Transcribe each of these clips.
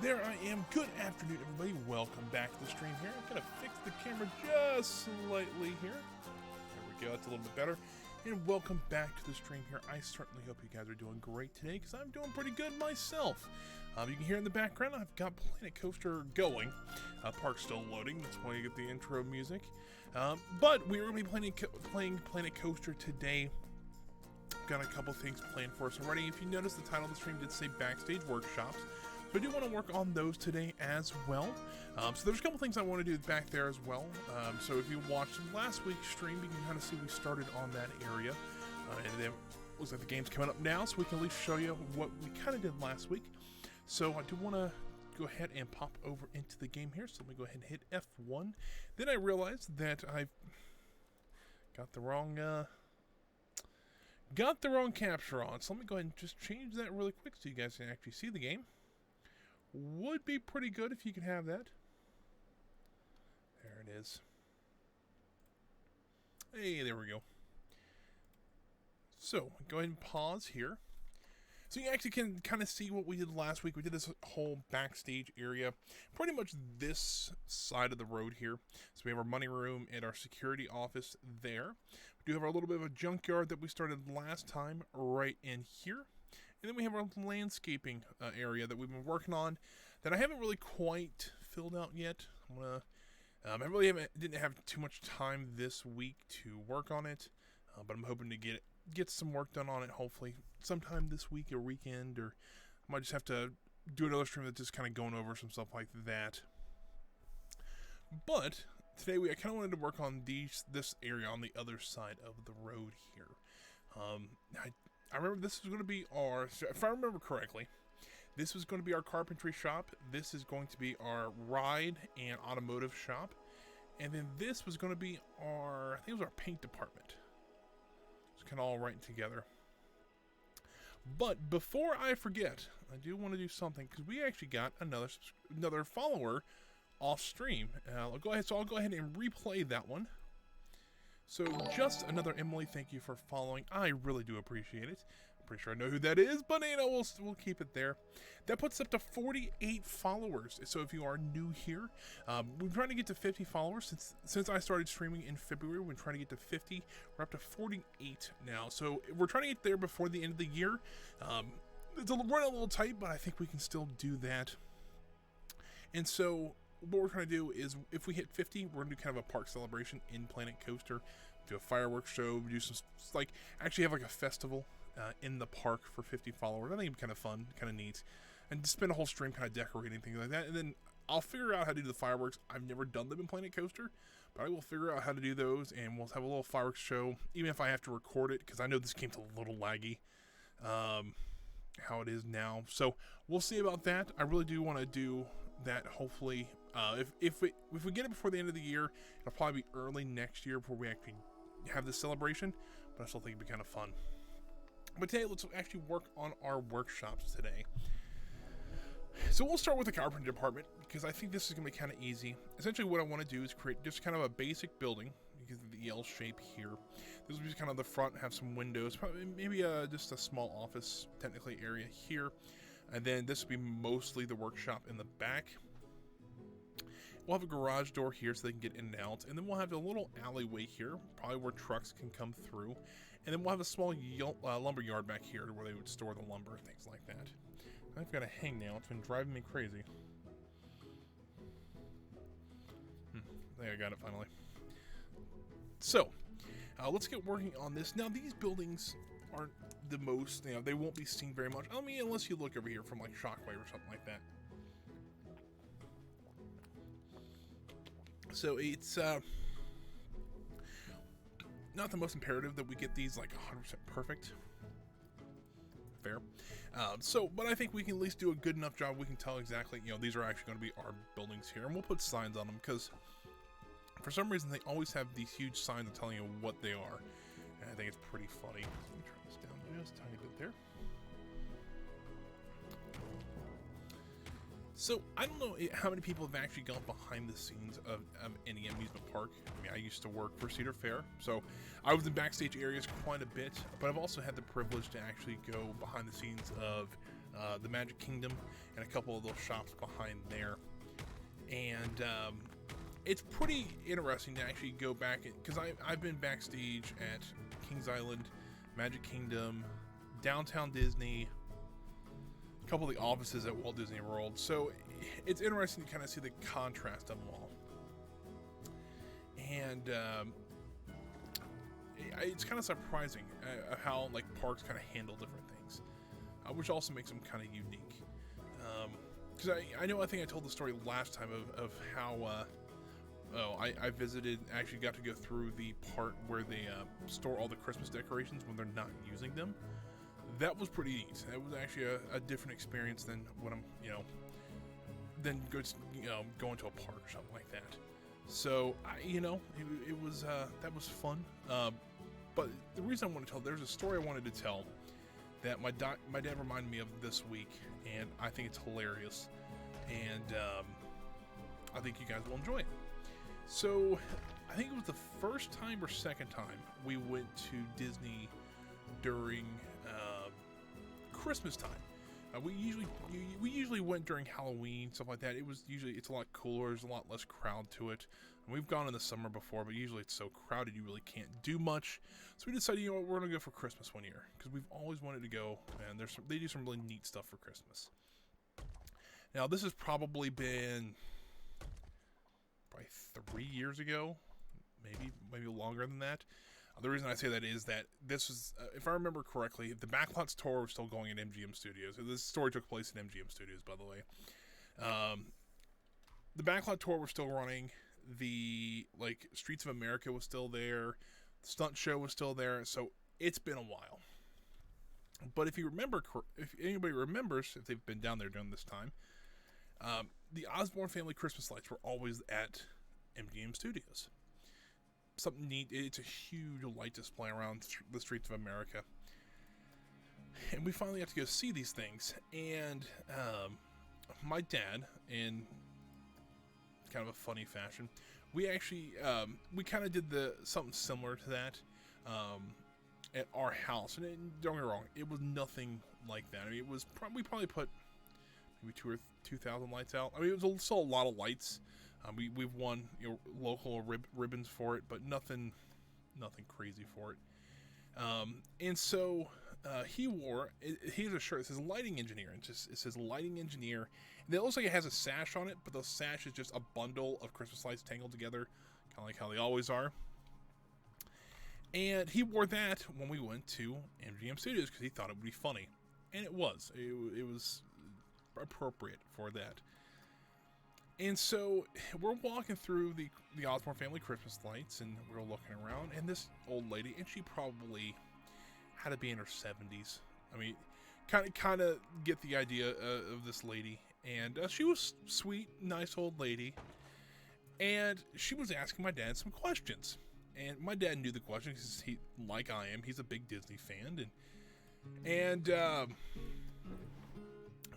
There I am. Good afternoon, everybody. Welcome back to the stream here. I'm going to fix the camera just slightly here. There we go. That's a little bit better. And welcome back to the stream here. I certainly hope you guys are doing great today because I'm doing pretty good myself. You can hear in the background, I've got Planet Coaster going. Park's still loading. That's why you get the intro music. But we're going to be playing Planet Coaster today. Got a couple things planned for us already. If you notice, the title of the stream did say Backstage Workshops. So I do want to work on those today as well. So there's a couple things I want to do back there as well. So if you watched last week's stream, you can kind of see we started on that area. And then it looks like the game's coming up now, so we can at least show you what we kind of did last week. So I do want to go ahead and pop over into the game here. So let me go ahead and hit F1. Then I realized that I've got the wrong capture on. So let me go ahead and just change that really quick so you guys can actually see the game. Would be pretty good if you could have that. There it is. Hey, there we go. So, go ahead and pause here. So you actually can kind of see what we did last week. We did this whole backstage area, pretty much this side of the road here. So we have our money room and our security office there. We do have our little bit of a junkyard that we started last time right in here. And then we have our landscaping area that we've been working on that I haven't really quite filled out yet. I didn't have too much time this week to work on it, but I'm hoping to get some work done on it hopefully sometime this week or weekend, or I might just have to do another stream that's just kind of going over some stuff like that. But today I kind of wanted to work on this area on the other side of the road here. I remember this was going to be if I remember correctly, this was going to be our carpentry shop. This is going to be our ride and automotive shop. And then this was going to be I think it was our paint department. It's kind of all right together. But before I forget, I do want to do something because we actually got another follower off stream. I'll go ahead and replay that one. So, just another Emily, thank you for following. I really do appreciate it. I'm pretty sure I know who that is, but you know, we'll keep it there. That puts up to 48 followers. So if you are new here, we're trying to get to 50 followers. Since I started streaming in February, we're trying to get to 50. We're up to 48 now. So we're trying to get there before the end of the year. We're a little tight, but I think we can still do that. And so what we're trying to do is, if we hit 50, we're going to do kind of a park celebration in Planet Coaster. Do a fireworks show, do some, actually have like a festival in the park for 50 followers. I think it'd be kind of fun, kind of neat. And just spend a whole stream kind of decorating, things like that. And then I'll figure out how to do the fireworks. I've never done them in Planet Coaster, but I will figure out how to do those, and we'll have a little fireworks show, even if I have to record it, because I know this game's a little laggy. How it is now. So we'll see about that. I really do want to do that hopefully. If we get it before the end of the year, it'll probably be early next year before we actually have this celebration, but I still think it'd be kind of fun. But today, let's actually work on our workshops today. So we'll start with the carpentry department, because I think this is going to be kind of easy. Essentially what I want to do is create just kind of a basic building, because of the L shape here. This will be kind of the front, have some windows, probably maybe just a small office, technically, area here. And then this will be mostly the workshop in the back. We'll have a garage door here so they can get in and out. And then we'll have a little alleyway here, probably where trucks can come through. And then we'll have a small lumber yard back here where they would store the lumber, things like that. I've got a hang now. It's been driving me crazy. There, I got it finally. So, let's get working on this. Now, these buildings aren't the most, they won't be seen very much. I mean, unless you look over here from like Shockwave or something like that. So it's not the most imperative that we get these like 100% perfect. Fair. But I think we can at least do a good enough job. We can tell exactly, these are actually going to be our buildings here, and we'll put signs on them because for some reason they always have these huge signs telling you what they are, and I think it's pretty funny. Let me turn this down just a tiny bit there. So, I don't know how many people have actually gone behind the scenes of any amusement park. I mean, I used to work for Cedar Fair, so I was in backstage areas quite a bit, but I've also had the privilege to actually go behind the scenes of the Magic Kingdom, and a couple of those shops behind there. And it's pretty interesting to actually go back, because I've been backstage at Kings Island, Magic Kingdom, Downtown Disney, a couple of the offices at Walt Disney World. So it's interesting to kind of see the contrast of them all. And it's kind of surprising how like parks kind of handle different things, which also makes them kind of unique. Because I think I told the story last time of how I visited, actually got to go through the part where they store all the Christmas decorations when they're not using them. That was pretty neat. It was actually a different experience than when I'm, than going to a park or something like that. So, it was, that was fun. But the reason I want to tell, there's a story I wanted to tell that my dad reminded me of this week, and I think it's hilarious. And I think you guys will enjoy it. So, I think it was the first time or second time we went to Disney during Christmas time. We usually went during Halloween, stuff like that. It's a lot cooler. There's a lot less crowd to it. And we've gone in the summer before, but usually it's so crowded you really can't do much. So we decided, we're gonna go for Christmas one year because we've always wanted to go, and they do some really neat stuff for Christmas. Now this has probably been 3 years ago, maybe longer than that. The reason I say that is that this was, if I remember correctly, the Backlots tour was still going at MGM Studios. This story took place in MGM Studios, by the way. The Backlot tour was still running. The Streets of America was still there. The stunt show was still there. So it's been a while. But if anybody remembers, if they've been down there during this time, the Osborne family Christmas lights were always at MGM Studios. Something neat. It's a huge light display around the Streets of America, and we finally got to go see these things. And my dad, in kind of a funny fashion, we actually we kind of did something similar to that at our house. And don't get me wrong, it was nothing like that. I mean, we probably put maybe 2,000 lights out. I mean, it was still a lot of lights. We've won local ribbons for it, but nothing crazy for it. And so he has a shirt that says lighting engineer, and it says lighting engineer. And it looks like it has a sash on it, but the sash is just a bundle of Christmas lights tangled together, kind of like how they always are. And he wore that when we went to MGM Studios because he thought it would be funny, and it was. It was appropriate for that. And so we're walking through the Osborne family Christmas lights, and we're looking around, and this old lady, and she probably had to be in her 70s. I mean, kind of get the idea of this lady. And she was sweet, nice old lady, and she was asking my dad some questions. And my dad knew the questions because he, like I am, he's a big Disney fan, and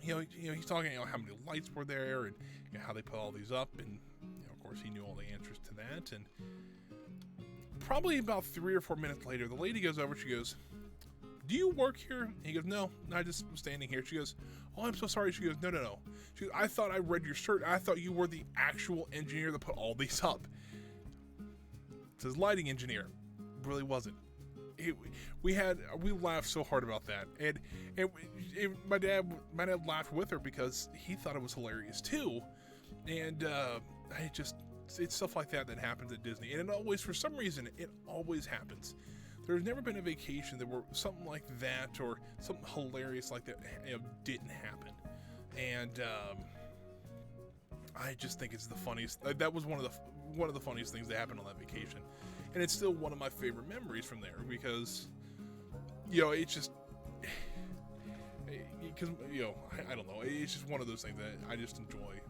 he's talking how many lights were there and how they put all these up, and of course he knew all the answers to that. And probably about 3 or 4 minutes later, the lady goes over. She goes, "Do you work here?" And he goes, "No, I just was standing here." She goes, "Oh, I'm so sorry." She goes, No. She goes, "I thought I read your shirt. I thought you were the actual engineer that put all these up." It says lighting engineer. Really wasn't. We laughed so hard about that, and my dad laughed with her because he thought it was hilarious too. And it's stuff like that happens at Disney, and it always, for some reason, it always happens. There's never been a vacation that where something like that or something hilarious like that didn't happen. And I just think it's the funniest. That was one of the funniest things that happened on that vacation, and it's still one of my favorite memories from there because it's just because I don't know, it's just one of those things that I just enjoy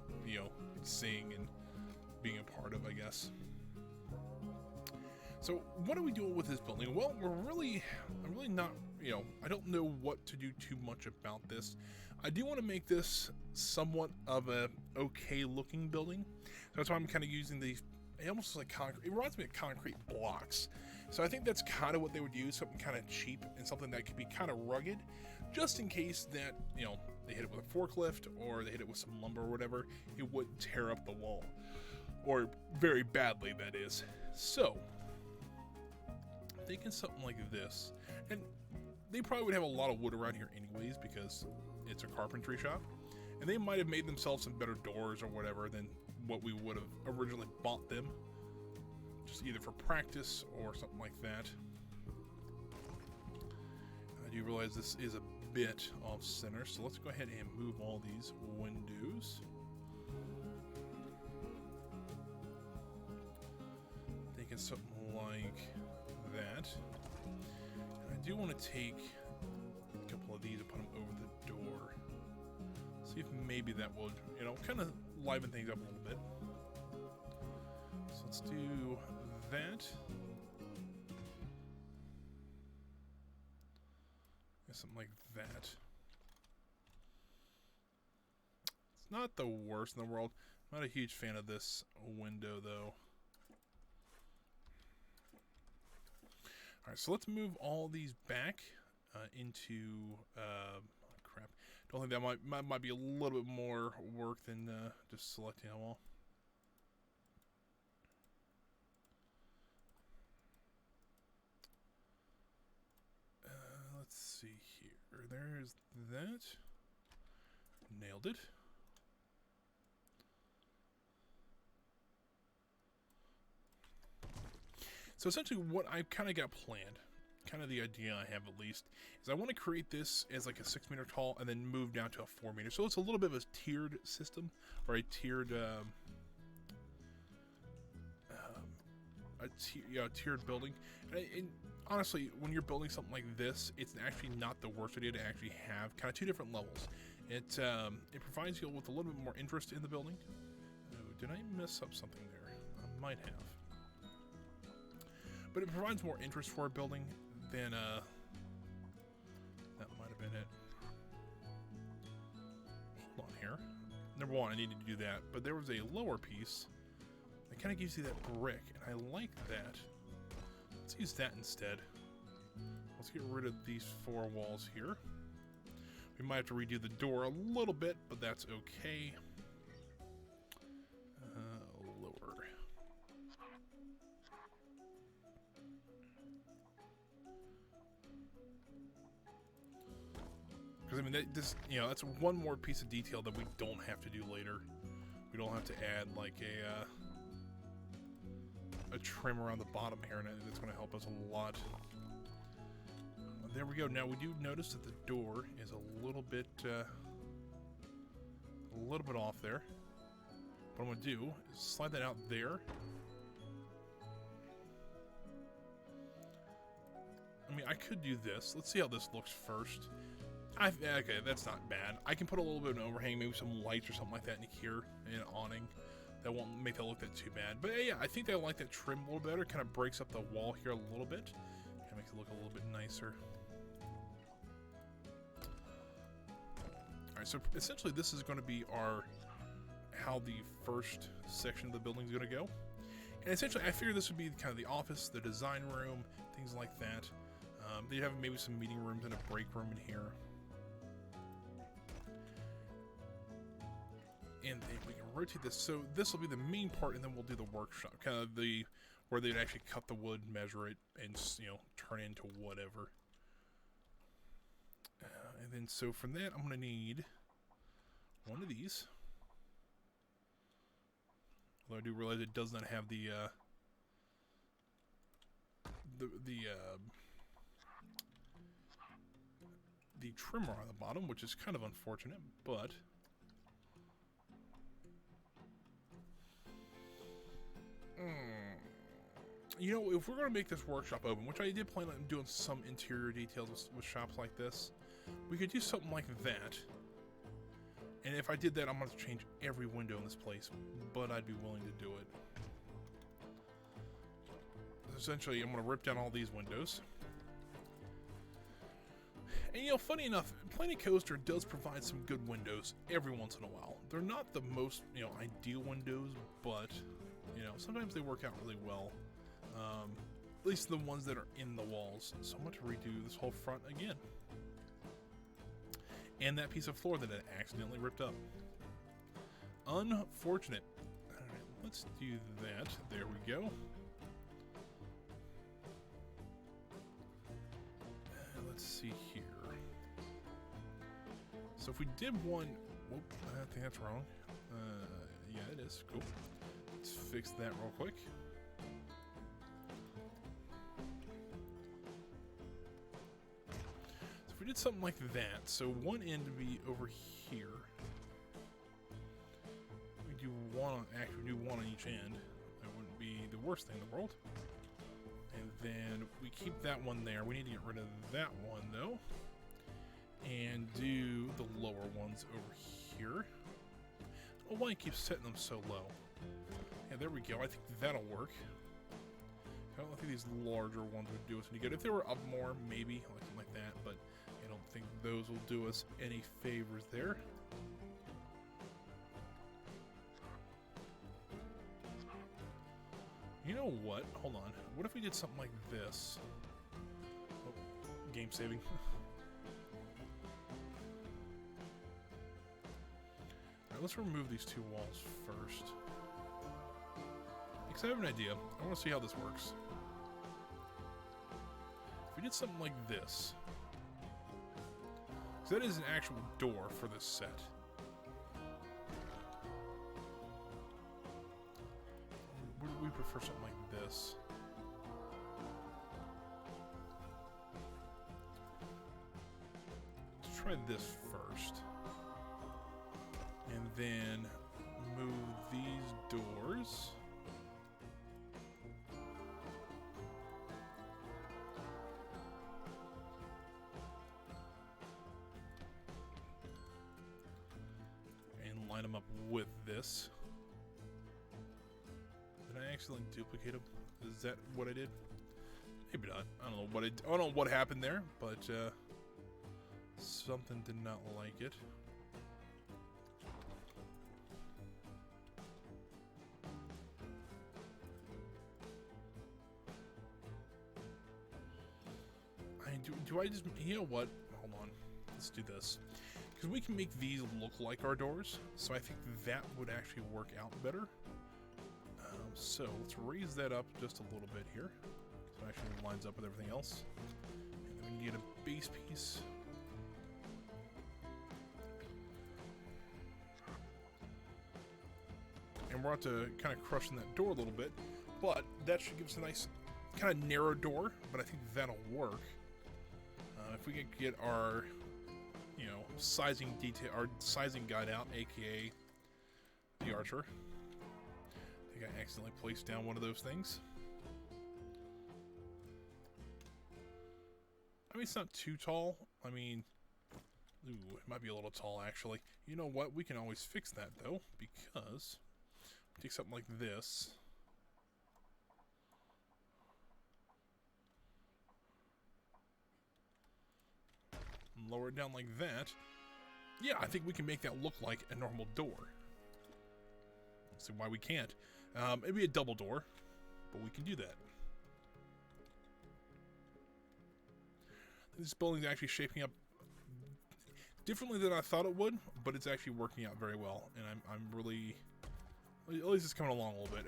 seeing and being a part of, I guess. So what are we doing with this building? Well, I'm really not, I don't know what to do too much about this. I do want to make this somewhat of a okay looking building. So that's why I'm kind of using these, it almost like concrete, it reminds me of concrete blocks. So I think that's kind of what they would use, something kind of cheap and something that could be kind of rugged, just in case that, they hit it with a forklift or they hit it with some lumber or whatever, it wouldn't tear up the wall. Or very badly, that is. So, thinking something like this, and they probably would have a lot of wood around here anyways because it's a carpentry shop, and they might have made themselves some better doors or whatever than what we would have originally bought them, just either for practice or something like that. I do realize this is a bit off center, so let's go ahead and move all these windows. Thinking something like that. And I do want to take a couple of these and put them over the door. See if maybe that would, you know, kind of liven things up a little bit. So let's do that. Something like that. It's not the worst in the world. I'm not a huge fan of this window, though. Alright, so let's move all these back into... crap. Don't think that might be a little bit more work than just selecting them all. Let's see here. There's that. Nailed it. So essentially what I've kind of got planned, kind of the idea I have at least, is I want to create this as like a 6 meter tall and then move down to a 4 meter. So it's a little bit of a tiered system, or a tiered tiered building. And honestly, when you're building something like this, it's actually not the worst idea to actually have kind of 2 different levels. It provides you with a little bit more interest in the building. Oh, did I mess up something there? I might have. But it provides more interest for a building than that might have been it. Hold on here. Number one, I needed to do that, but there was a lower piece that kind of gives you that brick, and I like that. Let's use that instead. Let's get rid of these 4 walls here. We might have to redo the door a little bit, but that's okay. Lower. Because, I mean, that's one more piece of detail that we don't have to do later. We don't have to add, like, a trim around the bottom here, and it's going to help us a lot. There we go. Now we do notice that the door is a little bit off there. What I'm going to do is slide that out there. I mean, I could do this. Let's see how this looks first. Okay, that's not bad. I can put a little bit of an overhang, maybe some lights or something like that in here, an awning. That won't make that look that too bad. But yeah, I think I like that trim a little better. Kind of breaks up the wall here a little bit. Kind of makes it look a little bit nicer. Alright, so essentially this is going to be how the first section of the building is going to go. And essentially I figured this would be kind of the office, the design room, things like that. They'd have maybe some meeting rooms and a break room in here. And we can rotate this, so this will be the main part, and then we'll do the workshop, kind of where they'd actually cut the wood, measure it, and turn it into whatever. And then so from that, I'm gonna need one of these. Although I do realize it does not have the trimmer on the bottom, which is kind of unfortunate, but. You know, if we're going to make this workshop open, which I did plan on doing some interior details with shops like this, we could do something like that. And if I did that, I'm going to change every window in this place, but I'd be willing to do it. Essentially, I'm going to rip down all these windows. And, funny enough, Planet Coaster does provide some good windows every once in a while. They're not the most, ideal windows, but... sometimes they work out really well. At least the ones that are in the walls. So I'm going to redo this whole front again. and that piece of floor that it accidentally ripped up. Unfortunate. Alright, let's do that. There we go. Let's see here. So if we did one... Whoop, I think that's wrong. Yeah, it is. Cool. Let's fix that real quick. So if we did something like that, so one end would be over here. We do one on, actually do one on each end. That wouldn't be the worst thing in the world. And then we keep that one there. We need to get rid of that one though. And do the lower ones over here. I don't know why it keeps setting them so low. Yeah, there we go. I think that'll work. I don't think these larger ones would do us any good. If they were up more, maybe, something like that, but I don't think those will do us any favors there. You know what? Hold on. What if we did something like this? Oh, game saving. Alright, let's remove these two walls first. Because I have an idea. I want to see how this works. If we did something like this. Because that is an actual door for this set. Would we prefer something like this? Let's try this first. And then move these doors. And line them up with this. Did I accidentally duplicate them? Is that what I did? Maybe not. I don't know what I don't know what happened there, but something did not like it. Do I just, you know what? Hold on. Let's do this. Because we can make these look like our doors. So I think that would actually work out better. So let's raise that up just a little bit here. So it actually lines up with everything else. And then we need a base piece. And we're about to kind of crush in that door a little bit. But that should give us a nice kind of narrow door. But I think that'll work. If we can get our, you know, sizing detail, our sizing guide out, aka the Archer. I think I accidentally placed down one of those things. I mean, it's not too tall. I mean, ooh, it might be a little tall actually. You know what? We can always fix that though, because take something like this. Lower it down like that. Yeah, I think we can make that look like a normal door. Let's see why we can't. It'd be a double door, but we can do that. This building's actually shaping up differently than I thought it would, but it's actually working out very well, and I'm really, at least it's coming along a little bit.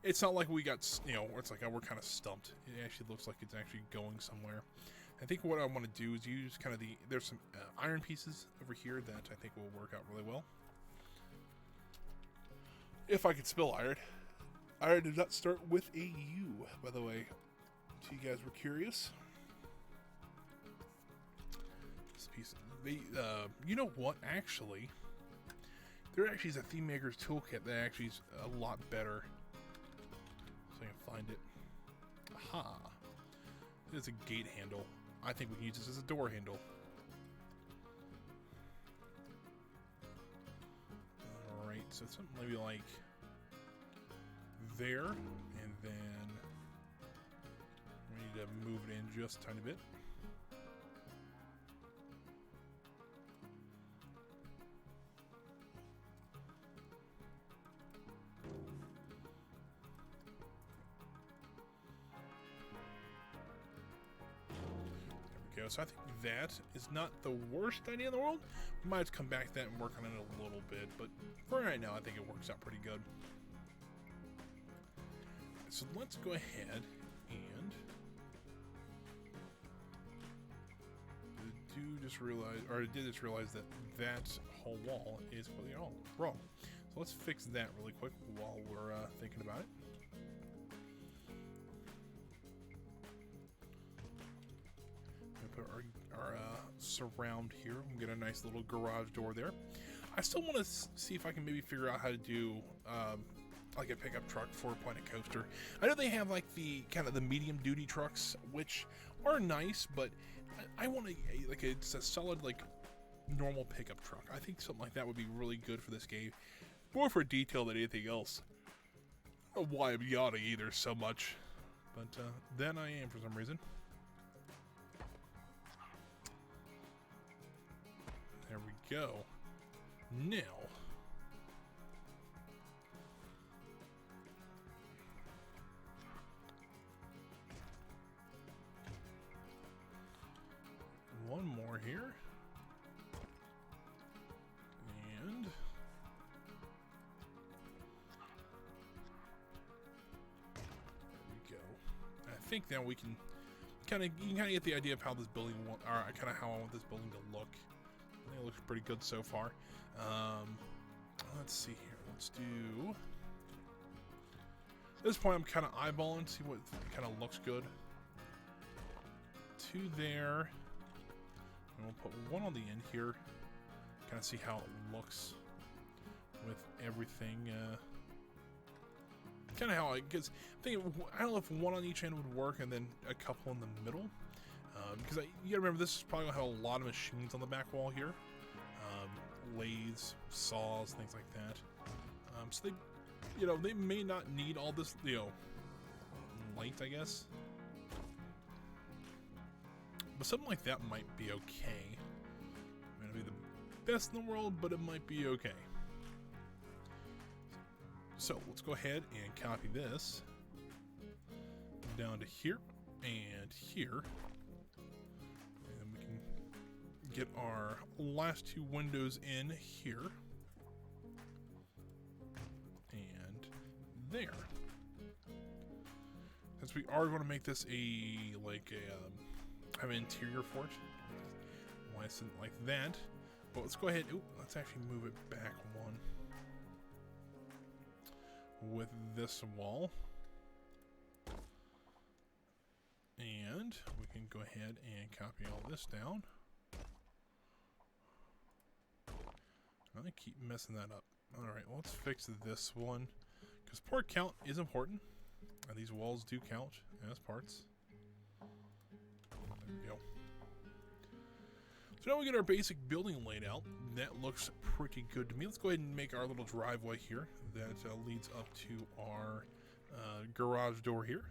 It's not like we got, you know, it's like, oh, we're kind of stumped. It actually looks like it's actually going somewhere. I think what I want to do is use kind of there's some iron pieces over here that I think will work out really well. If I could spell iron. Iron did not start with a U, by the way, so you guys were curious. This piece, you know what, actually, there actually is a Theme Maker's Toolkit that actually is a lot better. So I can find it. Aha. It's a gate handle. I think we can use this as a door handle. Alright, so something maybe like there, and then we need to move it in just a tiny bit. go. So I think that is not the worst idea in the world. We might have to come back to that and work on it a little bit, but for right now, I think it works out pretty good. So let's go ahead and did just realize that that whole wall is completely wrong. So let's fix that really quick while we're thinking about it. Put our surround here. We'll get a nice little garage door there. I still want to see if I can maybe figure out how to do like a pickup truck for Planet Coaster. I know they have like the kind of the medium duty trucks, which are nice, but I want to like it's a solid like normal pickup truck. I think something like that would be really good for this game, more for detail than anything else. I don't know why I'm yawning either so much, but then I am for some reason. There we go. Now, one more here, and there we go. I think now we can kind of get the idea of how this building or kind of how I want this building to look. I think it looks pretty good so far. Let's see here. Let's do. At this point, I'm kind of eyeballing, see what kind of looks good. 2 there. And we'll put 1 on the end here. Kind of see how it looks with everything. Kind of how I guess. I don't know if 1 on each end would work, and then a couple in the middle. Because you gotta remember, this is probably gonna have a lot of machines on the back wall here. Lathes, saws, things like that. So they may not need all this, light, I guess. But something like that might be okay. It may not be the best in the world, but it might be okay. So let's go ahead and copy this down to here and here. And we can get our last 2 windows in here. And there. Since we are going to make this have an interior for it. Why is it like that? But let's go ahead. Let's actually move it back 1 with this wall. And we can go ahead and copy all this down. I keep messing that up. Alright, well, let's fix this one. Because part count is important. And these walls do count as parts. There we go. So now we get our basic building laid out. That looks pretty good to me. Let's go ahead and make our little driveway here that leads up to our garage door here.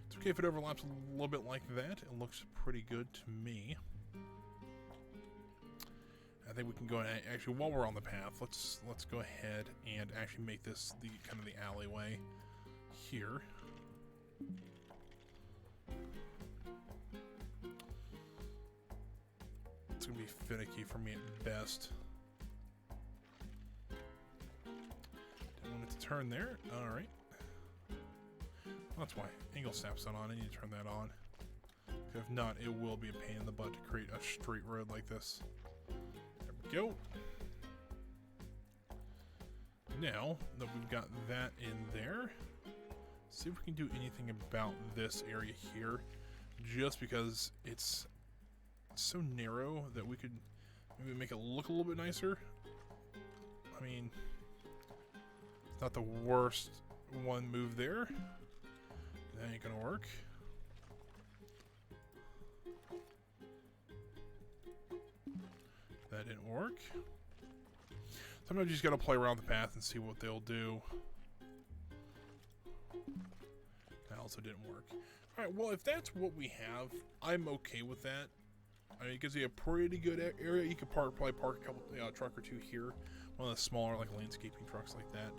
It's okay if it overlaps a little bit like that. It looks pretty good to me. I think we can go and actually, while we're on the path, let's go ahead and actually make this the kind of the alleyway here. It's gonna be finicky for me at best. Don't want it to turn there. All right. That's why angle snap's not on. I need to turn that on. If not, it will be a pain in the butt to create a straight road like this. There we go. Now that we've got that in there, see if we can do anything about this area here. Just because it's so narrow that we could maybe make it look a little bit nicer. I mean, it's not the worst one move there. That ain't gonna work. That didn't work. Sometimes you just gotta play around the path and see what they'll do. That also didn't work. Alright, well, if that's what we have, I'm okay with that. I mean, it gives you a pretty good area. You could probably park a couple truck or two here. One of the smaller, like landscaping trucks like that.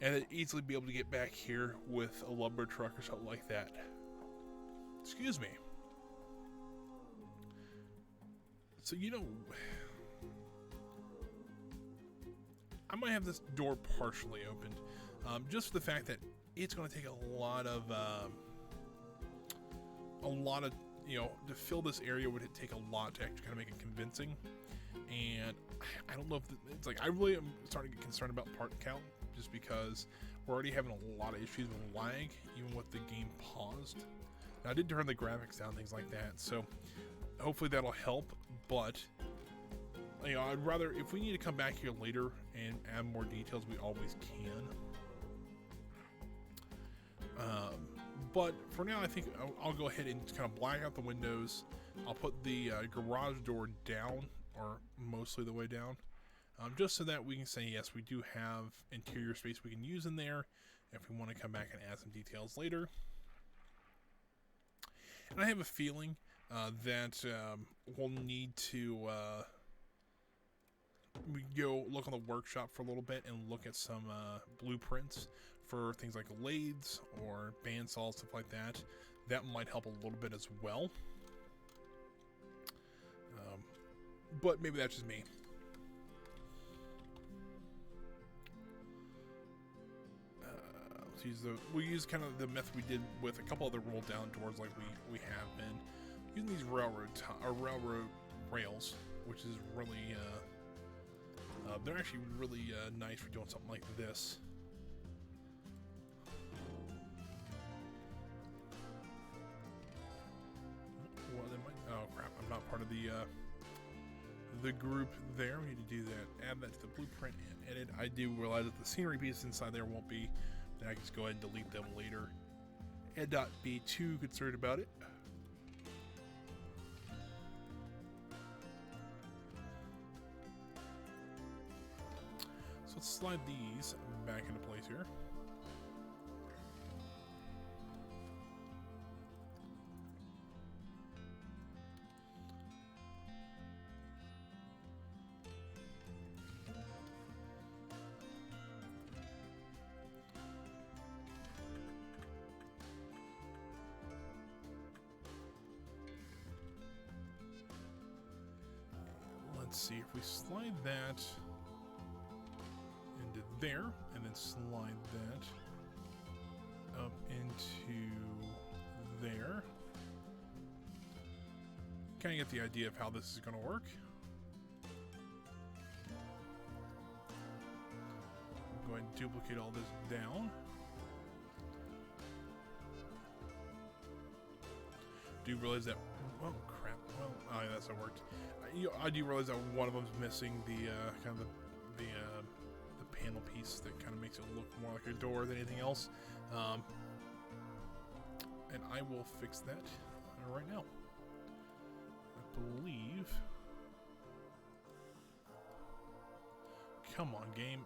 and then easily be able to get back here with a lumber truck or something like that. Excuse me. So, you know, I might have this door partially opened, just for the fact that it's going to take a lot of, you know, to fill this area would take a lot to actually kind of make it convincing. And I don't know if it's like, I really am starting to get concerned about part count, just because we're already having a lot of issues with lag, even with the game paused. Now, I did turn the graphics down, things like that, so hopefully that'll help. But you know, I'd rather, if we need to come back here later and add more details, we always can. But for now, I think I'll go ahead and kind of black out the windows. I'll put the garage door down, or mostly the way down, just so that we can say, yes, we do have interior space we can use in there if we want to come back and add some details later. And I have a feeling that we'll need to we go look on the workshop for a little bit and look at some blueprints for things like lathes or bandsaws, stuff like that. That might help a little bit as well. But maybe that's just me. We'll use kind of the method we did with a couple other roll down doors, like we have been using these railroad rails, which is really they're actually really nice for doing something like this. Well, oh crap! I'm not part of the group there. We need to do that. Add that to the blueprint and edit. I do realize that the scenery pieces inside there won't be. Then I can just go ahead and delete them later and not be too concerned about it. So let's slide these back into place here. Let's see if we slide that into there, and then slide that up into there. Kind of get the idea of how this is going to work. Go ahead and duplicate all this down. Do you realize that? Oh crap! Well, oh yeah, that's how it worked. I do realize that one of them's missing the kind of the panel piece that kind of makes it look more like a door than anything else. And I will fix that right now. I believe. Come on, game.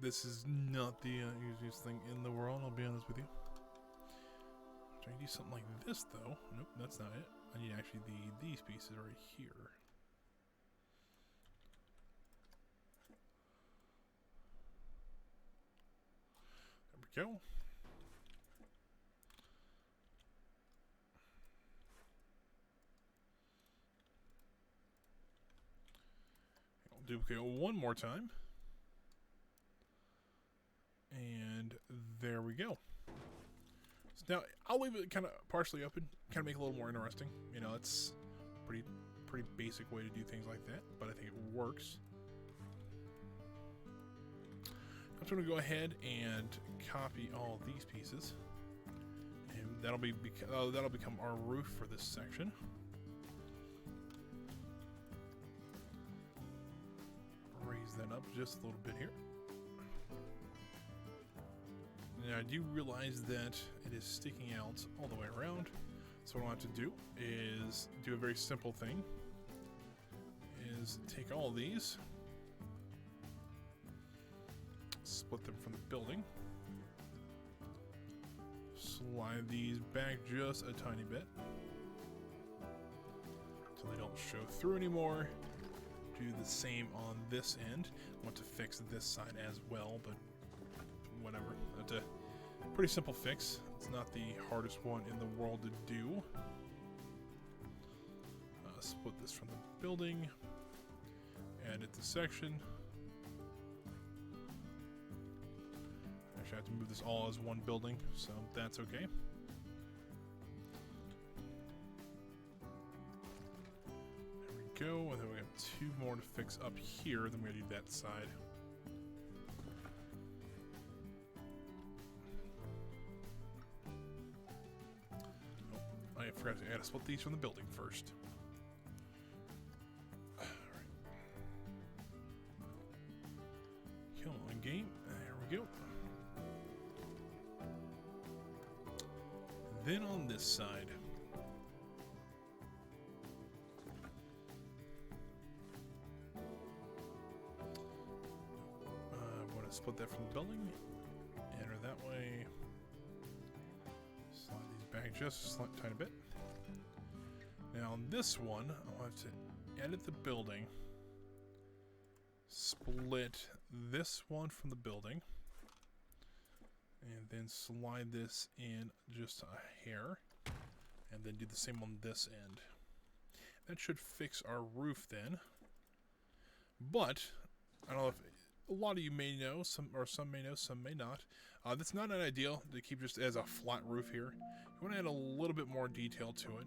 This is not the easiest thing in the world, I'll be honest with you. Trying to do something like this, though. Nope, that's not it. I need actually these pieces right here. There we go. I'll duplicate one more time. And there we go. So now I'll leave it kind of partially open, kind of make it a little more interesting. You know, it's pretty basic way to do things like that, but I think it works. I'm just going to go ahead and copy all these pieces, and that'll become our roof for this section. Raise that up just a little bit here. Now I do realize that it is sticking out all the way around, so what I want to do is do a very simple thing, is take all these, split them from the building, slide these back just a tiny bit so they don't show through anymore. Do the same on this end. I want to fix this side as well, but whatever. That's a pretty simple fix. It's not the hardest one in the world to do. Split this from the building. Add it to section. Actually, I have to move this all as one building, so that's okay. There we go, and then we have 2 more to fix up here, then we gotta do that side. Oh, I forgot to split these from the building first. Come on, game. There we go. Then on this side, I want to split that from the building. Enter that way. Slide these back just a slight tiny bit. Now on this one, I'll have to edit the building. Split this one from the building. And then slide this in just a hair. And then do the same on this end. That should fix our roof then. But, I don't know if a lot of you may know, some may know, some may not. That's not an ideal to keep just as a flat roof here. You want to add a little bit more detail to it.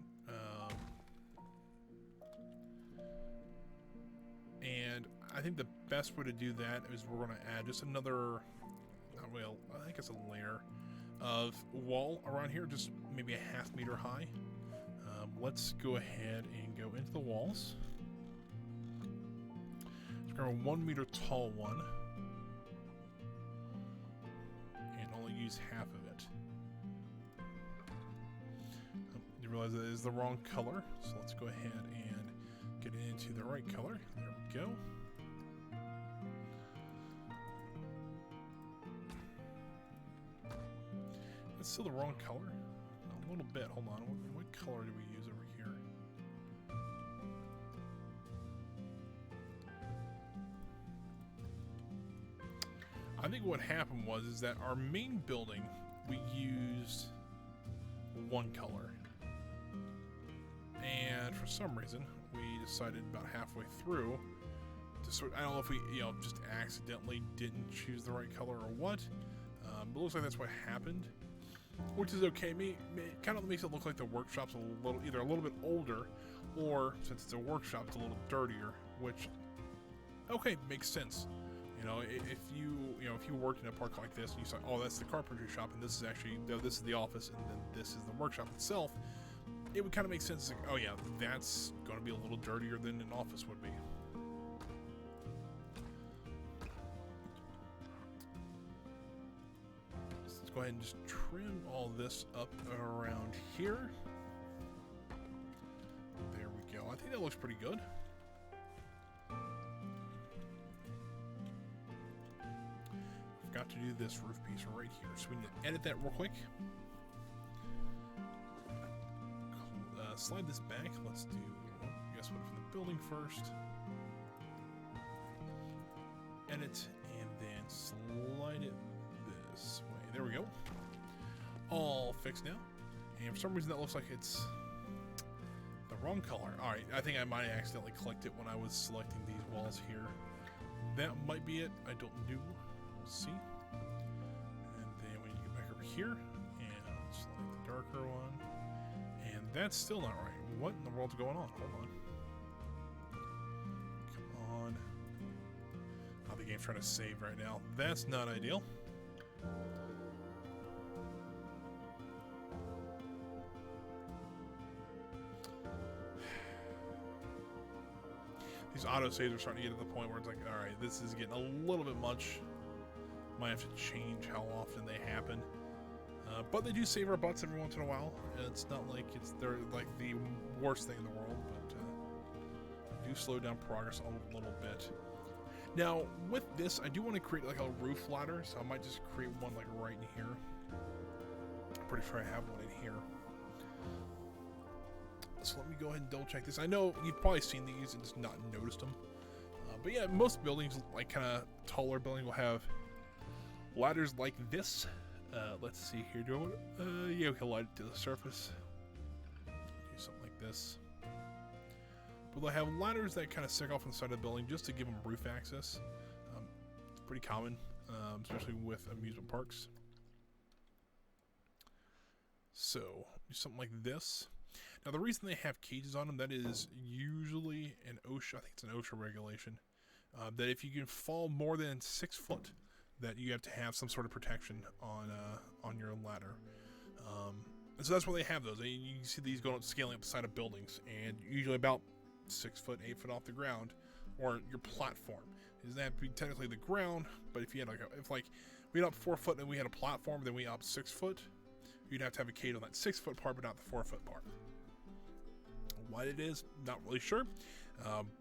And I think the best way to do that is we're going to add just another, well, I think it's a layer of wall around here, just maybe a ½ meter high. Let's go ahead and go into the walls. Let's grab a 1 meter tall one. And only use half of it. You realize that is the wrong color, so let's go ahead and get it into the right color. There we go. That's still the wrong color. A little bit. Hold on. What color do we use over here? I think what happened was that our main building, we used one color. And for some reason, we decided about halfway through to sort. I don't know if we, just accidentally didn't choose the right color or what. But it looks like that's what happened, which is okay. Kind of makes it look like the workshop's either a little bit older, or since it's a workshop, it's a little dirtier. Which, okay, makes sense. If you worked in a park like this and you saw, oh, that's the carpentry shop, and this is actually, this is the office, and then this is the workshop itself, it would kind of make sense. Like, oh yeah, that's going to be a little dirtier than an office would be. So let's go ahead and just trim all this up around here. There we go. I think that looks pretty good. Forgot to do this roof piece right here, so we need to edit that real quick. Slide this back. Let's do, I guess, what from the building first. Edit, and then slide it this way. There we go. All fixed now. And for some reason that looks like it's the wrong color. Alright, I think I might have accidentally clicked it when I was selecting these walls here. That might be it. I don't know. We'll see. And then when you get back over here, and select the darker one. And that's still not right. What in the world's going on? Hold on. Come on. Oh, the game's trying to save right now. That's not ideal. These autosaves are starting to get to the point where it's like, alright, this is getting a little bit much. Might have to change how often they happen. But they do save our butts every once in a while. It's not like they're like the worst thing in the world, but do slow down progress a little bit. Now, with this, I do want to create like a roof ladder, so I might just create one like right in here. I'm pretty sure I have one in here. So let me go ahead and double check this. I know you've probably seen these and just not noticed them. But yeah, most buildings, like kind of taller buildings, will have ladders like this. Let's see here. Do I want yeah, we can light it to the surface. Do something like this. But they'll have ladders that kind of stick off on the side of the building just to give them roof access. It's pretty common, especially with amusement parks. So, do something like this. Now, the reason they have cages on them, that is usually an OSHA, I think it's an OSHA regulation, that if you can fall more than 6 foot, that you have to have some sort of protection on your ladder. And so that's why they have those. You can see these going up, scaling up the side of buildings, and usually about 6 foot, 8 foot off the ground, or your platform. It doesn't have to be technically the ground, but if you had if we had up 4 foot and we had a platform, then we up 6 foot, you'd have to have a cage on that 6 foot part, but not the 4 foot part. Why it is, not really sure,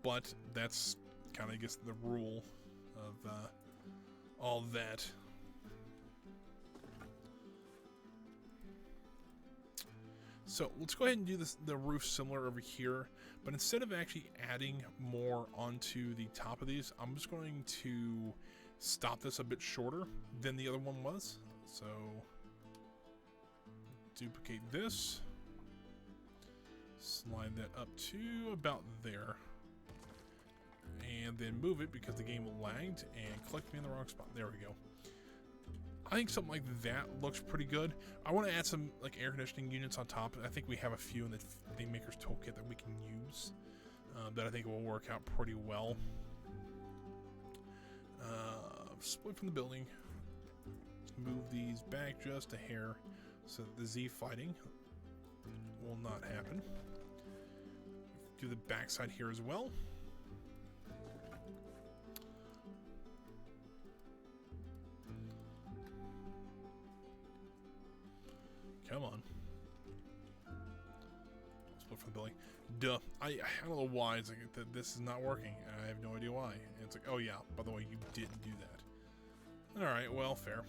but that's kind of, I guess, the rule of all that. So let's go ahead and do the roof similar over here, but instead of actually adding more onto the top of these, I'm just going to stop this a bit shorter than the other one was. So duplicate this, slide that up to about there, and then move it because the game lagged and clicked me in the wrong spot. There we go. I think something like that looks pretty good. I want to add some like air conditioning units on top. I think we have a few in the Theme Maker's Toolkit that we can use that I think will work out pretty well. Split from the building. Move these back just a hair so that the Z fighting will not happen. Do the backside here as well. Come on. Split from the building. Duh. I don't know why it's like that. This is not working. I have no idea why. And it's like, oh yeah, by the way, you didn't do that. Alright, well, fair.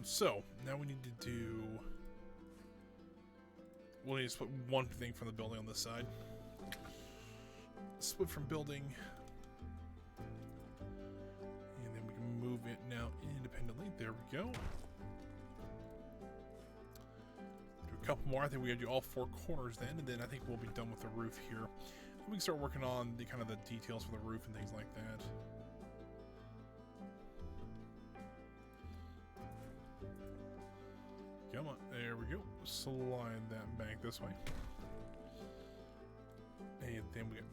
So, now we need to do... We'll need to split one thing from the building on this side. Split from building. And then we can move it now independently. There we go. Couple more. I think we gotta do all 4 corners then, and then I think we'll be done with the roof here. We can start working on the kind of the details for the roof and things like that. Come on, there we go. Slide that back this way, and then we got.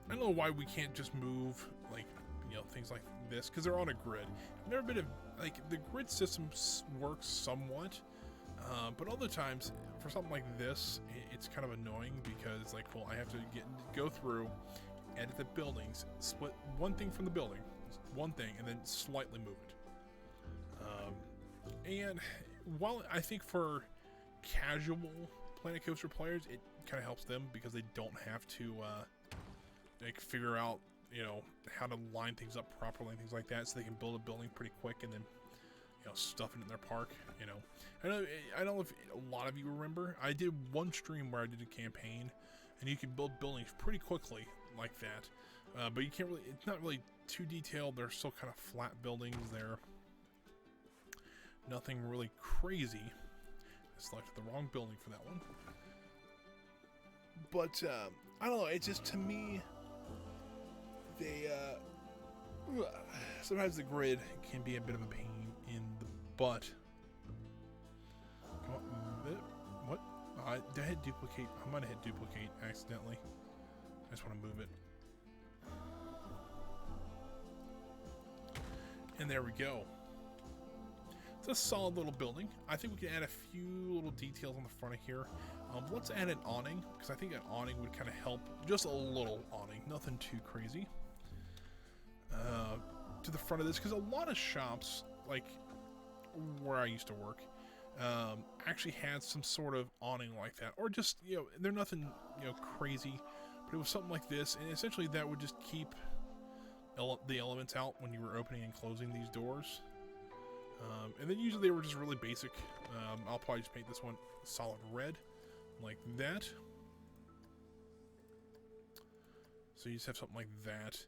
I don't know why we can't just move like things like this because they're on a grid. I've never been the grid system works somewhat. But other times, for something like this, it's kind of annoying because it's like, well, I have to go through, edit the buildings, split one thing from the building, one thing, and then slightly move it. And while I think for casual Planet Coaster players, it kind of helps them because they don't have to figure out, how to line things up properly and things like that, so they can build a building pretty quick and then stuff it in their park. I don't know if a lot of you remember, I did one stream where I did a campaign and you can build buildings pretty quickly like that, but you can't really, it's not really too detailed. They're still kind of flat buildings. They're nothing really crazy. I selected the wrong building for that one, but I don't know, it's just, to me, they sometimes the grid can be a bit of a pain in the butt. Come on, what? Did I hit duplicate? I might have hit duplicate accidentally. I just want to move it. And there we go. It's a solid little building. I think we can add a few little details on the front of here. Let's add an awning, because I think an awning would kind of help. Just a little awning, nothing too crazy. To the front of this, because a lot of shops, like where I used to work, actually had some sort of awning like that, or just, they're nothing, crazy, but it was something like this, and essentially that would just keep the elements out when you were opening and closing these doors. And then usually they were just really basic. I'll probably just paint this one solid red, like that. So you just have something like that.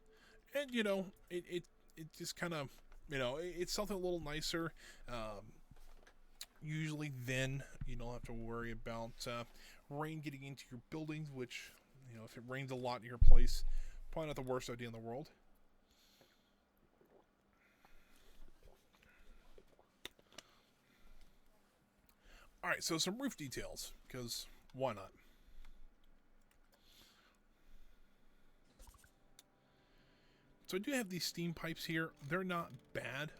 And, you know, it just kind of, you know, it's something a little nicer. Usually then you don't have to worry about rain getting into your buildings, which, you know, if it rains a lot in your place, probably not the worst idea in the world. Alright, so some roof details, because why not? So I do have these steam pipes here. They're not bad,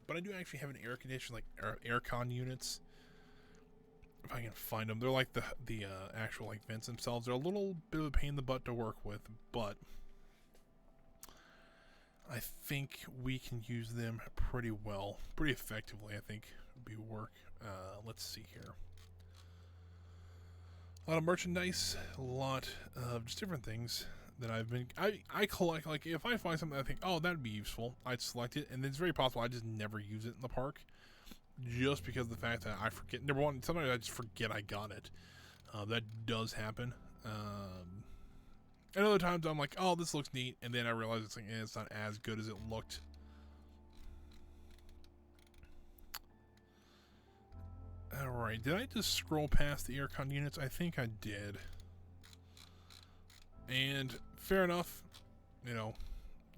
but I do actually have an air conditioner, like aircon units. If I can find them, they're like the actual like vents themselves. They're a little bit of a pain in the butt to work with, but I think we can use them pretty well, pretty effectively. I think would be work. Let's see here. A lot of merchandise, a lot of just different things that I collect. Like, if I find something that I think, oh, that'd be useful, I'd select it, and it's very possible I just never use it in the park, just because of the fact that I forget. Number one, sometimes I just forget I got it. That does happen. And other times I'm like, oh, this looks neat, and then I realize it's like, it's not as good as it looked. Alright, did I just scroll past the aircon units? I think I did. And fair enough, you know,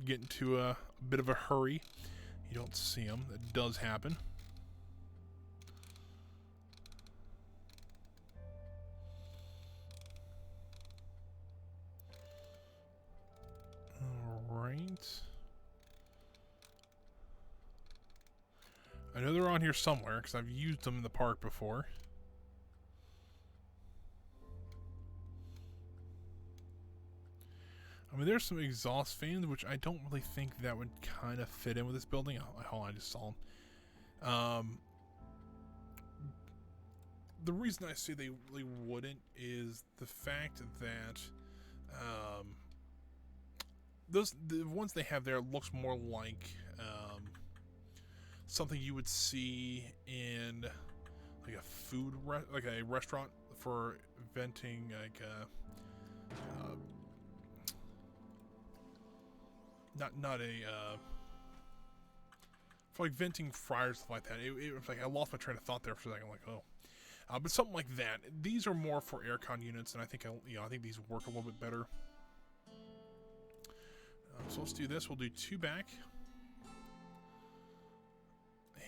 get into a bit of a hurry. You don't see them. That does happen. Alright. I know they're on here somewhere because I've used them in the park before. I mean, there's some exhaust fans, which I don't really think that would kind of fit in with this building. Hold on, I just saw them. The reason I say they really wouldn't is the fact that the ones they have there looks more like something you would see in like a like a restaurant for venting, like not a for like venting fryers, stuff like that. It was like I lost my train of thought there for a second. I'm like, oh, but something like that. These are more for aircon units, and I think I think these work a little bit better. So let's do this. We'll do 2 back.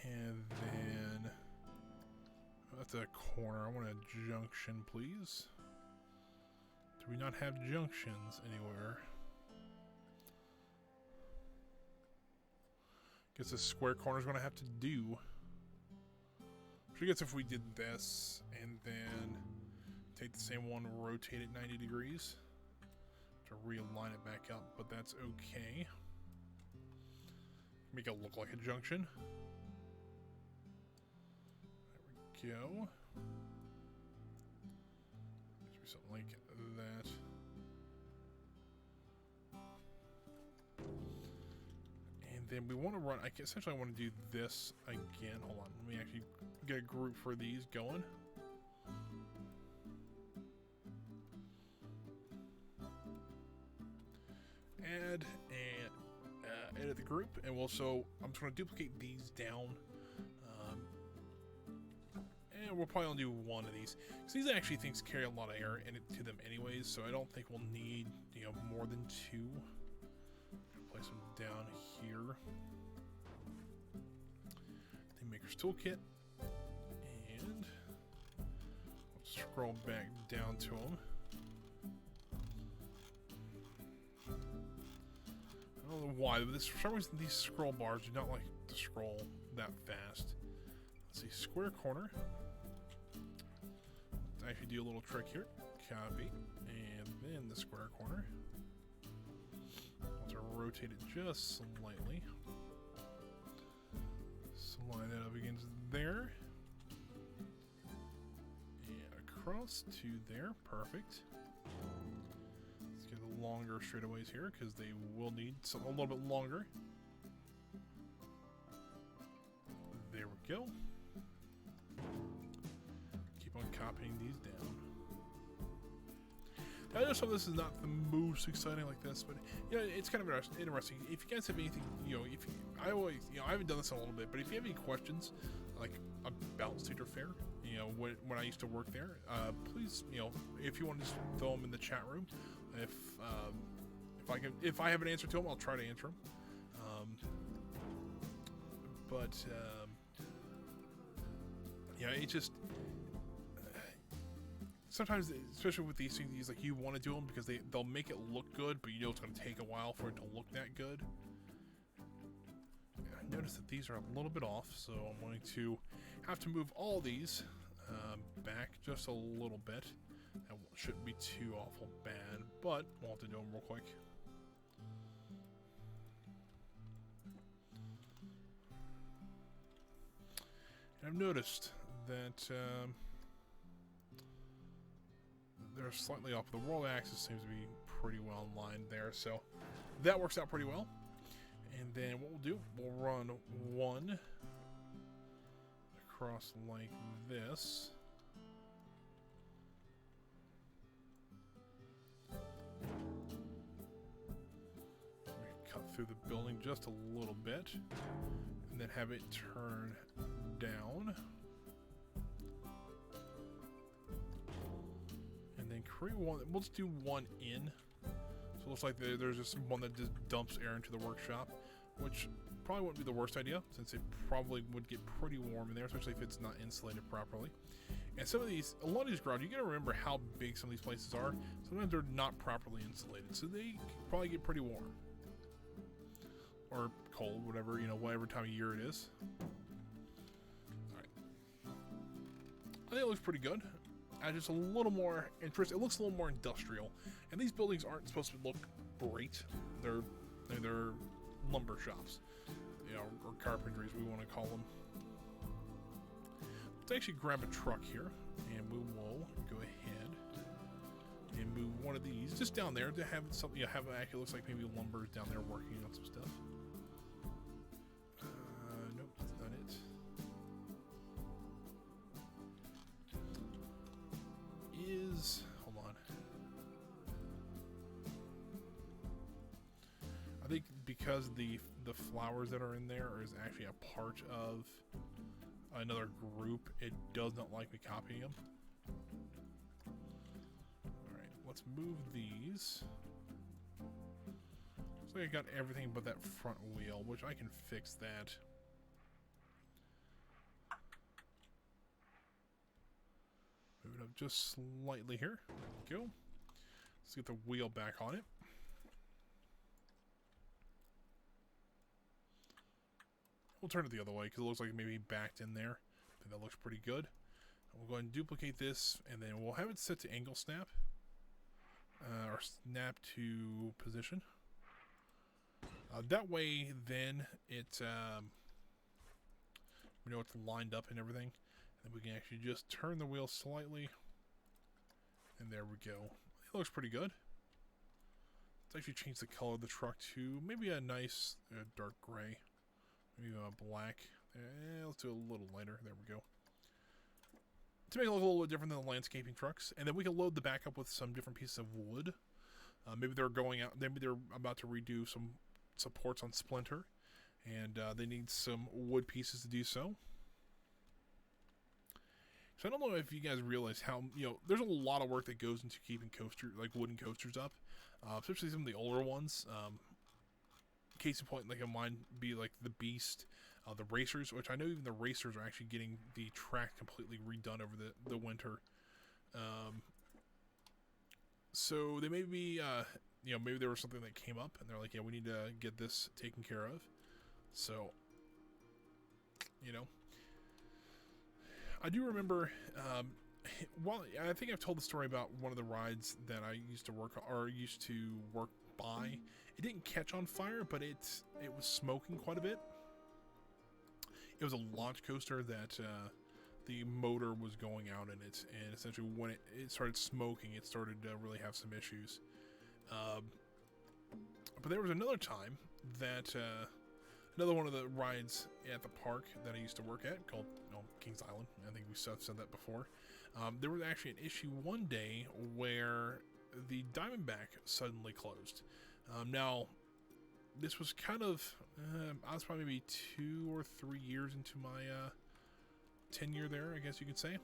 And then that's a corner. I want a junction, please. Do we not have junctions anywhere? Guess this square corner is going to have to do. I guess if we did this and then take the same one, rotate it 90 degrees to realign it back up, but that's okay. Make it look like a junction. There we go. Do something like that. And then we want to run, essentially I want to do this again. Hold on, let me actually get a group for these going. Add and edit the group, and I'm just going to duplicate these down, and we'll probably only do one of these because these actually things carry a lot of air to them anyways, so I don't think we'll need more than 2. Place them down here. The Maker's Toolkit, and we'll scroll back down to them. I don't know why, but for some reason these scroll bars do not like to scroll that fast. Let's see, square corner. Let's actually do a little trick here. Copy, and then the square corner. Let's rotate it just slightly. Slide that up against there. And across to there, perfect. Longer straightaways here because they will need a little bit longer. There we go. Keep on copying these down. Now, I know some of this is not the most exciting like this, but yeah, it's kind of interesting. If you guys have anything, if you, I always, I haven't done this in a little bit, but if you have any questions, like about Cedar Fair, when I used to work there, please, if you want to just throw them in the chat room. If I have an answer to them, I'll try to answer them. It just sometimes, especially with these things, like you want to do them because they'll make it look good, but it's going to take a while for it to look that good. I noticed that these are a little bit off, so I'm going to have to move all these back just a little bit. That shouldn't be too awful bad, but we'll have to do them real quick. And I've noticed that they're slightly off. The world axis seems to be pretty well in line there, so that works out pretty well. And then what we'll do, we'll run one across like this. Cut through the building just a little bit, and then have it turn down. And then create one. We'll just do one in. So it looks like there's just one that just dumps air into the workshop, which probably wouldn't be the worst idea, since it probably would get pretty warm in there, especially if it's not insulated properly. And a lot of these garages, you gotta remember how big some of these places are. Sometimes they're not properly insulated, so they probably get pretty warm. Or cold, whatever time of year it is. Alright. I think it looks pretty good. Just a little more interest. It looks a little more industrial. And these buildings aren't supposed to look great. They're lumber shops. Or carpentries, we want to call them. Let's actually grab a truck here, and we will go ahead and move one of these just down there to have something. Have it actually looks like maybe lumber is down there working on some stuff. Nope, that's not it. Hold on. I think because the flowers that are in there is actually a part of another group, it does not like me copying them. Alright, let's move these. Looks like I got everything but that front wheel, which I can fix that. Move it up just slightly here. There we go. Let's get the wheel back on it. We'll turn it the other way because it looks like maybe backed in there. I think that looks pretty good. We'll go ahead and duplicate this, and then we'll have it set to angle snap. Or snap to position. That way, then it we know it's lined up and everything. And we can actually just turn the wheel slightly. And there we go. It looks pretty good. Let's actually change the color of the truck to maybe a nice dark gray. Maybe black. Let's do a little lighter. There we go. To make it look a little bit different than the landscaping trucks. And then we can load the back up with some different pieces of wood. Maybe they're going out. Maybe they're about to redo some supports on Splinter. And they need some wood pieces to do so. So I don't know if you guys realize how, there's a lot of work that goes into keeping wooden coasters up. Especially some of the older ones. Case in point, like mine be like the Beast, the Racers, which I know even the Racers are actually getting the track completely redone over the winter. So they may be, maybe there was something that came up and they're like, yeah, we need to get this taken care of. So, I do remember, I think I've told the story about one of the rides that I used to work by. It didn't catch on fire, but it was smoking quite a bit. It was a launch coaster that the motor was going out in it, and essentially when it started smoking, it started to really have some issues. But there was another time that another one of the rides at the park that I used to work at called Kings Island. I think we said that before. There was actually an issue one day where the Diamondback suddenly closed. Now, this was kind of, I was probably maybe 2 or 3 years into my tenure there, I guess you could say.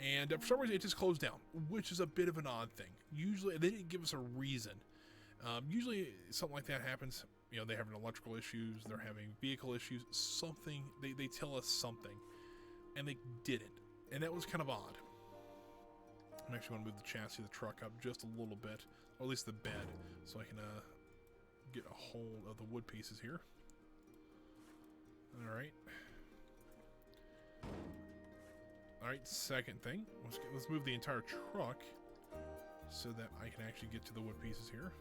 And for some reason, it just closed down, which is a bit of an odd thing. Usually, they didn't give us a reason. Usually, something like that happens. You know, they're having electrical issues, they're having vehicle issues, something. They tell us something, and they didn't. And that was kind of odd. I'm actually going to move the chassis of the truck up just a little bit, or at least the bed, so I can get a hold of the wood pieces here. Alright. Alright, second thing. Let's move the entire truck so that I can actually get to the wood pieces here.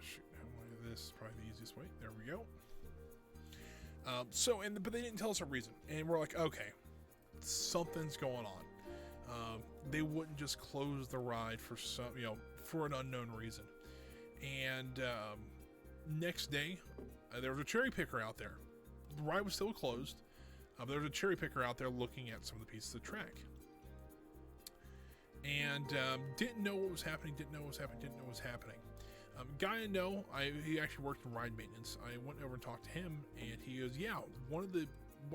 Shoot, how do I do this? Is probably the easiest way. There we go. But they didn't tell us a reason. And we're like, okay, something's going on. They wouldn't just close the ride for for an unknown reason. And next day, there was a cherry picker out there. The ride was still closed. There was a cherry picker out there looking at some of the pieces of the track. And didn't know what was happening, didn't know what was happening. Guy I know, he actually worked in ride maintenance. I went over and talked to him, and he goes, yeah, what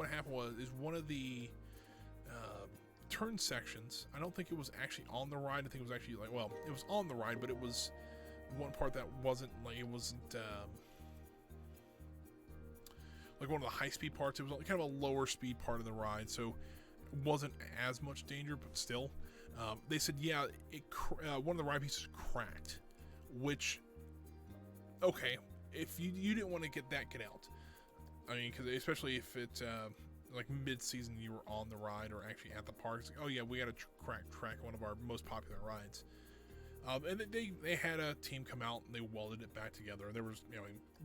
happened is one of the turn sections, I don't think it was actually on the ride. I think it was actually it was on the ride, but it was one part that wasn't like one of the high-speed parts. It was kind of a lower speed part of the ride, so it wasn't as much danger, but still. They said, yeah, one of the ride pieces cracked, which, okay, if you didn't want to get out. I mean, because especially if it's like mid-season, you were on the ride or actually at the park. It's like, oh yeah, we got to track one of our most popular rides. And they had a team come out and they welded it back together. There was,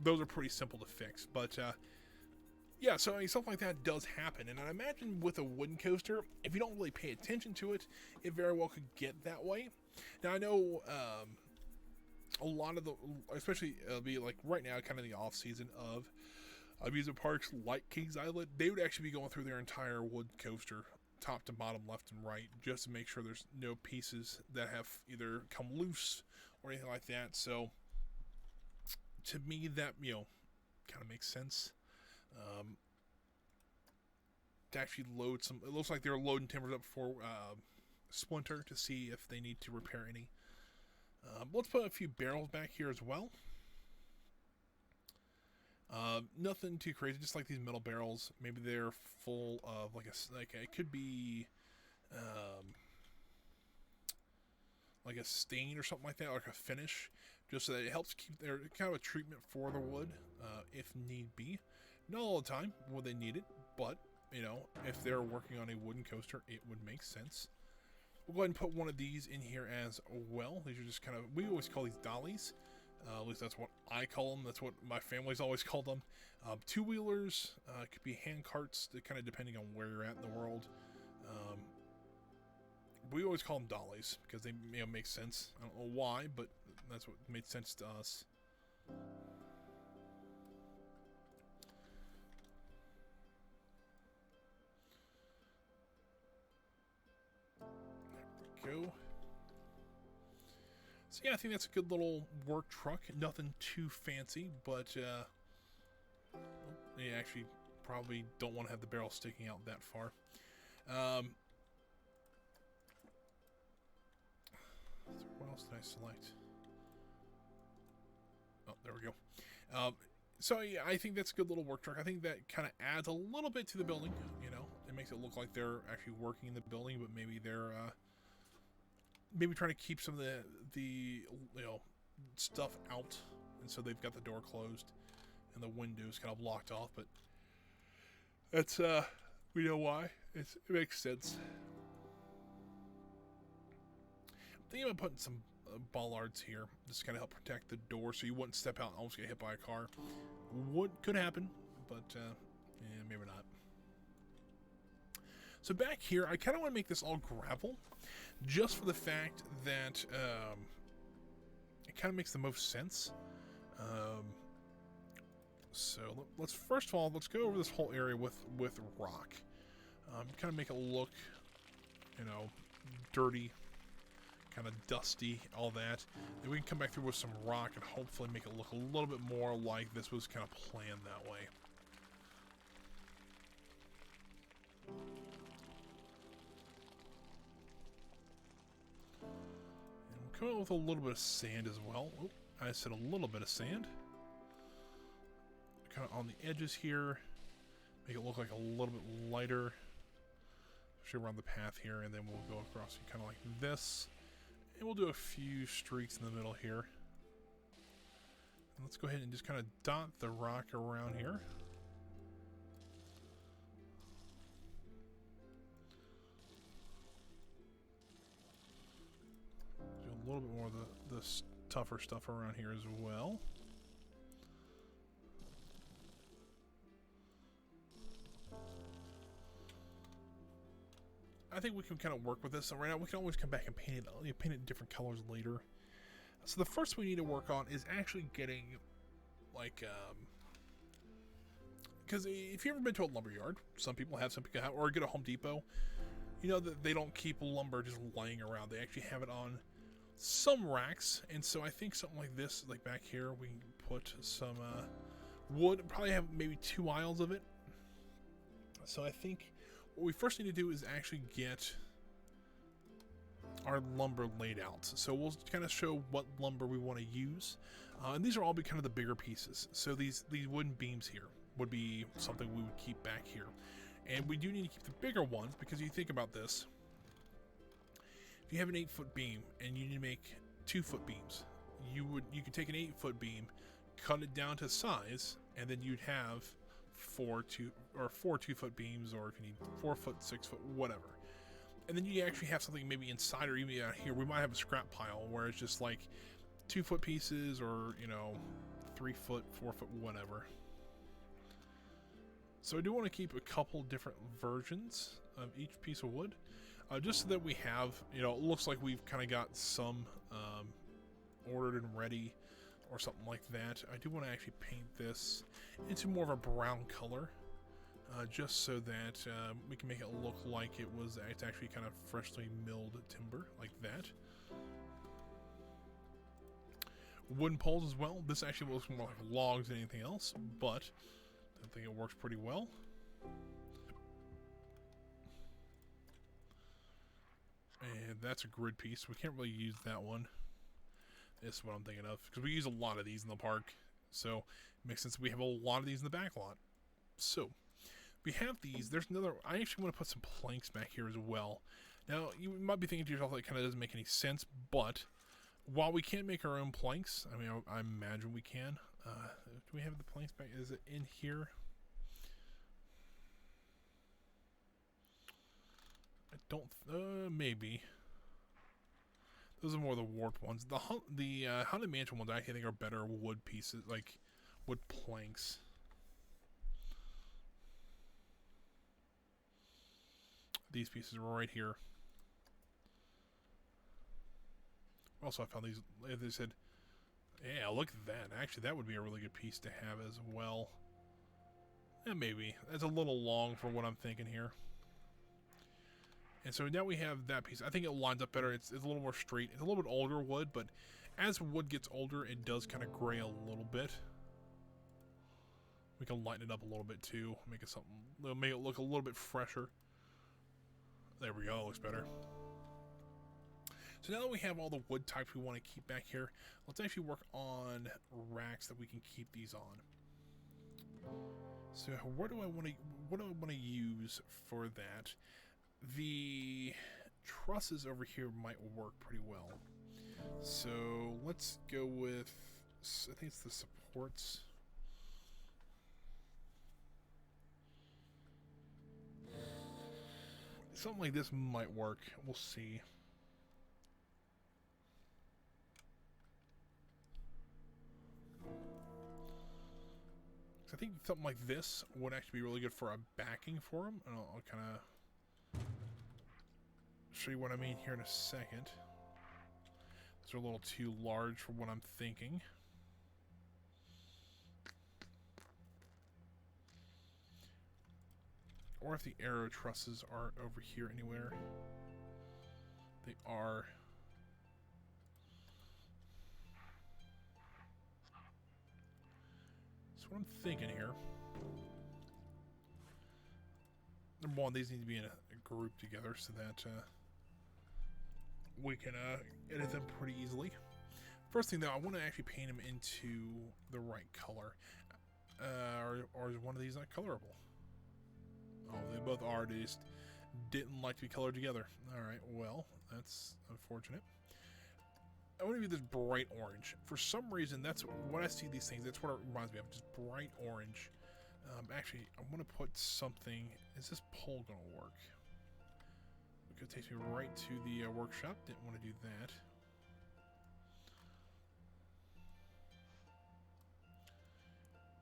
those are pretty simple to fix, but yeah, so I mean, something like that does happen. And I imagine with a wooden coaster, if you don't really pay attention to it, it very well could get that way. Now I know a lot of especially it'll be like right now, kind of the off season of amusement parks like Kings Island, they would actually be going through their entire wood coaster, top to bottom, left and right, just to make sure there's no pieces that have either come loose or anything like that. So to me, that kind of makes sense. To actually load some, it looks like they're loading timbers up for Splinter to see if they need to repair any. Let's put a few barrels back here as well. Nothing too crazy, just like these metal barrels. Maybe they're full of it could be like a stain or something like that, like a finish, just so that it helps keep their kind of a treatment for the wood, if need be. Not all the time will they need it, but if they're working on a wooden coaster, it would make sense. We'll go ahead and put one of these in here as well. These are just kind of, we always call these dollies. At least that's what I call them. That's what my family's always called them. Two-wheelers, could be hand carts, kind of depending on where you're at in the world. We always call them dollies because they make sense. I don't know why, but that's what made sense to us. There we go. So yeah, I think that's a good little work truck. Nothing too fancy, but they actually probably don't want to have the barrel sticking out that far. What else did I select? Oh, there we go. So yeah, I think that's a good little work truck. I think that kind of adds a little bit to the building. It makes it look like they're actually working in the building, but maybe they're maybe trying to keep some of the stuff out, and so they've got the door closed and the windows kind of locked off. But that's we know why. It makes sense. I'm thinking about putting some bollards here, just to kind of help protect the door, so you wouldn't step out and almost get hit by a car. Could happen, but yeah, maybe not. So back here, I kind of want to make this all gravel, just for the fact that it kind of makes the most sense. So let's first of all, let's go over this whole area with rock. Kind of make it look you know, dirty, kind of dusty, all that. Then we can come back through with some rock and hopefully make it look a little bit more like this was kind of planned that way. And we'll come out with a little bit of sand as well. Oh, I said a little bit of sand. Kind of on the edges here. Make it look like a little bit lighter. Show around the path here, and then we'll go across kind of like this. And we'll do a few streaks in the middle here. And let's go ahead and just kind of dot the rock around here. Do a little bit more of the tougher stuff around here as well. I think we can kind of work with this. So right now, we can always come back and paint it in different colors later. So the first we need to work on is actually getting, like, because if you've ever been to a lumber yard, some people have, or get a Home Depot, you know that they don't keep lumber just laying around. They actually have it on some racks, and so I think something like this, like back here, we can put some wood. Probably have maybe 2 aisles of it. So I think what we first need to do is actually get our lumber laid out. So we'll kind of show what lumber we want to use. And these are all be kind of the bigger pieces. So these wooden beams here would be something we would keep back here. And we do need to keep the bigger ones because you think about this. If you have an 8-foot beam and you need to make 2-foot beams, you could take an 8-foot beam, cut it down to size, and then you'd have 4 2-foot beams, or if you need 4 foot, 6 foot, whatever. And then you actually have something maybe inside, or even out here. We might have a scrap pile where it's just like 2-foot pieces, or 3 foot, 4 foot, whatever. So I do want to keep a couple different versions of each piece of wood, just so that we have, it looks like we've kind of got some ordered and ready, or something like that. I do want to actually paint this into more of a brown color, just so that we can make it look like it's actually kind of freshly milled timber, like that. Wooden poles as well. This actually looks more like logs than anything else, but I think it works pretty well. And that's a grid piece. We can't really use that one. This is what I'm thinking of, because we use a lot of these in the park, so it makes sense we have a lot of these in the back lot. So we have these. There's another. I actually want to put some planks back here as well. Now you might be thinking to yourself, that kind of doesn't make any sense, but while we can't make our own planks, I mean, I imagine we can. Do we have the planks back? Is it in here? I don't. Maybe. Those are more the warped ones. The Haunted Mansion ones I think are better wood pieces, like wood planks. These pieces are right here. Also, I found these. They said, yeah, look at that. Actually, that would be a really good piece to have as well. Yeah, maybe. That's a little long for what I'm thinking here. And so now we have that piece. I think it lines up better. It's a little more straight. It's a little bit older wood, but as wood gets older, it does kind of gray a little bit. We can lighten it up a little bit too. Make it look a little bit fresher. There we go. It looks better. So now that we have all the wood types we want to keep back here, let's actually work on racks that we can keep these on. So what do I want to use for that? The trusses over here might work pretty well. So let's go with, I think it's the supports. Something like this might work. We'll see. I think something like this would actually be really good for a backing for them. And I'll kind of show you what I mean here in a second. These are a little too large for what I'm thinking. Or if the arrow trusses aren't over here anywhere. They are. That's what I'm thinking here. Number one, these need to be in a group together so that we can edit them pretty easily. First thing though, I want to actually paint them into the right color. Or is one of these not colorable? Oh, they both are. They just didn't like to be colored together. Alright, well, that's unfortunate. I want to be this bright orange. For some reason, that's when I see these things, that's what it reminds me of. Just bright orange. Actually, I want to put something. Is this pole going to work? Because it takes me right to the workshop. Didn't want to do that.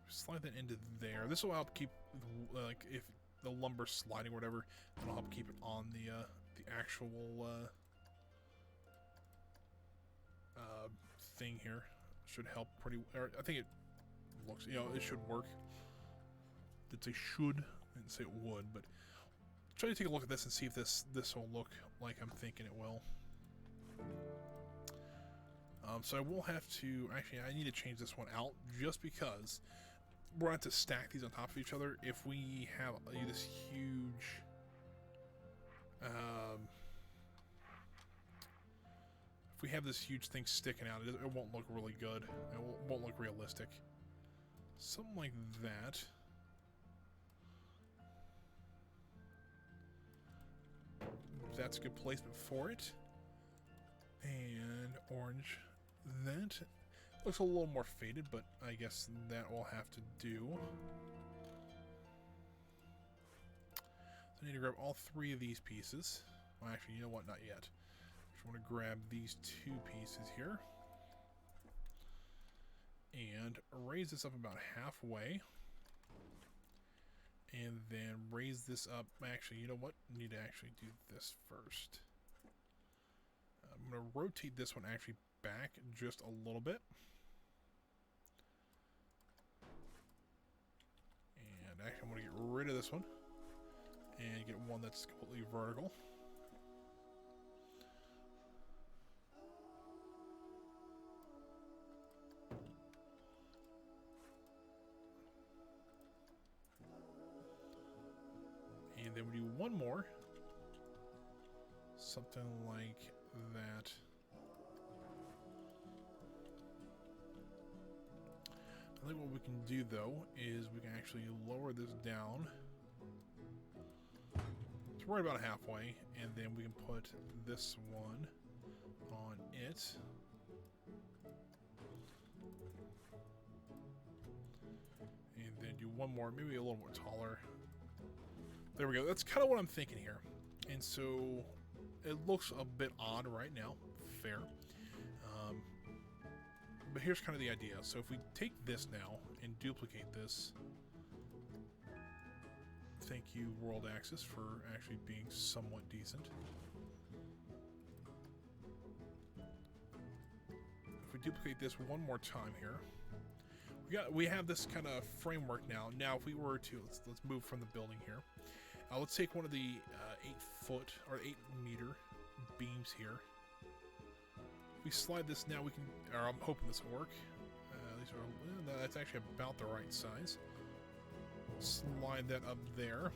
Slide that into there. This will help keep, like, if the lumber sliding or whatever, it'll help keep it on the actual thing here. Should help pretty. Or I think it looks. You know, it should work. Did say should? I didn't say it would, but try to take a look at this and see if this will look like I'm thinking it will. So I will have to actually. I need to change this one out just because we're going to have to stack these on top of each other. If we have this huge if we have this huge thing sticking out, it won't look really good. It won't look realistic. Something like that. That's a good placement for it. And orange. That looks a little more faded, but I guess that will have to do. So I need to grab all three of these pieces. Well, actually, you know what? Not yet. Just want to grab these two pieces here. And raise this up about halfway. And then raise this up. Actually, you know what? I need to actually do this first. I'm going to rotate this one actually back just a little bit. And actually, I'm going to get rid of this one. And get one that's completely vertical. And then we do one more. Something like that. I think what we can do though is we can actually lower this down to right about halfway, and then we can put this one on it. And then do one more, maybe a little more taller. There we go. That's kind of what I'm thinking here. And so it looks a bit odd right now. Fair. But here's kind of the idea. So if we take this now and duplicate this. Thank you, World Axis, for actually being somewhat decent. If we duplicate this one more time here. We have this kind of framework now. Now if we were to, let's move from the building here. Let's take one of the 8-foot or 8-meter beams here. We slide this now. We can, or I'm hoping this will work. These are, that's actually about the right size. Slide that up there.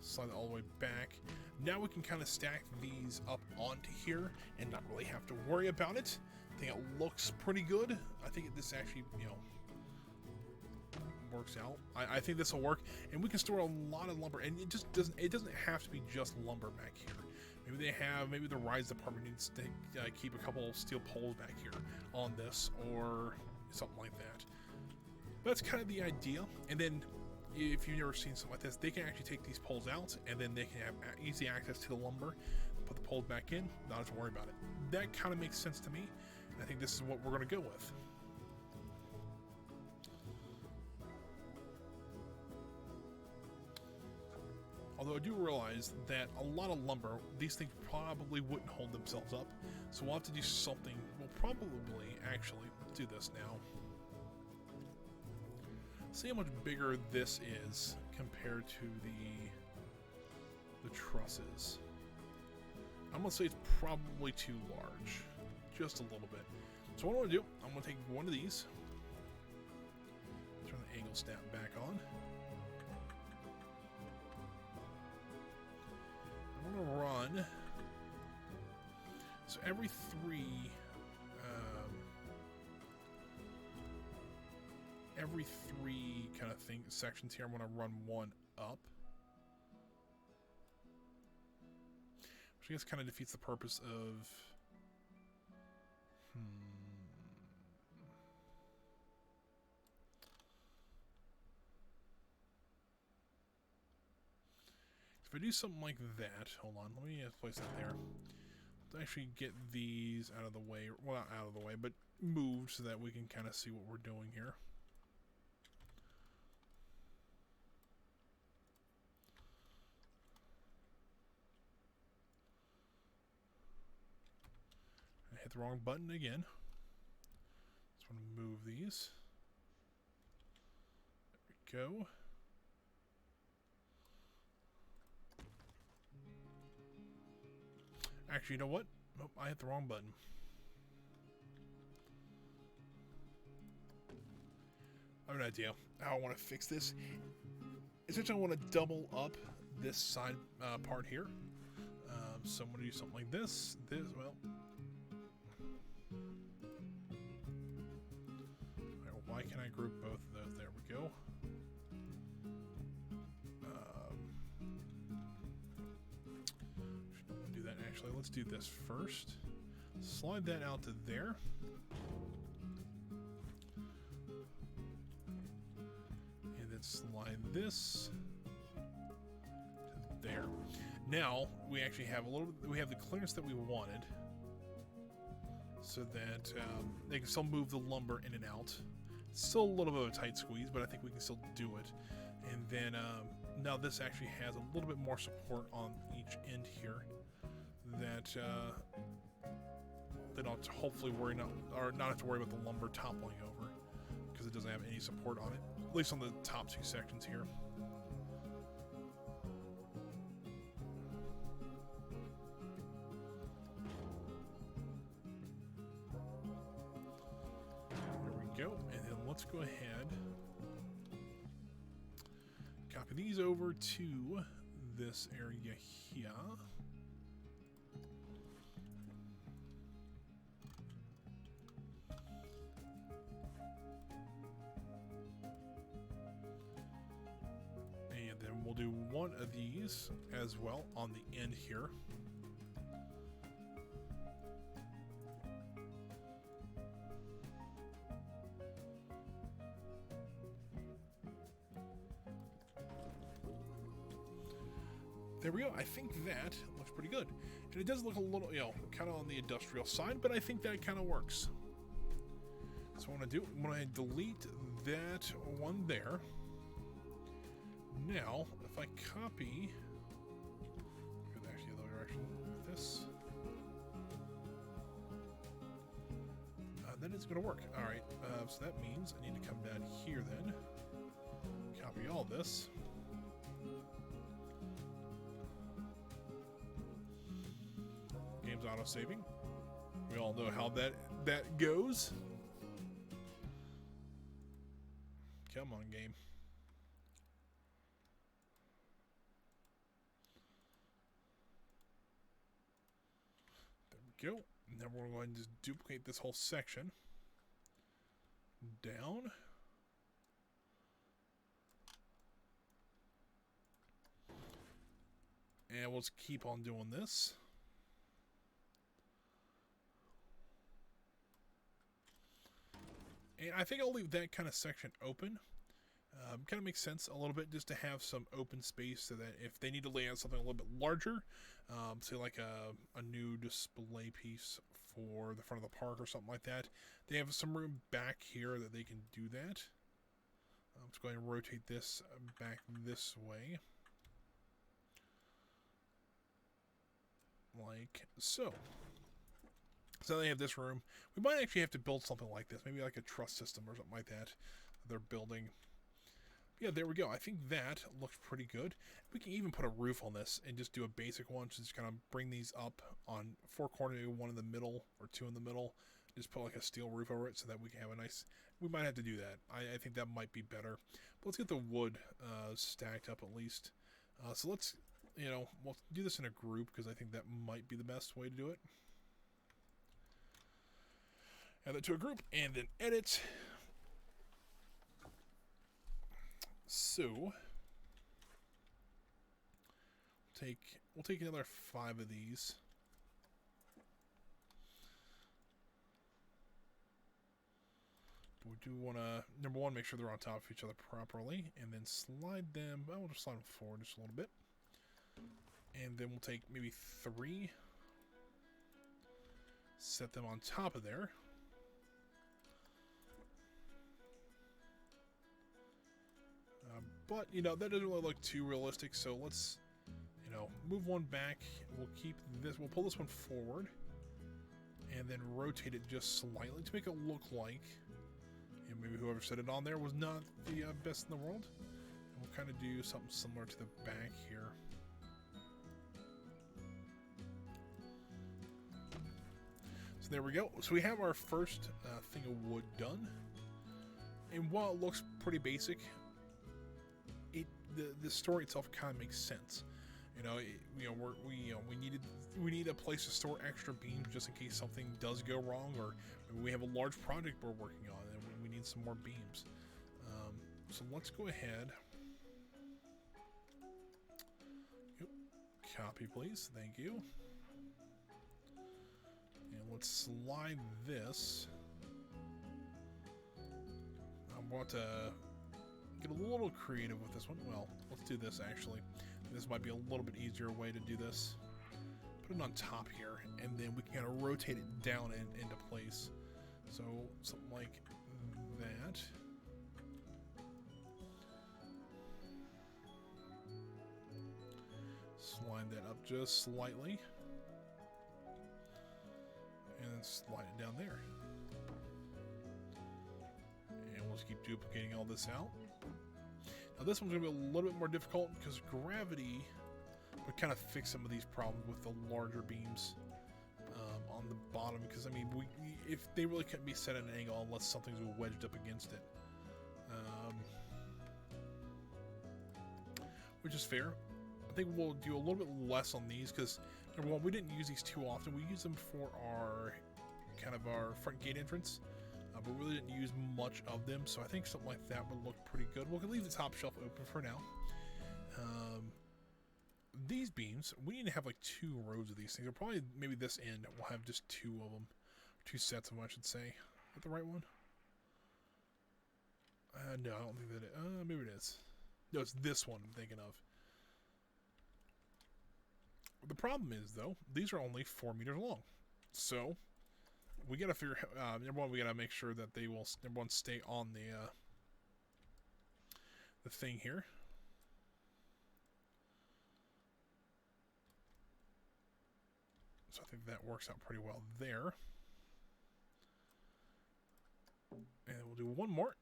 Slide it all the way back. Now we can kind of stack these up onto here and not really have to worry about it. I think it looks pretty good. I think this actually, you know, works out. I think this will work, and we can store a lot of lumber, and it just doesn't have to be just lumber back here. Maybe the rides department needs to keep a couple of steel poles back here on this or something like that. That's kind of the idea. And then if you've never seen something like this, they can actually take these poles out, and then they can have easy access to the lumber, put the poles back in, not have to worry about it. That kind of makes sense to me, and I think this is what we're going to go with. Although I do realize that a lot of lumber, these things probably wouldn't hold themselves up. So we'll have to do something. We'll probably actually do this now. See how much bigger this is compared to the trusses. I'm going to say it's probably too large. Just a little bit. So what I'm going to do, I'm going to take one of these. Turn the angle snap back on. I'm going to run. So every three kind of sections here, I'm going to run one up. Which I guess kind of defeats the purpose of... If I do something like that, hold on, let me place that there. Let's actually get these out of the way, well, not out of the way, but moved so that we can kind of see what we're doing here. I hit the wrong button again. Just want to move these. There we go. Actually, you know what? Oh, I hit the wrong button. I have an idea how I want to fix this. Essentially, I want to double up this side part here. So I'm going to do something like this. Well. Right, why can't I group both of those? There we go. Do that actually. Let's do this first. Slide that out to there. And then slide this to there. Now we actually have we have the clearance that we wanted, so that they can still move the lumber in and out. It's still a little bit of a tight squeeze, but I think we can still do it. And then now this actually has a little bit more support on each end here, that they don't hopefully not have to worry about the lumber toppling over, because it doesn't have any support on it, at least on the top two sections here. There we go, and then let's go ahead, copy these over to this area here. And then we'll do one of these as well on the end here. There we go. I think that looks pretty good. And it does look a little, kind of on the industrial side, but I think that kind of works. So what I want to do, I'm going to delete that one there. Now, if I copy, actually the other direction with this, then it's going to work. All right, so that means I need to come down here then, copy all this. Game's auto-saving. We all know how that goes. Come on, game. There we go. And then we're going to just duplicate this whole section down. And we'll just keep on doing this. And I think I'll leave that kind of section open. Kind of makes sense a little bit just to have some open space, so that if they need to lay out something a little bit larger, say like a new display piece for the front of the park or something like that, they have some room back here that they can do that. Let's go ahead and rotate this back this way. Like so. So they have this room. We might actually have to build something like this. Maybe like a truss system or something like that they're building. Yeah, there we go. I think that looks pretty good. We can even put a roof on this and just do a basic one. Just kind of bring these up on 4 corners, maybe 1 in the middle or 2 in the middle. Just put like a steel roof over it so that we can have a nice... We might have to do that. I think that might be better. But let's get the wood stacked up at least. So let's, we'll do this in a group because I think that might be the best way to do it. Add that to a group and then edit. So we'll take another 5 of these. We do want to, number one, make sure they're on top of each other properly, and then slide them, well, we'll just slide them forward just a little bit. And then we'll take maybe 3, set them on top of there. But, that doesn't really look too realistic, so let's, move one back. We'll keep this, we'll pull this one forward, and then rotate it just slightly to make it look like, maybe whoever set it on there was not the best in the world. And we'll kind of do something similar to the back here. So there we go. So we have our first thing of wood done. And while it looks pretty basic, the story itself kind of makes sense. We need a place to store extra beams just in case something does go wrong, or maybe we have a large project we're working on and we need some more beams. So let's go ahead. Yep. Copy, please. Thank you. And let's slide this. I want to get a little creative with this one. Well, let's do this actually. This might be a little bit easier way to do this. Put it on top here, and then we can kind of rotate it down and into place. So something like that. Slide that up just slightly. And then slide it down there. And we'll just keep duplicating all this out. Now this one's going to be a little bit more difficult because gravity would kind of fix some of these problems with the larger beams on the bottom. Because, I mean, if they really couldn't be set at an angle unless something's wedged up against it. Which is fair. I think we'll do a little bit less on these because, number one, we didn't use these too often. We used them for our front gate entrance. But we really didn't use much of them, so I think something like that would look pretty good. We'll leave the top shelf open for now. These beams, we need to have like 2 rows of these things. Or probably maybe this end we'll have just 2 of them. 2 sets of them, I should say. Is that the right one? No, I don't think that it... maybe it is. No, it's this one I'm thinking of. The problem is, though, these are only 4 meters long. So we gotta figure, number one, we gotta make sure that they will, number one, stay on the thing here. So I think that works out pretty well there. And we'll do one more,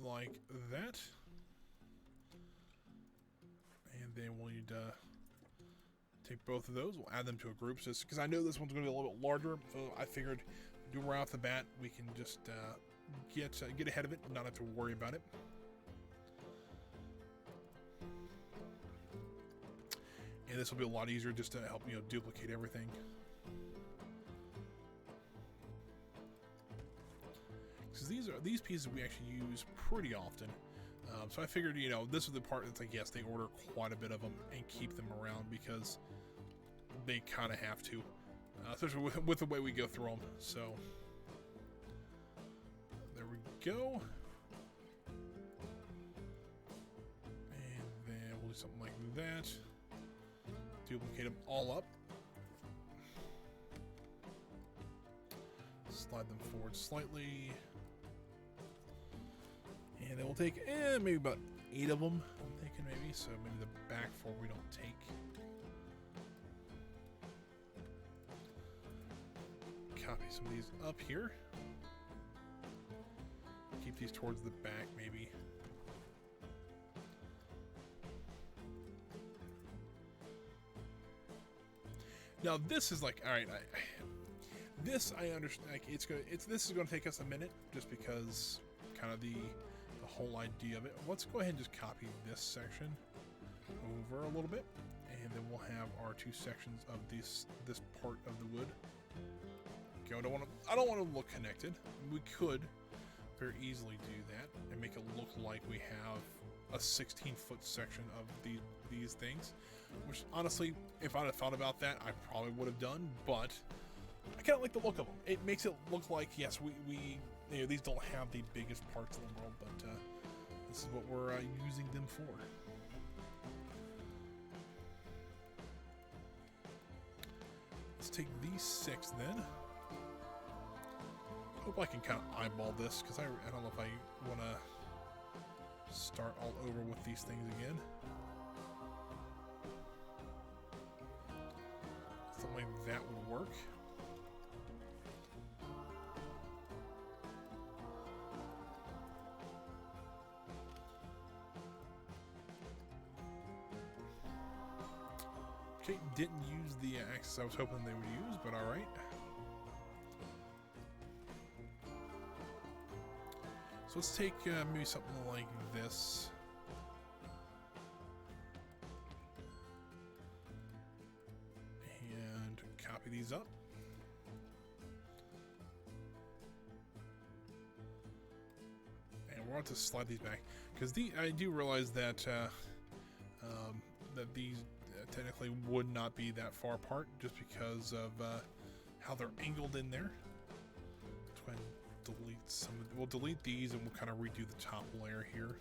like that. And then we'll need to take both of those. We'll add them to a group, just because I know this one's going to be a little bit larger. So I figured, do right off the bat, we can just get ahead of it and not have to worry about it. And this will be a lot easier just to help duplicate everything. Because these pieces we actually use pretty often. So I figured, this is the part that's like, yes, they order quite a bit of them and keep them around because they kind of have to, especially with the way we go through them. So there we go. And then we'll do something like that. Duplicate them all up. Slide them forward slightly. And then we'll take maybe about 8 of them, I'm thinking maybe. So maybe the back 4 we don't take. Copy some of these up here. Keep these towards the back maybe. Now this is like, all right, this I understand. Like this is gonna take us a minute just because kind of the whole idea of it. Let's go ahead and just copy this section over a little bit, and then we'll have our two sections of this part of the wood. Okay, I don't want to look connected. We could very easily do that and make it look like we have a 16-foot section of these things, which honestly, if I'd have thought about that, I probably would have done, but I kind of like the look of them. It makes it look like, yes, we you know, these don't have the biggest parts in the world, but this is what we're using them for. Let's take these 6 then. Hope I can kind of eyeball this, because I don't know if I want to start all over with these things again. Something like that would work. Okay, didn't use the axis I was hoping they would use, but alright. So let's take maybe something like this. And copy these up. And we'll have to slide these back. Because I do realize that that these technically would not be that far apart just because of how they're angled in there. Let's go ahead and delete some of we'll delete these and we'll kind of redo the top layer here.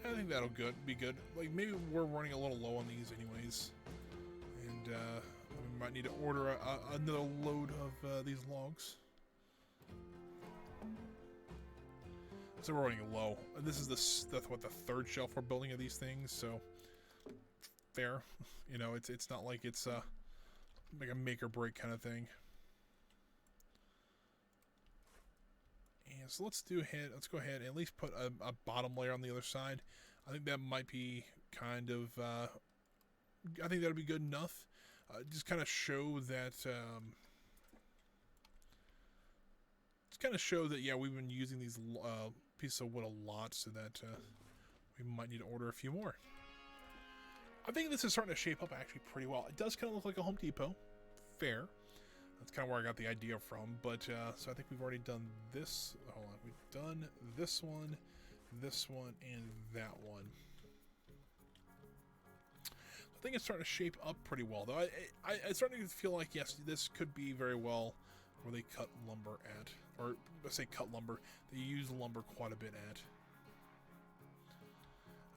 I think that'll be good. Like, maybe we're running a little low on these anyways, and we might need to order another load of these logs. So we're running low. This is the 3rd shelf we're building of these things, so fair. You know, it's not like it's like a make or break kind of thing. And so let's go ahead and at least put a bottom layer on the other side. I think that might be kind of, I think that'll be good enough. Just kind of show that, yeah, we've been using these pieces of wood a lot, so that we might need to order a few more. I think this is starting to shape up actually pretty well. It does kind of look like a Home Depot. Fair. That's kind of where I got the idea from, but so I think we've already done this. Hold on, we've done this one, and that one. I think it's starting to shape up pretty well, though. It's starting to feel like, yes, this could be very well where they cut lumber at, or let's say cut lumber. They use lumber quite a bit at.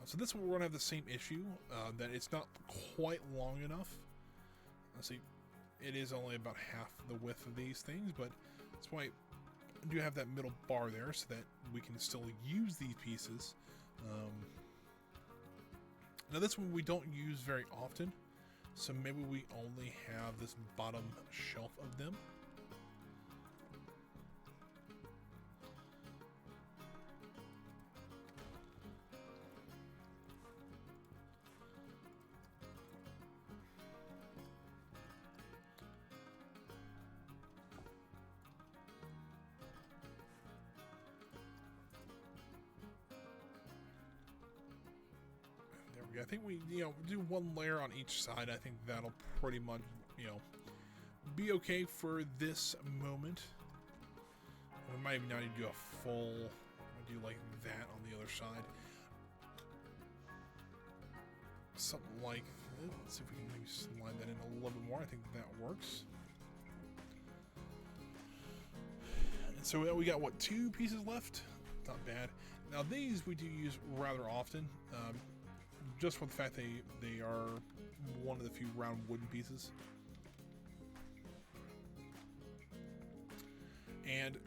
So this one we're gonna have the same issue, that it's not quite long enough. Let's see. It is only about half the width of these things, but that's why I do have that middle bar there so that we can still use these pieces. Now this one we don't use very often, so maybe we only have this bottom shelf of them. I think we, do one layer on each side. I think that'll pretty much, be okay for this moment. We might even now need to do a full, do like that on the other side. Something like that. Let's see if we can maybe slide that in a little bit more. I think that works. And so we got, what, 2 pieces left? Not bad. Now these we do use rather often. Just for the fact they are one of the few round wooden pieces. And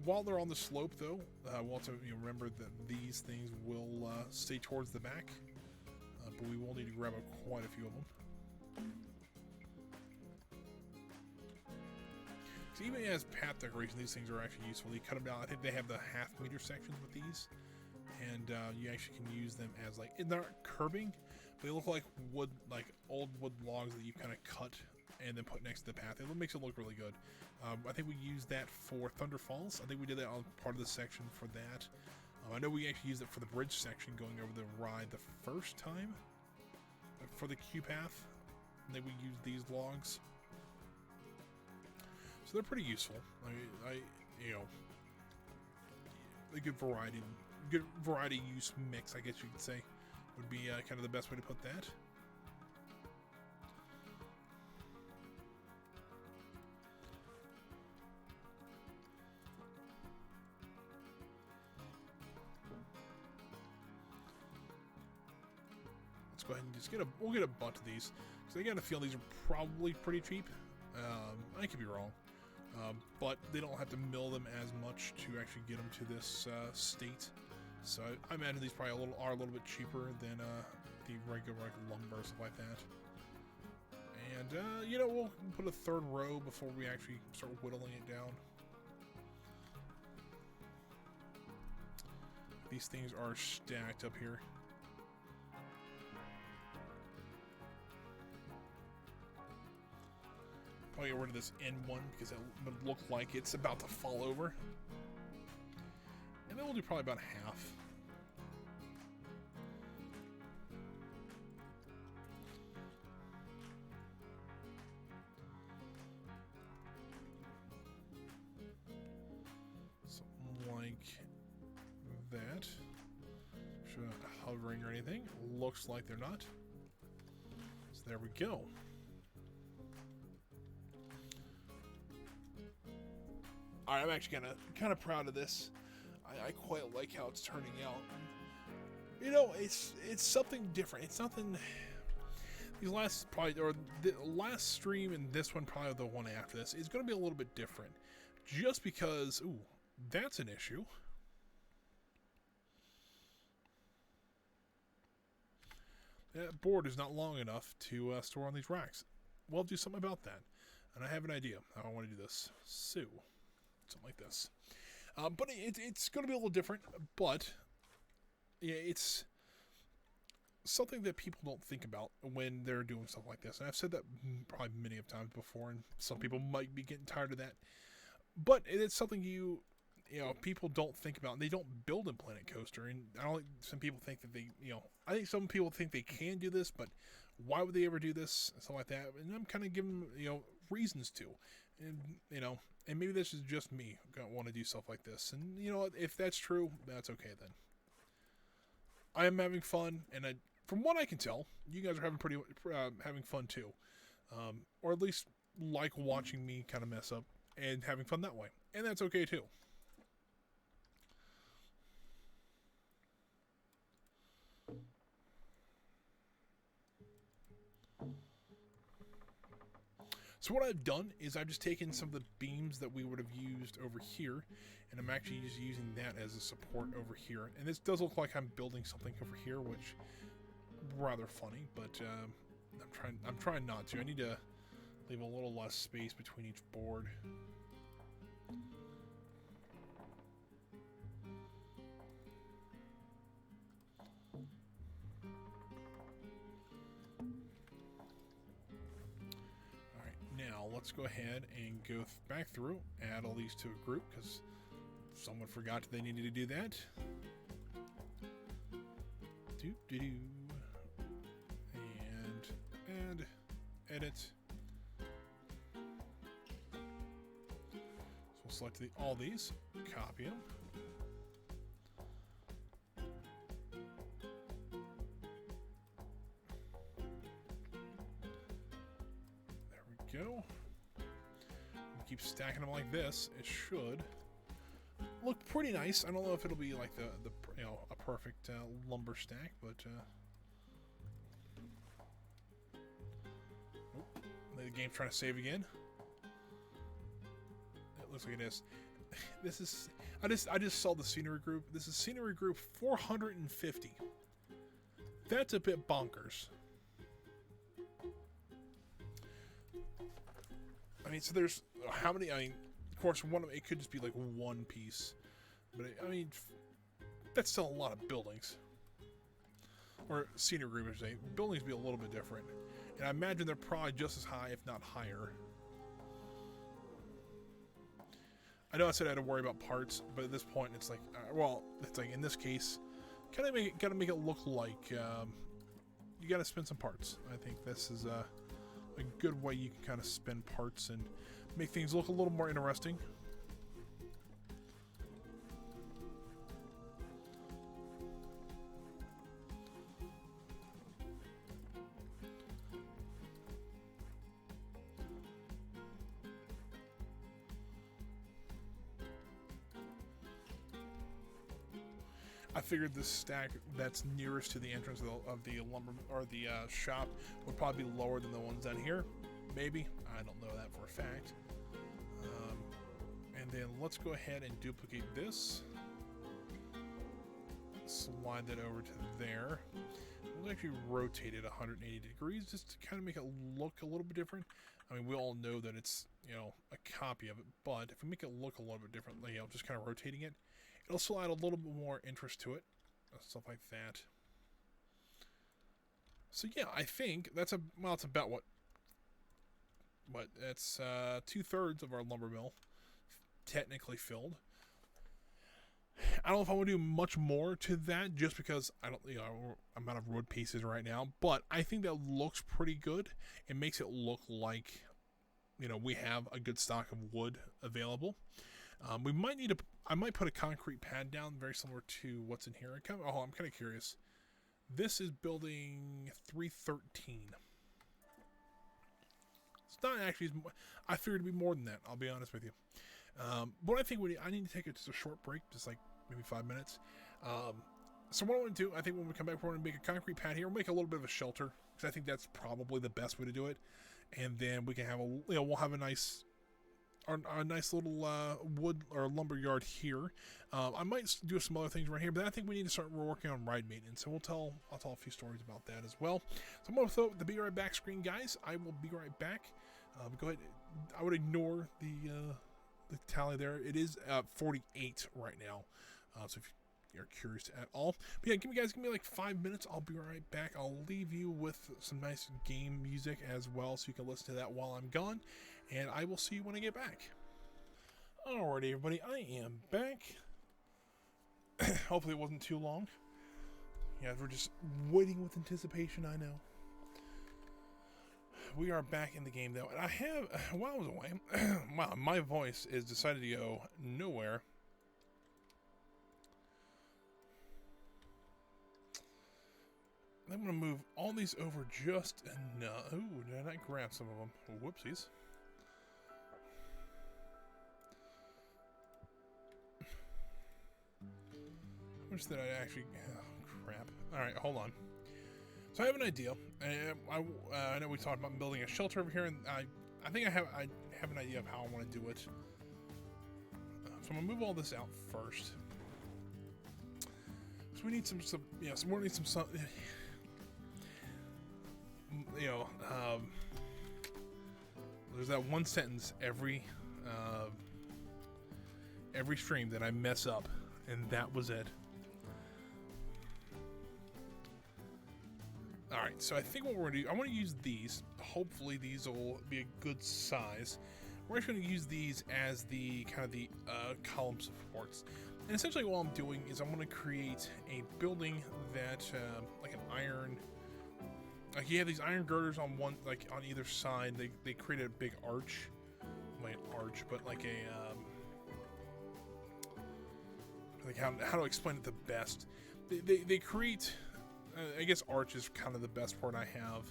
while they're on the slope, though, we'll have to remember that these things will stay towards the back, but we will need to grab quite a few of them. So even as path decoration, these things are actually useful. You cut them down. I think they have the half-meter sections with these, and you actually can use them as like they're not curbing, but they look like wood, like old wood logs that you kind of cut and then put next to the path. It makes it look really good. I think we used that for Thunder Falls. I think we did that on part of the section for that. I know we actually used it for the bridge section going over the ride the first time for the Q path. And then we used these logs. So they're pretty useful. A good variety use mix, I guess you could say, would be kind of the best way to put that. Let's go ahead and just we'll get a bunch of these, because I got a feel these are probably pretty cheap. I could be wrong. But they don't have to mill them as much to actually get them to this state. So I imagine these probably are a little bit cheaper than the regular lumber, stuff like that. And we'll put a third row before we actually start whittling it down. These things are stacked up here. Probably get rid of this end one because it would look like it's about to fall over. And then we'll do probably about half. Something like that. Sure, not hovering or anything. Looks like they're not. So there we go. Alright, I'm actually kind of proud of this. I quite like how it's turning out. It's something different. It's nothing. These last the last stream and this one, probably the one after this, is going to be a little bit different, just because. Ooh, that's an issue. That board is not long enough to store on these racks. We'll do something about that, and I have an idea how I want to do this. So. Something like this. But it's going to be a little different, but yeah, it's something that people don't think about when they're doing stuff like this. And I've said that probably many of times before, and some people might be getting tired of that. But it's something people don't think about, and they don't build in Planet Coaster. And I don't think some people think that I think some people think they can do this, but why would they ever do this? Something like that. And I'm kind of giving reasons to. And maybe this is just me gonna want to do stuff like this. And if that's true, that's okay then. I am having fun, and from what I can tell, you guys are having fun too, or at least like watching me kind of mess up and having fun that way, and that's okay too. So what I've done is I've just taken some of the beams that we would have used over here, and I'm actually just using that as a support over here. And this does look like I'm building something over here, which rather funny, but I'm trying not to. I need to leave a little less space between each board. Let's go ahead and go back through, add all these to a group, because someone forgot they needed to do that. And edit. So we'll select all these, copy them. There we go. Keep stacking them like this. It should look pretty nice. I don't know if it'll be like a perfect lumber stack, but the game's trying to save again. It looks like it is. this is, I just saw the scenery group. This is scenery group 450. That's a bit bonkers. I mean, so there's how many? I mean, of course, one of it could just be like one piece, but I mean, that's still a lot of buildings. Or scenery group, I should say. Buildings be a little bit different, and I imagine they're probably just as high, if not higher. I know I said I had to worry about parts, but at this point, it's like, well, it's like in this case, kind of gotta make it look like you gotta spend some parts. I think this is a good way you can kind of spend parts and make things look a little more interesting. I figured the stack that's nearest to the entrance of the lumber or the shop would probably be lower than the ones down here. Maybe. I don't know that for a fact. And then let's go ahead and duplicate this. Slide that over to there. We'll actually rotate it 180 degrees just to kind of make it look a little bit different. I mean, we all know that it's, you know, a copy of it, but if we make it look a little bit differently, you know, just kind of rotating it, it'll still add a little bit more interest to it. Stuff like that. So yeah, I think that's well, it's about what it's 2/3 of our lumber mill technically filled. I don't know if I want to do much more to that just because I don't, you know, I'm out of wood pieces right now, but I think that looks pretty good. It makes it look like, you know, we have a good stock of wood available. We might need I might put a concrete pad down very similar to what's in here. I'm kind of curious. This is building 313. It's not actually, I figured it'd be more than that, I'll be honest with you. But I think I need to take just a short break, just like maybe 5 minutes. So what I want to do, I think when we come back, we're going to make a concrete pad here. We'll make a little bit of a shelter, because I think that's probably the best way to do it. And then we can have we'll have a nice little wood or lumber yard here. I might do some other things right here, but I think we need to start working on ride maintenance. So I'll tell a few stories about that as well. So I'm going to throw the be right back screen, guys. I will be right back. Go ahead. I would ignore the tally there. It is 48 right now. So if you're curious at all, but yeah, give me like 5 minutes. I'll be right back. I'll leave you with some nice game music as well, so you can listen to that while I'm gone. And I will see you when I get back. Alrighty, everybody, I am back. Hopefully it wasn't too long. Yeah, we're just waiting with anticipation, I know. We are back in the game, though. And I have, while I was away, wow, my voice is decided to go nowhere. I'm going to move all these over just enough. Ooh, did I not grab some of them? Whoopsies. How much did I actually... Oh, crap. Alright, hold on. So I have an idea. I know we talked about building a shelter over here, and I think I have an idea of how I want to do it. So I'm going to move all this out first. So we need some more need some there's that one sentence every stream that I mess up, and that was it. Alright, so I think what we're going to do, I want to use these. Hopefully these will be a good size. We're actually going to use these as the kind of the column supports. And essentially what I'm doing is I'm going to create a building that, like an iron... Like you have these iron girders on one, like on either side. They create a big arch, like an arch, but like a like how to explain it the best. They create, I guess arch is kind of the best word I have,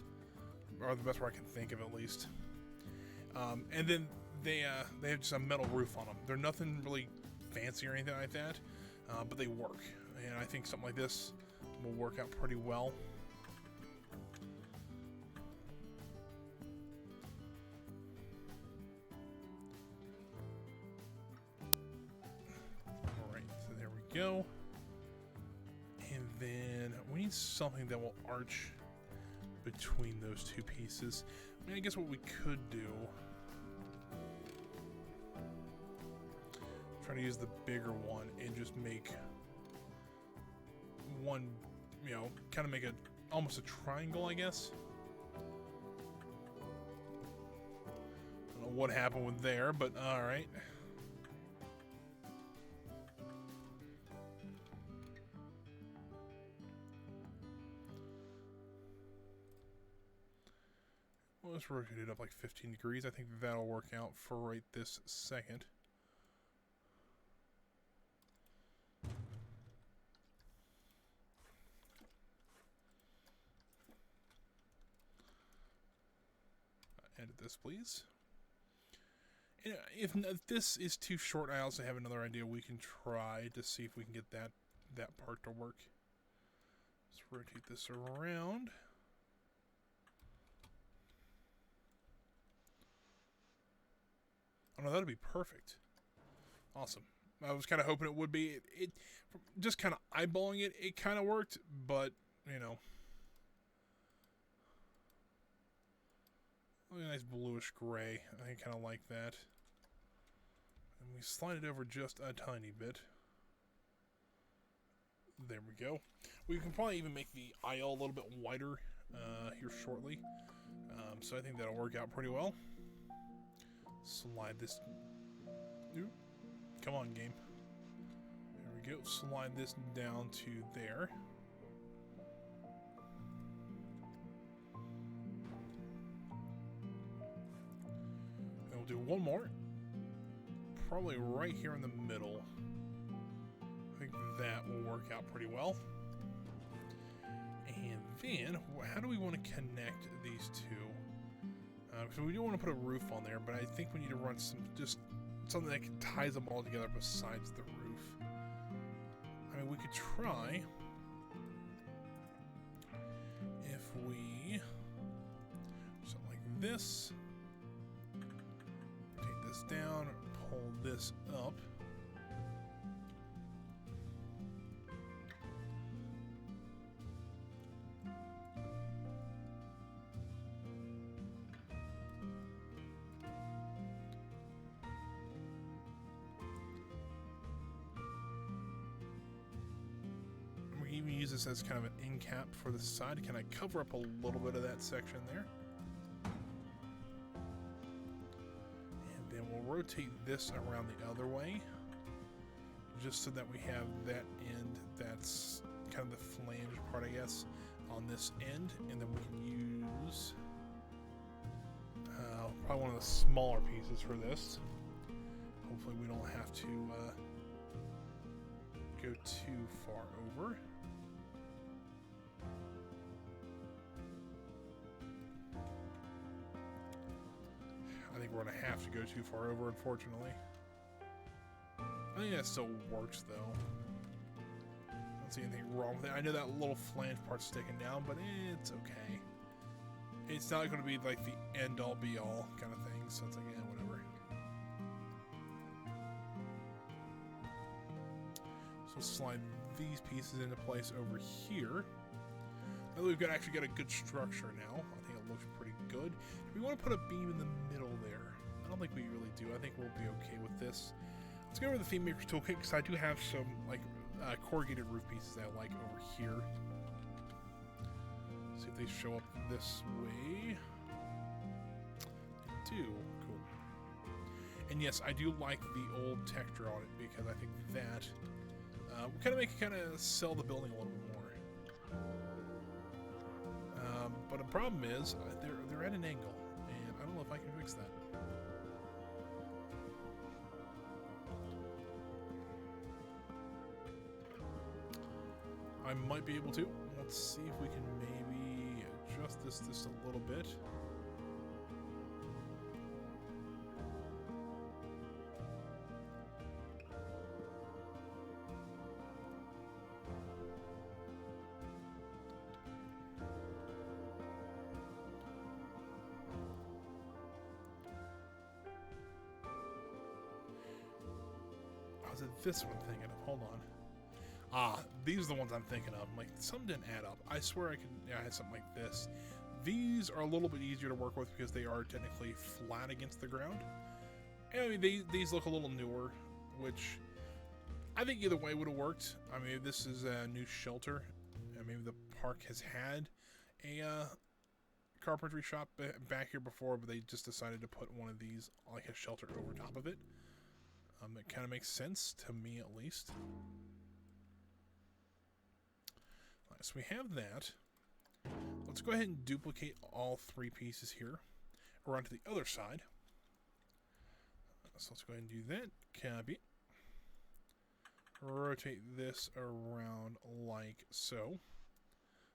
or the best word I can think of at least. And then they have just a metal roof on them. They're nothing really fancy or anything like that, but they work. And I think something like this will work out pretty well. go. And then we need something that will arch between those two pieces. I mean, I guess what we could do, try to use the bigger one and just make one, you know, kind of make almost a triangle, I guess. I don't know what happened with there, but all right. Well, let's rotate it up like 15 degrees. I think that'll work out for right this second. Edit this, please. And if this is too short, I also have another idea. We can try to see if we can get that part to work. Let's rotate this around. Oh no, that'd be perfect. Awesome. I was kind of hoping it would be. It just kind of eyeballing it. It kind of worked, but you know, look at a nice bluish gray. I kind of like that. And we slide it over just a tiny bit. There we go. We can probably even make the aisle a little bit wider here shortly. So I think that'll work out pretty well. Slide this. Ooh, come on, game. There we go. Slide this down to there. And we'll do one more. Probably right here in the middle. I think that will work out pretty well. And then, how do we want to connect these two? So we do want to put a roof on there, but I think we need to run just something that ties them all together besides the roof. I mean, we could try if we something like this. Take this down, pull this up. Even use this as kind of an end cap for the side. Can I cover up a little bit of that section there? And then we'll rotate this around the other way, just so that we have that end that's kind of the flange part, I guess, on this end. And then we can use probably one of the smaller pieces for this. Hopefully we don't have to go too far over. I think we're going to have to go too far over, unfortunately. I think that still works, though. I don't see anything wrong with it. I know that little flange part's sticking down, but it's okay. It's not going to be like the end-all, be-all kind of thing, so it's like, yeah, whatever. So slide these pieces into place over here. Now that we've actually got a good structure now, I think it looks pretty good. Do we want to put a beam in the middle there? I don't think we really do. I think we'll be okay with this. Let's go over the Theme Maker Toolkit, because I do have some like corrugated roof pieces that I like over here. See if they show up this way. They do. Cool. And yes, I do like the old texture on it, because I think that will kind of make it kind of sell the building a little bit more. But the problem is they're at an angle, and I don't know if I can fix that. I might be able to. Let's see if we can maybe adjust this just a little bit. Was it this one thinking of? Hold on. Ah, these are the ones I'm thinking of. Like, some didn't add up. I swear I had something like this. These are a little bit easier to work with because they are technically flat against the ground. And I mean, these look a little newer, which I think either way would have worked. I mean, this is a new shelter. Maybe the park has had a carpentry shop back here before, but they just decided to put one of these, like a shelter, over top of it. It kind of makes sense to me, at least. All right, so we have that. Let's go ahead and duplicate all 3 pieces here around to the other side. So let's go ahead and do that. Copy. Rotate this around like so.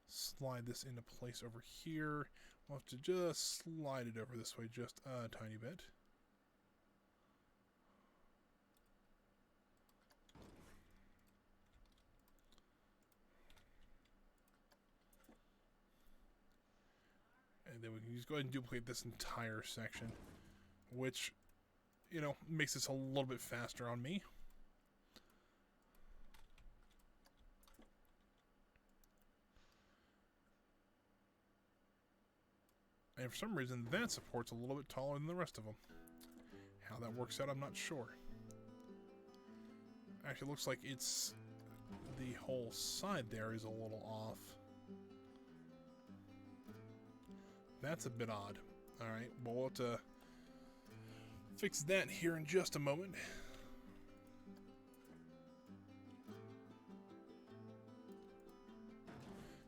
Slide this into place over here. We'll have to just slide it over this way just a tiny bit. And then we can just go ahead and duplicate this entire section, which, you know, makes this a little bit faster on me. And for some reason, that support's a little bit taller than the rest of them. How that works out, I'm not sure. Actually, it looks like it's the whole side there is a little off. That's a bit odd. Alright, well, we'll have to fix that here in just a moment.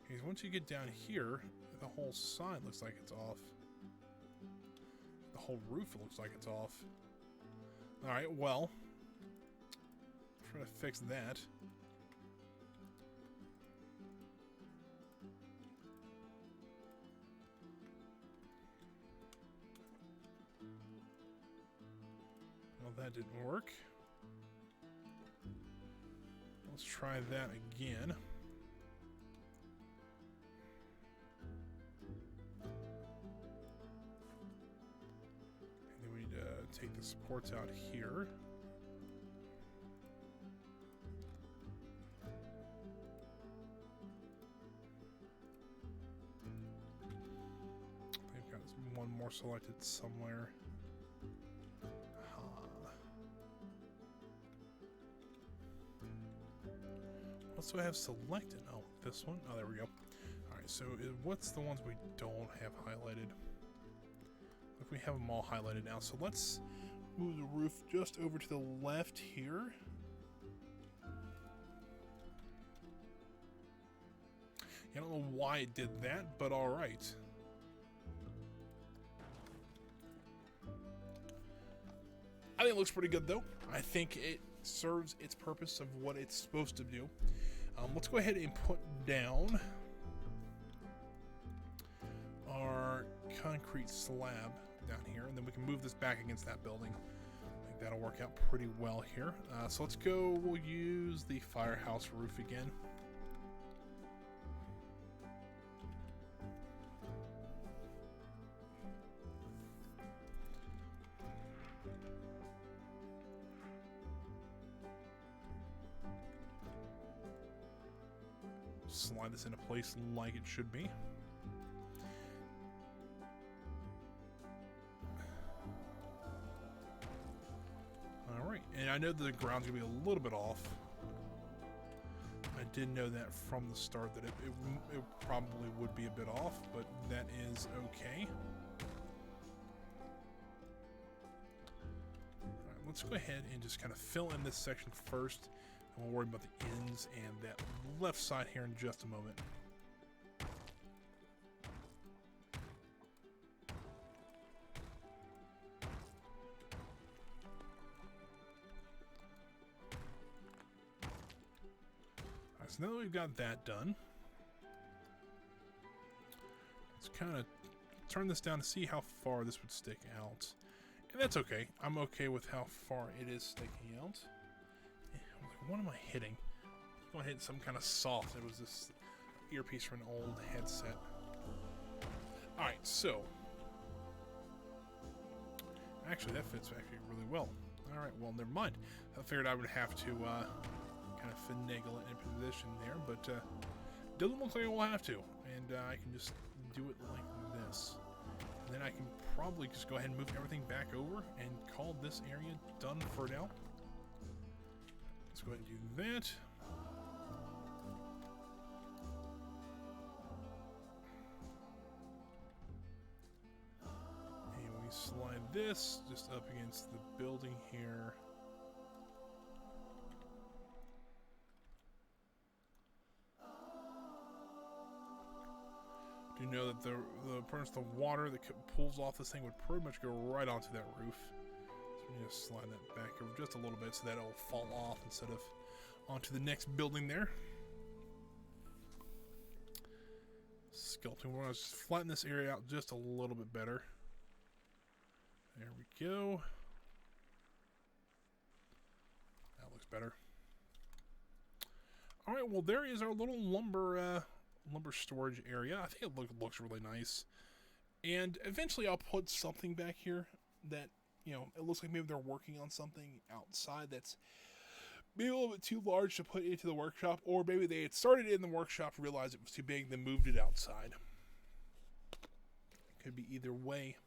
Because once you get down here, the whole side looks like it's off. The whole roof looks like it's off. Alright, well, try to fix that. Well, that didn't work. Let's try that again. Take the supports out here. They've got one more selected somewhere. What do I have selected? Oh, this one? Oh, there we go. Alright, so what's the ones we don't have highlighted? Look, we have them all highlighted now, so let's move the roof just over to the left here. I don't know why it did that, but alright. I think it looks pretty good, though. I think it serves its purpose of what it's supposed to do. Let's go ahead and put down our concrete slab down here, and then we can move this back against that building. I think that'll work out pretty well here. So let's go, we'll use the firehouse roof again. Slide this into place like it should be. Alright, and I know that the ground's going to be a little bit off. I did know that from the start that it probably would be a bit off, but that is okay. Alright, let's go ahead and just kind of fill in this section first. And we'll worry about the ends and that left side here in just a moment. Alright, so now that we've got that done, let's kind of turn this down to see how far this would stick out. And that's okay. I'm okay with how far it is sticking out. What am I hitting? I'm going to hit some kind of soft. It was this earpiece from an old headset. Alright, so. Actually, that fits actually really well. Alright, well, never mind. I figured I would have to kind kind of finagle it in position there, but doesn't look like we'll have to, and I can just do it like this. And then I can probably just go ahead and move everything back over and call this area done for now. Let's go ahead and do that. And we slide this just up against the building here. You know that the water that pulls off this thing would pretty much go right onto that roof. So we need to slide that back over just a little bit so that it'll fall off instead of onto the next building there. Sculpting. We're going to flatten this area out just a little bit better. There we go. That looks better. All right. Well, there is our little lumber storage area. I think it looks really nice, and eventually I'll put something back here that, you know, it looks like maybe they're working on something outside that's maybe a little bit too large to put into the workshop, or maybe they had started it in the workshop, realized it was too big, then moved it outside. Could be either way.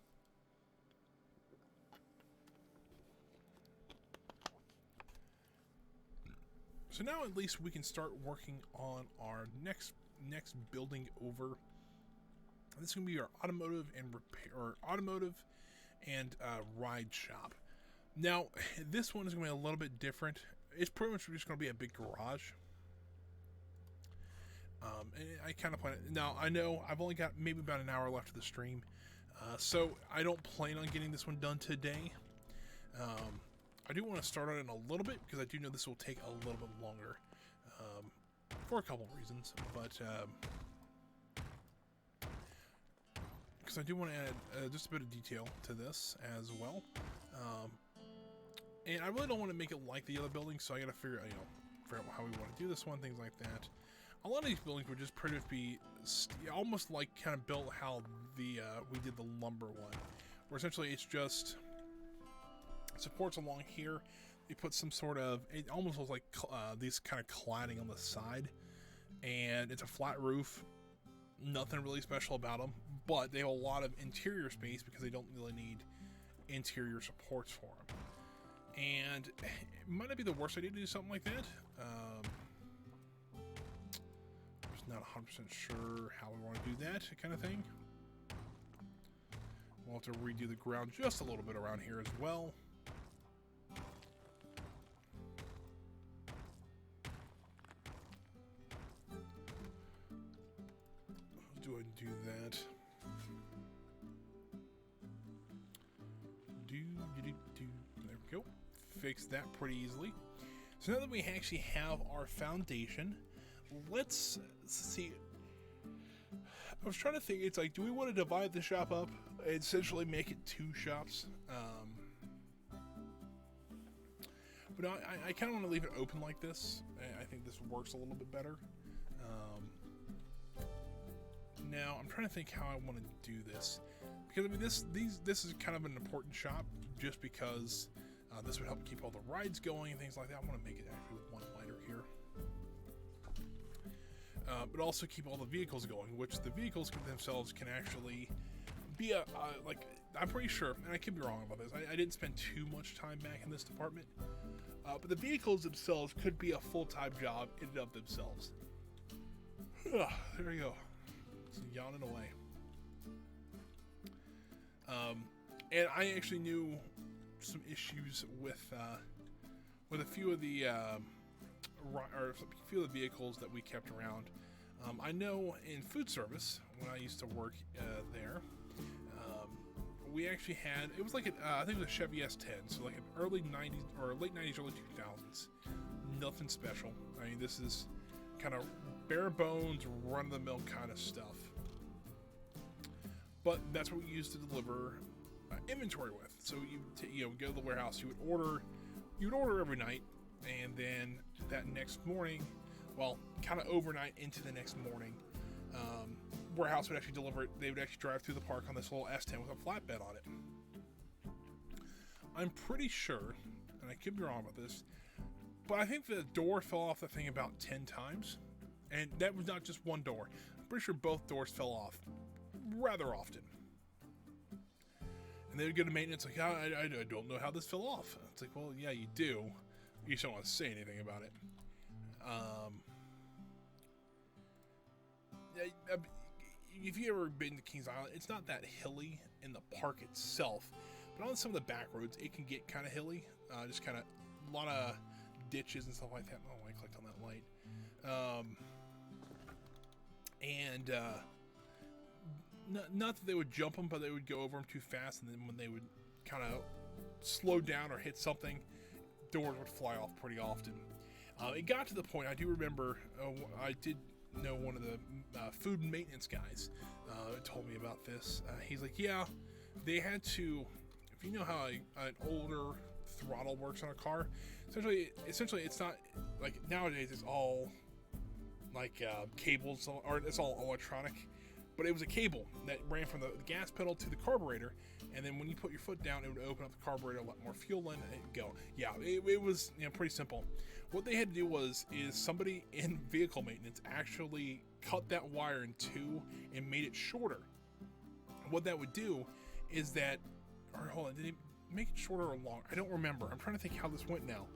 So now at least we can start working on our next building over. This is going to be our automotive and ride shop. Now this one is going to be a little bit different. It's pretty much just going to be a big garage. And I kind of plan it. Now I know I've only got maybe about an hour left of the stream, so I don't plan on getting this one done today. I do want to start on it a little bit because I do know this will take a little bit longer. For a couple of reasons, but because I do want to add just a bit of detail to this as well, and I really don't want to make it like the other buildings, so I got to figure out how we want to do this one, things like that. A lot of these buildings would just pretty much be almost like kind of built how we did the lumber one, where essentially it's just supports along here. You put some sort of, it almost looks like these kind of cladding on the side, and it's a flat roof. Nothing really special about them, but they have a lot of interior space because they don't really need interior supports for them. And it might not be the worst idea to do something like that. Just not 100% sure how we want to do that kind of thing. We'll have to redo the ground just a little bit around here as well. Do that. There we go. Fix that pretty easily. So now that we actually have our foundation, let's see. I was trying to think. It's like, do we want to divide the shop up and essentially make it two shops? But no, I kind of want to leave it open like this. I think this works a little bit better. Now I'm trying to think how I want to do this, because I mean this is kind of an important shop just because this would help keep all the rides going and things like that. I want to make it actually one lighter here, but also keep all the vehicles going, which the vehicles themselves can actually be like, I'm pretty sure, and I could be wrong about this. I didn't spend too much time back in this department, but the vehicles themselves could be a full-time job in and of themselves. There we go. Yawning away. And I actually knew some issues with a few of the vehicles that we kept around. I know in food service, when I used to work there, we actually had, it was like I think it was a Chevy S10, so like an early 90s or late 90s, early 2000s. Nothing special. I mean, this is kind of bare bones, run-of-the-mill kind of stuff. But that's what we used to deliver inventory with. So you go to the warehouse, you would order every night, and then that next morning, well, kind of overnight into the next morning, warehouse would actually deliver it. They would actually drive through the park on this little S10 with a flatbed on it. I'm pretty sure, and I could be wrong about this, But I think the door fell off the thing about 10 times. And that was not just one door. I'm pretty sure both doors fell off rather often. And they would go to maintenance like, I don't know how this fell off. It's like, well, yeah, you do. You just don't want to say anything about it. If you ever been to Kings Island, it's not that hilly in the park itself. But on some of the back roads, it can get kind of hilly. Just kind of a lot of ditches and stuff like that. Oh, I clicked on that light. Not that they would jump them, but they would go over them too fast, and then when they would kind of slow down or hit something, doors would fly off pretty often. It got to the point, I do remember, I did know one of the food and maintenance guys told me about this. He's like, yeah, they had to, if you know how an older throttle works on a car, essentially it's not, like nowadays it's all like cables, or it's all electronic. But it was a cable that ran from the gas pedal to the carburetor, and then when you put your foot down, it would open up the carburetor, let more fuel in, and it'd go. Yeah, it was pretty simple. What they had to do is somebody in vehicle maintenance actually cut that wire in two and made it shorter. What that would do is that, or hold on, did it make it shorter or long? I don't remember. I'm trying to think how this went now.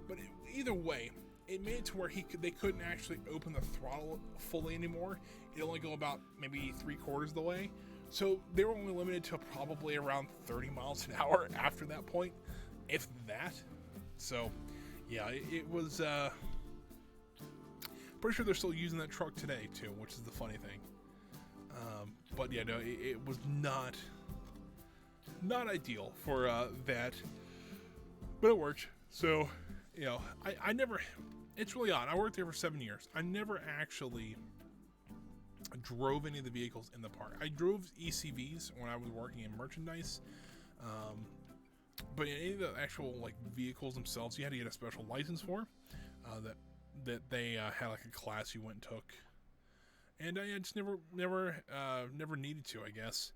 But either way, it made it to where they couldn't actually open the throttle fully anymore. It only go about maybe 3/4 of the way. So they were only limited to probably around 30 miles an hour after that point, if that. So, yeah, it was, pretty sure they're still using that truck today too, which is the funny thing. But yeah, no, it was not ideal for that, but it worked. So, you know, I never, it's really odd. I worked there for 7 years. I never actually drove any of the vehicles in the park. I drove ECVs when I was working in merchandise, but any of the actual like vehicles themselves, you had to get a special license for. That they had like a class you went and took, and I just never needed to, I guess,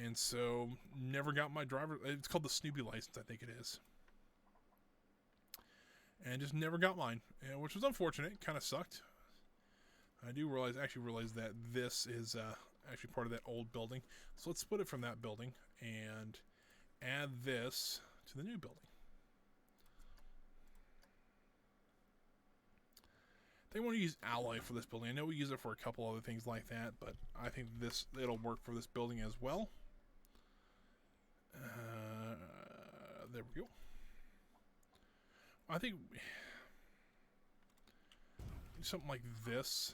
and so never got my driver. It's called the Snoopy license, I think it is. And just never got mine, which was unfortunate. Kind of sucked. I do actually realize that this is actually part of that old building. So let's split it from that building and add this to the new building. They want to use alloy for this building. I know we use it for a couple other things like that, but I think it'll work for this building as well. There we go. I think something like this,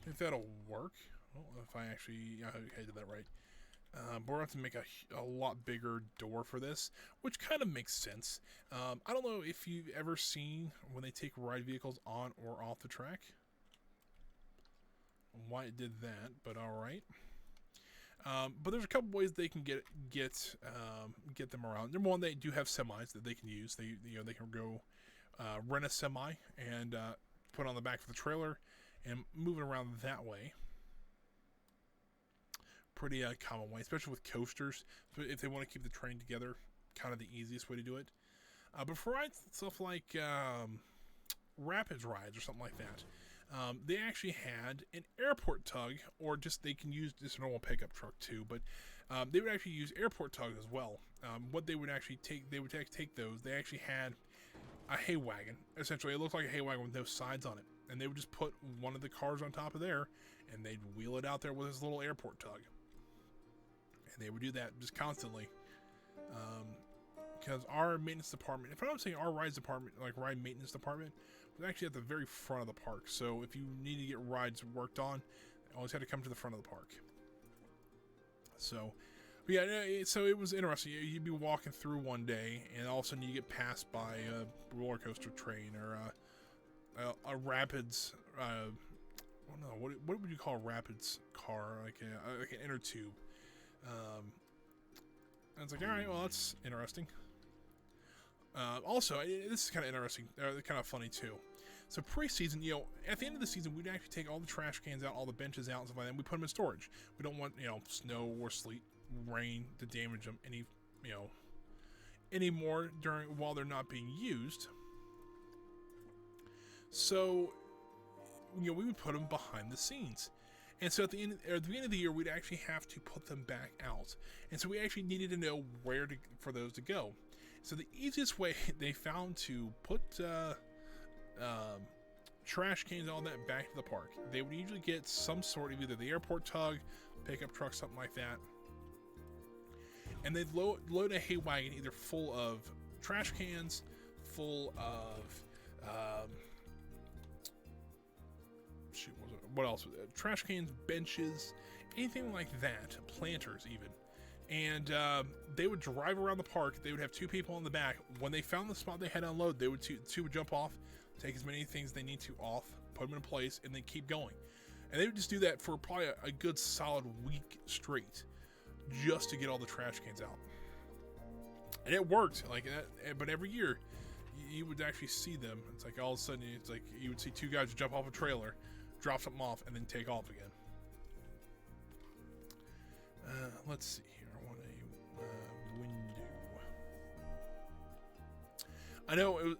if that'll work. Well, if I actually, I did that right. But we're going to have to make a lot bigger door for this, which kind of makes sense. I don't know if you've ever seen when they take ride vehicles on or off the track. Why it did that, but all right. But there's a couple ways they can get them around. Number one, they do have semis that they can use. They can go rent a semi and put it on the back of the trailer and move it around that way. Pretty common way, especially with coasters. So if they want to keep the train together, kind of the easiest way to do it. But for rides, stuff like Rapids rides or something like that, they actually had an airport tug, or just they can use this normal pickup truck too, but they would actually use airport tugs as well. What they would actually take, they would take those. They actually had a hay wagon. Essentially, it looked like a hay wagon with no sides on it, and they would just put one of the cars on top of there, and they'd wheel it out there with this little airport tug. And they would do that just constantly. Because our maintenance department, if I'm not saying our rides department, like ride maintenance department, was actually at the very front of the park. So if you need to get rides worked on, you always had to come to the front of the park. So, but yeah, so it was interesting. You'd be walking through one day, and all of a sudden you get passed by a roller coaster train or a rapids. I don't know, what would you call a rapids car? Like an inner tube. And it's like, all right, well, that's interesting. Also, this is kind of interesting, kind of funny too. So pre-season, at the end of the season, we'd actually take all the trash cans out, all the benches out, and stuff like that, and we put them in storage. We don't want, snow or sleet, rain to damage them anymore while they're not being used. So, we would put them behind the scenes. And so at the end of the year, we'd actually have to put them back out. And so we actually needed to know for those to go. So the easiest way they found to put trash cans and all that back to the park, they would usually get some sort of either the airport tug, pickup truck, something like that. And they'd load a hay wagon either full of trash cans, full of what else? Trash cans, benches, anything like that, planters even. And they would drive around the park. They would have two people in the back. When they found the spot they had to unload, they would two would jump off, take as many things they need to off, put them in place, and then keep going. And they would just do that for probably a good solid week straight, just to get all the trash cans out. And it worked like that. But every year, you would actually see them. It's like all of a sudden, it's like you would see two guys jump off a trailer, drop something off, and then take off again. Let's see here. I want a window. I know it was,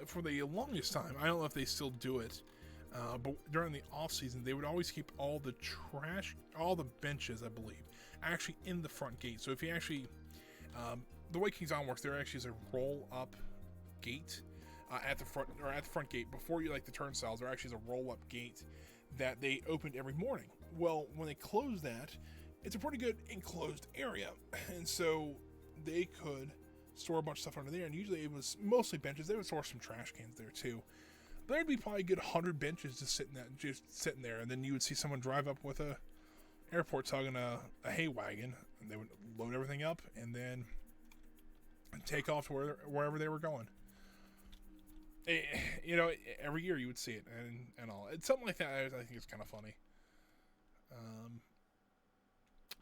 for the longest time, I don't know if they still do it, but during the off season, they would always keep all the trash, all the benches, I believe, actually in the front gate. So if you actually, the way Kings Island works, there actually is a roll up gate at the front gate before you the turnstiles. There actually is a roll up gate that they opened every morning. Well, when they closed that, it's a pretty good enclosed area, and so they could store a bunch of stuff under there. And usually it was mostly benches. They would store some trash cans there too. There'd be probably a good 100 benches just sitting there, and then you would see someone drive up with a airport tug and a hay wagon, and they would load everything up and then take off to wherever they were going. Every year you would see it and all. It's something like that. I think it's kind of funny.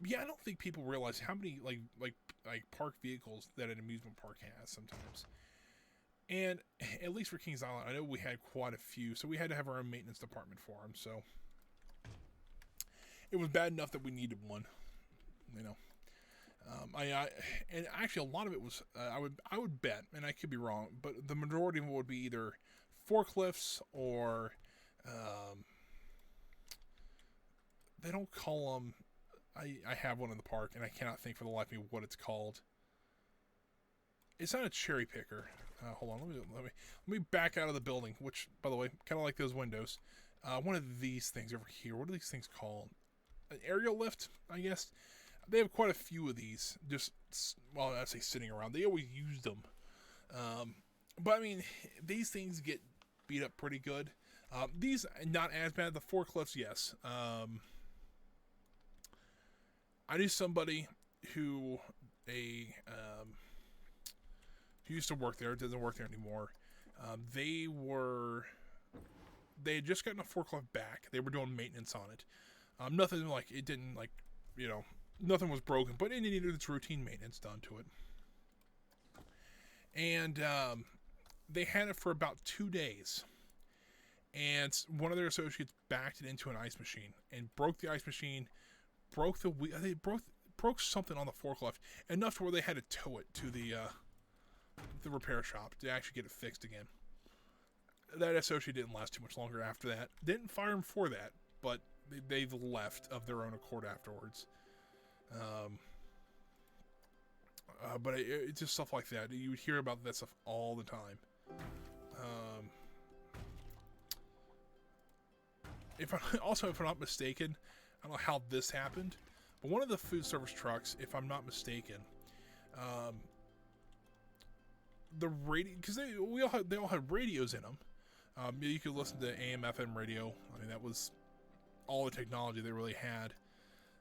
Yeah, I don't think people realize how many like park vehicles that an amusement park has sometimes. And at least for Kings Island, I know we had quite a few, so we had to have our own maintenance department for them. So it was bad enough that we needed one, and actually a lot of it was I would bet, and I could be wrong, but the majority of it would be either forklifts or they don't call them. I have one in the park, and I cannot think for the life of me what it's called. It's not a cherry picker. Hold on, let me back out of the building. Which, by the way, kind of like those windows. One of these things over here. What are these things called? An aerial lift, I guess. They have quite a few of these. I say sitting around. They always use them. But I mean, these things get beat up pretty good. These not as bad. The forklifts, yes. I knew somebody who used to work there. It doesn't work there anymore. They had just gotten a forklift back. They were doing maintenance on it. Nothing it didn't nothing was broken, but it needed its routine maintenance done to it. And they had it for about 2 days. And one of their associates backed it into an ice machine and broke the ice machine. Broke the wheel. They broke something on the forklift enough to where they had to tow it to the repair shop to actually get it fixed again. That associate didn't last too much longer after that. Didn't fire him for that, but they've left of their own accord afterwards. But it's just stuff like that. You would hear about that stuff all the time. If I'm not mistaken, I don't know how this happened, but one of the food service trucks, if I'm not mistaken, the radio, because they all had radios in them. You could listen to AM, FM radio. I mean, that was all the technology they really had.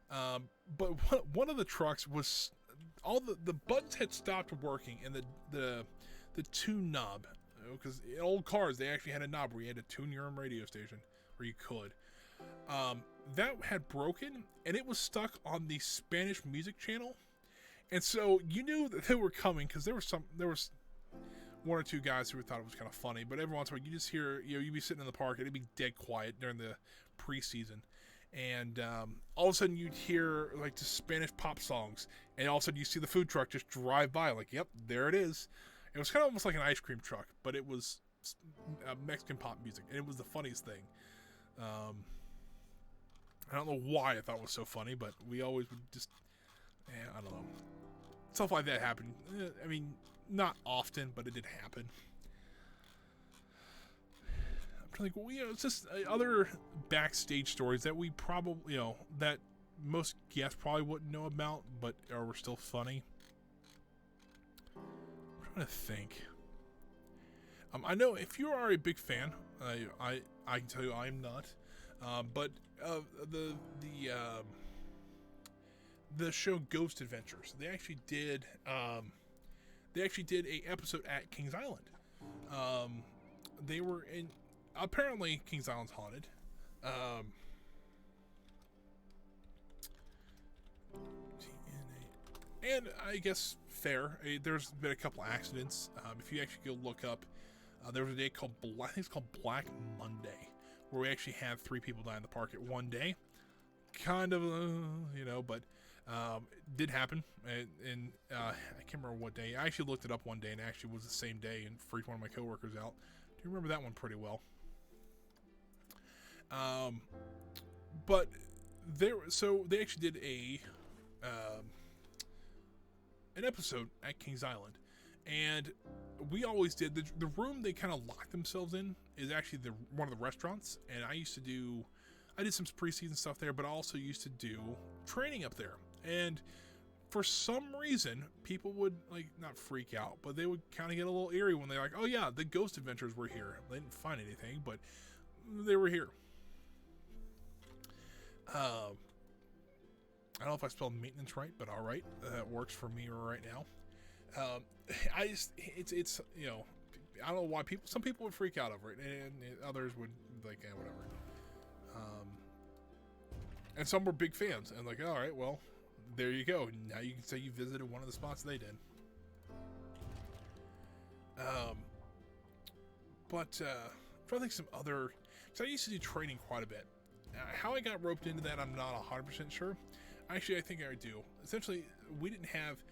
But one of the trucks was all the buttons had stopped working, and the tune knob, because in old cars they actually had a knob where you had to tune your own radio station, or you could. That had broken, and it was stuck on the Spanish music channel, and so you knew that they were coming because there was one or two guys who thought it was kind of funny. But every once in a while, you just hear you'd be sitting in the park, and it'd be dead quiet during the preseason, and all of a sudden you'd hear just Spanish pop songs, and all of a sudden you see the food truck just drive by, yep, there it is. It was kind of almost like an ice cream truck, but it was Mexican pop music, and it was the funniest thing. I don't know why I thought it was so funny, but we always would just, I don't know, stuff like that happened. I mean, not often, but it did happen. I'm trying to think, well, it's just other backstage stories that we probably, that most guests probably wouldn't know about, but were still funny. I'm trying to think. I know if you are a big fan, I can tell you I am not. But the show Ghost Adventures, they actually did a episode at Kings Island. They were in, apparently Kings Island's haunted. And I guess fair. There's been a couple accidents. If you actually go look up, there was a day called I think it's called Black Monday, where we actually had 3 people die in the park at one day. Kind of, but it did happen. And I can't remember what day. I actually looked it up one day, and it actually was the same day, and freaked one of my coworkers out. Do you remember that one pretty well? But they actually did an episode at Kings Island, and we always did the room they kind of locked themselves in is actually one of the restaurants, and I did some preseason stuff there, but I also used to do training up there. And for some reason, people would not freak out, but they would kind of get a little eerie when they're like, oh yeah, the Ghost Adventures were here. They didn't find anything, but they were here. I don't know if I spelled maintenance right, but all right, that works for me right now. It's I don't know why some people would freak out over it, and others would whatever. And some were big fans, and all right, well, there you go. Now you can say you visited one of the spots they did. But I'm trying to think some other, because I used to do training quite a bit. How I got roped into that, I'm not 100% sure. Actually, I think I do. Essentially, we didn't have.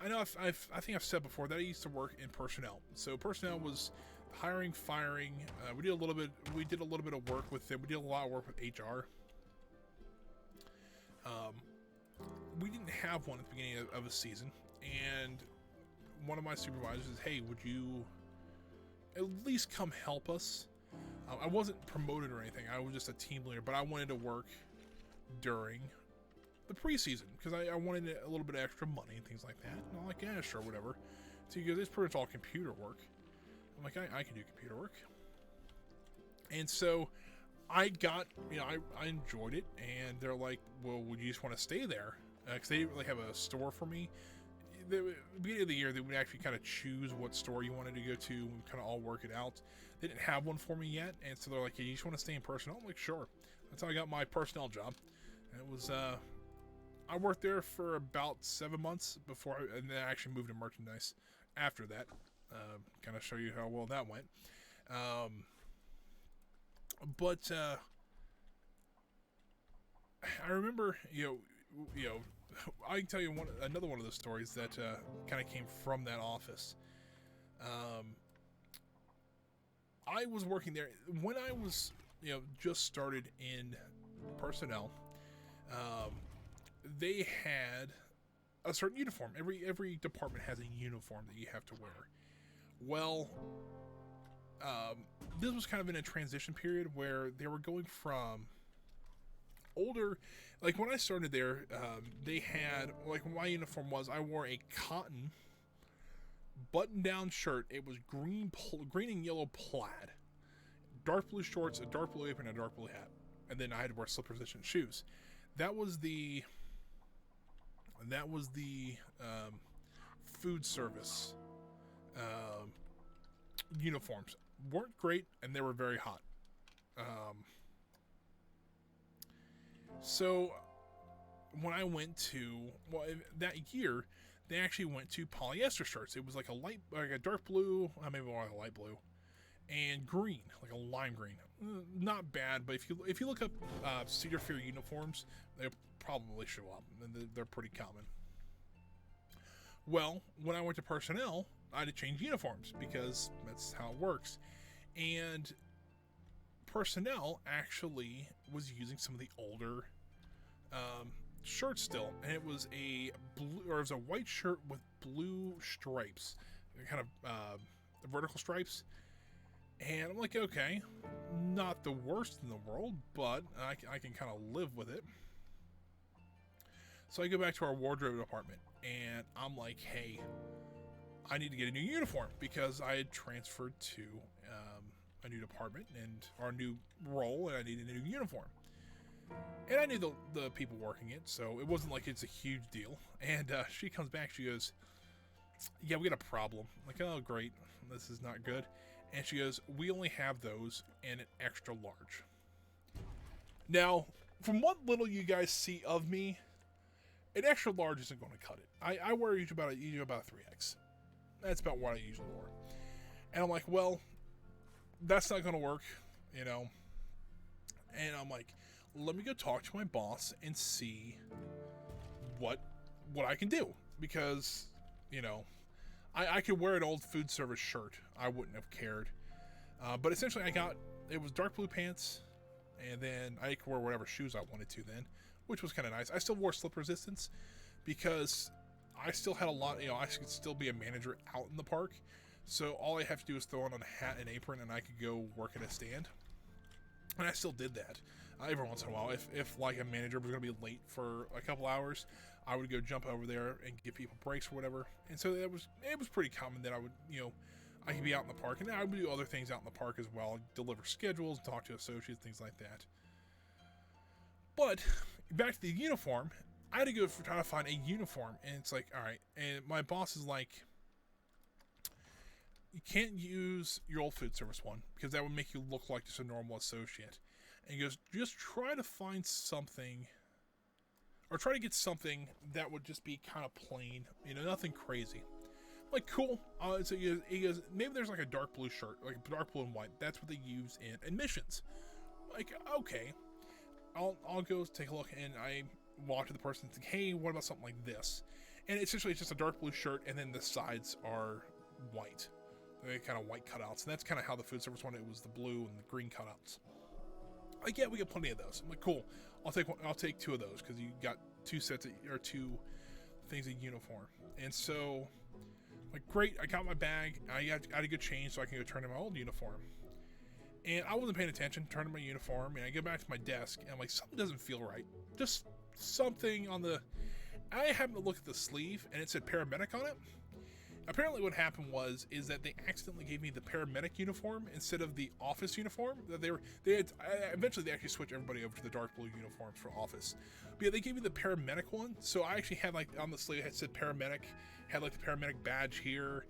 I know I think I've said before that I used to work in personnel. So personnel was hiring, firing. We did a little bit of work with them. We did a lot of work with HR. We didn't have one at the beginning of a season, and one of my supervisors says, "Hey, would you at least come help us?" I wasn't promoted or anything. I was just a team leader, but I wanted to work during the preseason because I wanted a little bit of extra money and things like that. And I'm like, yeah, sure, whatever. So he goes, it's pretty much all computer work. I'm like, I can do computer work. And so I got, I enjoyed it. And they're like, well, would you just want to stay there? Because they didn't really have a store for me. The beginning of the year, they would actually kind of choose what store you wanted to go to and kind of all work it out. They didn't have one for me yet. And so they're like, hey, you just want to stay in personnel? I'm like, sure. That's how I got my personnel job. And it was, I worked there for about 7 months and then I actually moved to merchandise after that. Kind of show you how well that went. But I remember, I can tell you another one of those stories that kind of came from that office. I was working there when I was, just started in personnel. They had a certain uniform. Every department has a uniform that you have to wear. Well, this was kind of in a transition period where they were going from older, like when I started there, they had, my uniform was, I wore a cotton button-down shirt. It was green and yellow plaid, dark blue shorts, a dark blue apron, and a dark blue hat, and then I had to wear slip-position shoes. That was the food service uniforms. Weren't great, and they were very hot. So when I went to, that year, they actually went to polyester shirts. It was like a dark blue, maybe more like a light blue, and green, like a lime green. Not bad, but if you look up Cedar Fair uniforms, they'll probably show up. They're pretty common. Well, when I went to personnel, I had to change uniforms because that's how it works. And personnel actually was using some of the older shirts still, and it was a blue, or it was a white shirt with blue stripes, kind of vertical stripes. And I'm like, okay, not the worst in the world, but I can kind of live with it. So I go back to our wardrobe department, and I'm like, hey, I need to get a new uniform, because I had transferred to a new department and our new role, and I needed a new uniform. And I knew the people working it, so it wasn't like it's a huge deal. And she comes back, she goes, yeah, we got a problem. I'm like, oh, great, this is not good. And she goes, we only have those in an extra large. Now, from what little you guys see of me, an extra large isn't going to cut it. I wear usually about a 3X. That's about what I usually wear. And I'm like, well, that's not going to work, you know. And I'm like, let me go talk to my boss and see what I can do. Because, you know, I could wear an old food service shirt. I wouldn't have cared. But essentially it was dark blue pants, and then I could wear whatever shoes I wanted to then, which was kind of nice. I still wore slip resistance because I still had a lot, you know, I could still be a manager out in the park. So all I have to do is throw on a hat and apron, and I could go work at a stand. And I still did that. Every once in a while, if like a manager was going to be late for a couple hours, I would go jump over there and give people breaks or whatever. And so it was pretty common that I would, you know, I could be out in the park, and I would do other things out in the park as well, deliver schedules, talk to associates, things like that. But back to the uniform, I had to go try to find a uniform, and it's like, all right. And my boss is like, you can't use your old food service one because that would make you look like just a normal associate. And he goes, just try to find something, or try to get something that would just be kind of plain, you know, nothing crazy. I'm like, cool. So he goes, maybe there's like a dark blue shirt, like dark blue and white. That's what they use in admissions. Like, okay, I'll go take a look, and I walk to the person and think, hey, what about something like this? And essentially it's just a dark blue shirt, and then the sides are white. They're kind of white cutouts, and that's kind of how the food service one, it was the blue and the green cutouts. Like, yeah, we get plenty of those. I'm like, cool. I'll take two of those because you got two things of uniform. And so, like, great. I got my bag. I got a good change so I can go turn in my old uniform. And I wasn't paying attention. Turn in my uniform, and I get back to my desk, and I'm like, something doesn't feel right. Just something on the. I happened to look at the sleeve, and it said paramedic on it. Apparently what happened is that they accidentally gave me the paramedic uniform instead of the office uniform. Eventually they actually switched everybody over to the dark blue uniforms for office. But yeah, they gave me the paramedic one. So I actually had, like, on the sleeve it said paramedic, had like the paramedic badge here.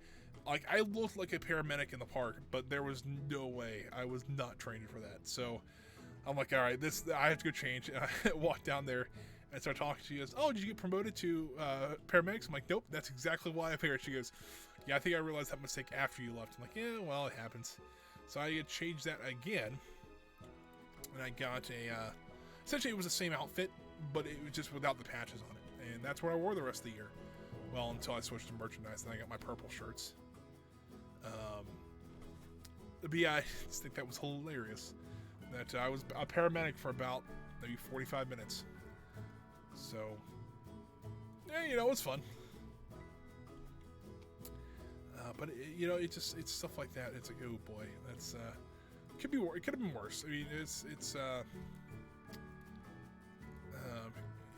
Like, I looked like a paramedic in the park, but there was no way. I was not trained for that. So I'm like, all right, I have to go change. And I walked down there and start talking. She goes, oh, did you get promoted to paramedics? I'm like, nope, that's exactly why I'm here. She goes, yeah, I think I realized that mistake after you left. I'm like, yeah, well, it happens. So I changed that again, and I got essentially it was the same outfit, but it was just without the patches on it. And that's what I wore the rest of the year. Well, until I switched to merchandise, then I got my purple shirts. But yeah, I just think that was hilarious. That I was a paramedic for about maybe 45 minutes. So, yeah, you know, it was fun. But you know, it's stuff like that. It's like, oh boy, that's it could have been worse. I mean, it's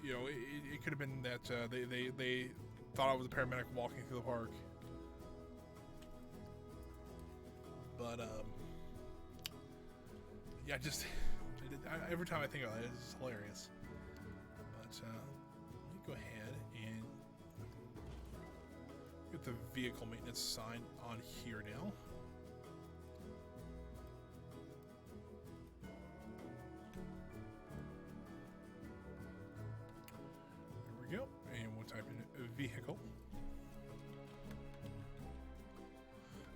you know, it could have been that they thought I was a paramedic walking through the park. But yeah, every time I think about it, it's hilarious. But let me go ahead and get the vehicle maintenance sign on here now. There we go. And we'll type in vehicle.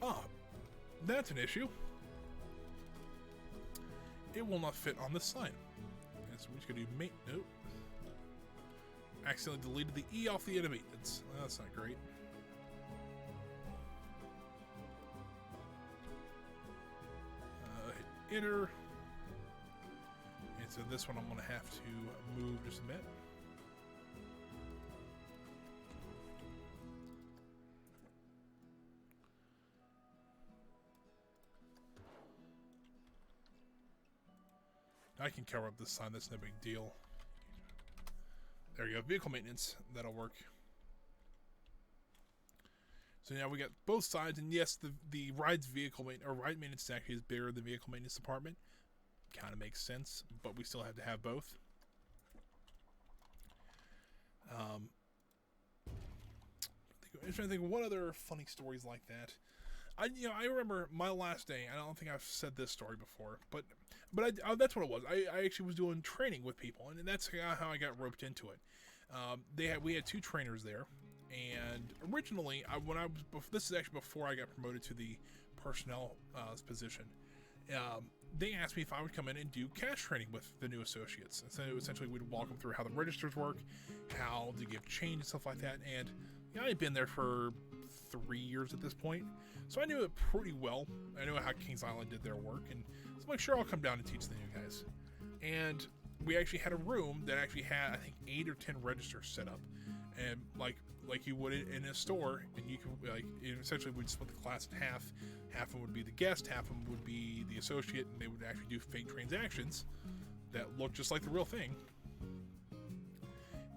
Ah, that's an issue. It will not fit on this sign. And so we're just going to do nope. Accidentally deleted the E off the end of maintenance. That's not great. enter. And so this one I'm going to have to move just a bit. I can cover up this sign, that's no big deal. There you go, vehicle maintenance, that'll work. So now we got both sides, and yes, the ride's ride maintenance actually is bigger than the vehicle maintenance department. Kind of makes sense, but we still have to have both. I'm trying to think of what other funny stories like that. I remember my last day. I don't think I've said this story before, but that's what it was. I actually was doing training with people, and that's how I got roped into it. We had 2 trainers there, and originally, this is actually before I got promoted to the personnel position. They asked me if I would come in and do cash training with the new associates. And so essentially, we'd walk them through how the registers work, how to give change and stuff like that. And I had been there for 3 years at this point, so I knew it pretty well. I knew how Kings Island did their work, and so I'm like, sure, I'll come down and teach the new guys. And we actually had a room that actually had, I think, 8 or 10 registers set up, and like you would in a store, and you could essentially we'd split the class in half. Half of them would be the guest, half of them would be the associate, and they would actually do fake transactions that looked just like the real thing.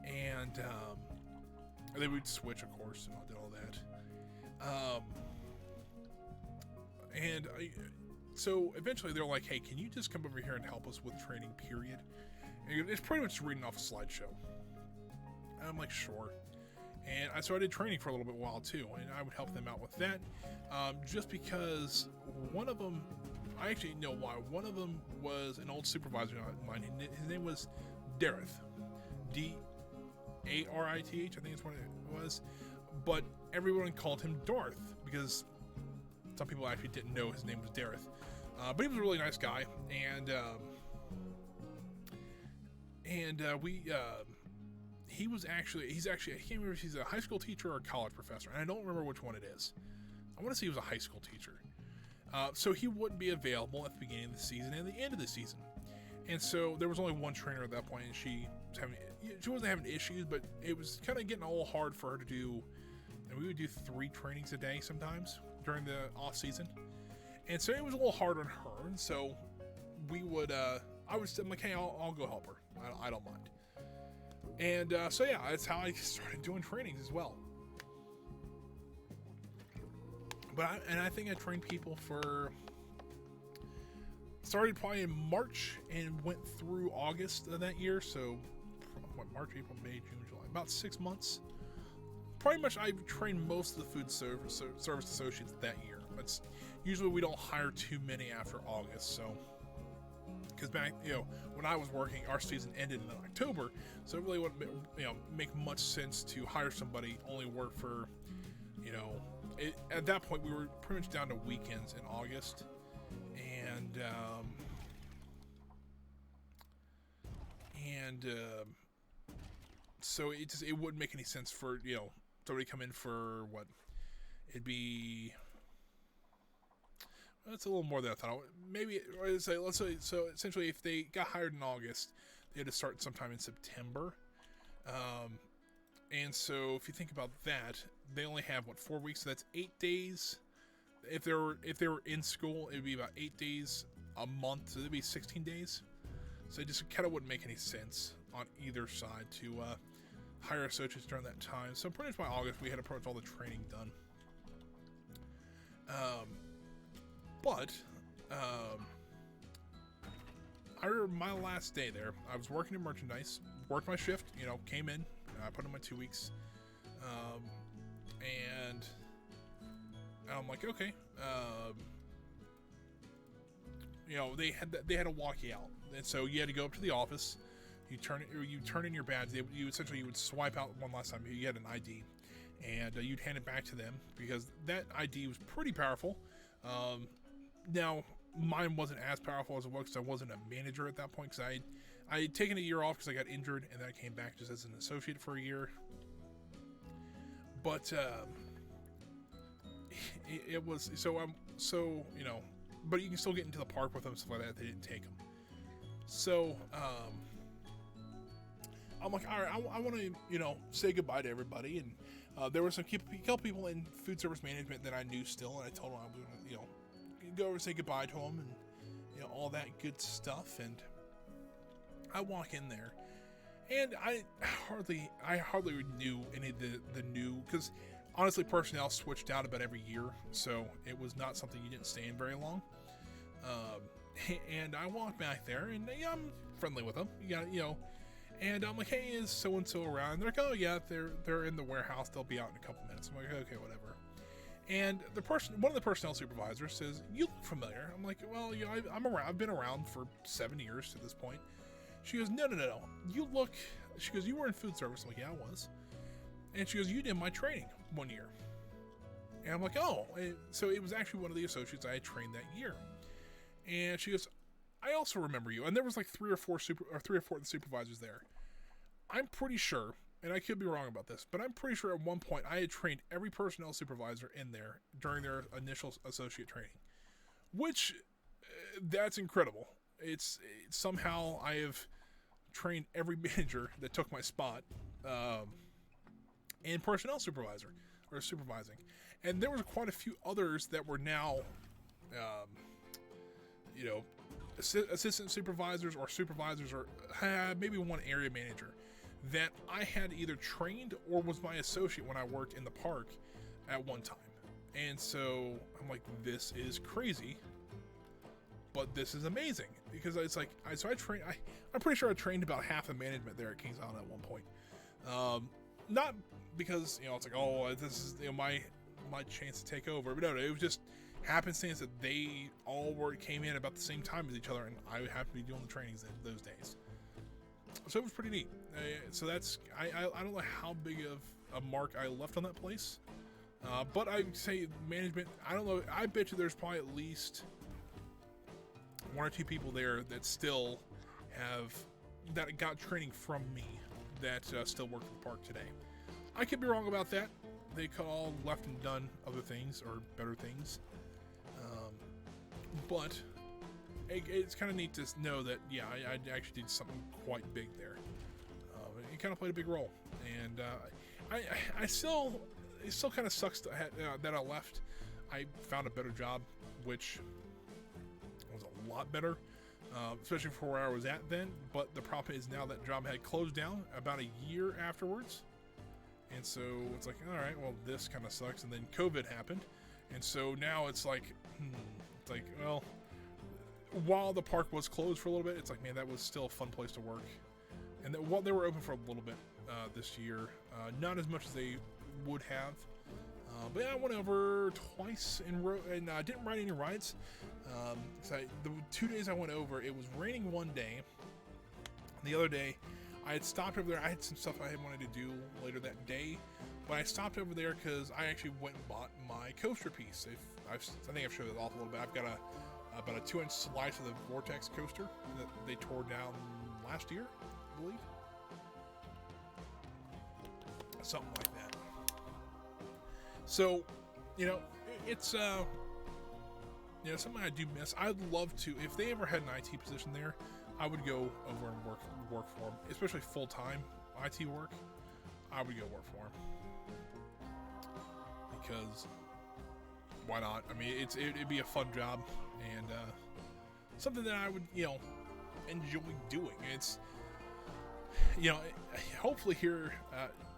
And they would switch, of course, and I did all that. So eventually they're like, hey, can you just come over here and help us with training, period? And it's pretty much reading off a slideshow. And I'm like, sure. And so I did training for a little bit while too, and I would help them out with that. Just because one of them, I actually know why. One of them was an old supervisor of mine. His name was Dareth. Darith, I think is what it was. But everyone called him Darth because some people actually didn't know his name was Dareth. But he was a really nice guy, and he's actually I can't remember if he's a high school teacher or a college professor, and I don't remember which one it is. I want to say he was a high school teacher. So he wouldn't be available at the beginning of the season and the end of the season. And so there was only one trainer at that point, and she wasn't having issues, but it was kind of getting a little hard for her to do. And we would do 3 trainings a day sometimes during the off season. And so it was a little hard on her. And so I'm like, hey, I'll go help her. I don't mind. And so yeah, that's how I started doing trainings as well. I think I trained people started probably in March and went through August of that year. So March, April, May, June, July, about 6 months. Pretty much I trained most of the food service associates that year. It's usually we don't hire too many after August, so because back when I was working, our season ended in October, so it really wouldn't make much sense to hire somebody only work for at that point we were pretty much down to weekends in August, and so it wouldn't make any sense for somebody come in for what it'd be. That's a little more than I thought. Maybe let's say so. Essentially, if they got hired in August, they had to start sometime in September. And so if you think about that, they only have 4 weeks. So that's 8 days. If they were in school, it would be about 8 days a month. So it'd be 16 days. So it just kind of wouldn't make any sense on either side to hire associates during that time. So pretty much by August, we had pretty much all the training done. But I remember my last day there. I was working in merchandise, worked my shift, came in, I put in my 2 weeks, and I'm like, okay, they had to walk you out, and so you had to go up to the office. You turn in your badge. You would swipe out one last time. You had an ID, and you'd hand it back to them because that ID was pretty powerful. Now, mine wasn't as powerful as it was because I wasn't a manager at that point because I had taken a year off because I got injured, and then I came back just as an associate for a year. But it was so but you can still get into the park with them, stuff like that. They didn't take them. So I'm like, all right, I want to, you know, say goodbye to everybody. And there were some couple people in food service management that I knew still, and I told them I was going to, you know, go over and say goodbye to them, and you know, all that good stuff. And I walk in there, and I hardly knew any of the new, because honestly, personnel switched out about every year, so it was not something you didn't stay in very long. And I walk back there, and yeah, I'm friendly with them. You got, you know, and I'm like, hey, is so and so around? And they're like, oh yeah, they're in the warehouse. They'll be out in a couple minutes. I'm like, okay, whatever. And one of the personnel supervisors says, you look familiar. I'm like, well, you know, I'm around. I've been around for 7 years to this point. She goes, no. You look. She goes, you were in food service. I'm like, yeah, I was. And she goes, you did my training 1 year. And I'm like, oh. And so it was actually one of the associates I had trained that year. And she goes, I also remember you. And there was like three or four of the supervisors there. I'm pretty sure, and I could be wrong about this, but I'm pretty sure at one point I had trained every personnel supervisor in there during their initial associate training, which that's incredible. It's somehow I have trained every manager that took my spot and personnel supervisor or supervising. And there was quite a few others that were now, you know, assistant supervisors or supervisors, or maybe one area manager that I had either trained or was my associate when I worked in the park at one time. And so I'm like, this is crazy, but this is amazing, because it's like, I'm pretty sure I trained about half the management there at Kings Island at one point. Not because, you know, it's like, oh, this is, you know, my chance to take over, but no, it was just happenstance that they all came in about the same time as each other, and I would have to be doing the trainings those days. So it was pretty neat. So that's, I don't know how big of a mark I left on that place, but I would say management, I don't know, I bet you there's probably at least 1 or 2 people there that still that got training from me that still work at the park today. I could be wrong about that. They could all left and done other things or better things. But it's kind of neat to know that, yeah, I actually did something quite big there. It kind of played a big role. And it still kind of sucks that I left. I found a better job, which was a lot better, especially for where I was at then. But the problem is now that job had closed down about a year afterwards. And so it's like, all right, well, this kind of sucks. And then COVID happened. And so now it's like, it's like, well, while the park was closed for a little bit, it's like, man, that was still a fun place to work. And they were open for a little bit this year. Not as much as they would have. But yeah, I went over twice in row, and I didn't ride any rides. So the 2 days I went over, it was raining one day. The other day, I had stopped over there. I had some stuff I had wanted to do later that day, but I stopped over there because I actually went and bought my coaster piece. I think I've showed it off a little bit. I've got about a 2-inch slice of the Vortex coaster that they tore down last year, I believe. Something like that. So, you know, it's you know, something I do miss. I'd love to, if they ever had an IT position there, I would go over and work for them, especially full-time IT work. I would go work for them because why not? I mean, it'd be a fun job and something that I would, you know, enjoy doing. It's, you know, hopefully here,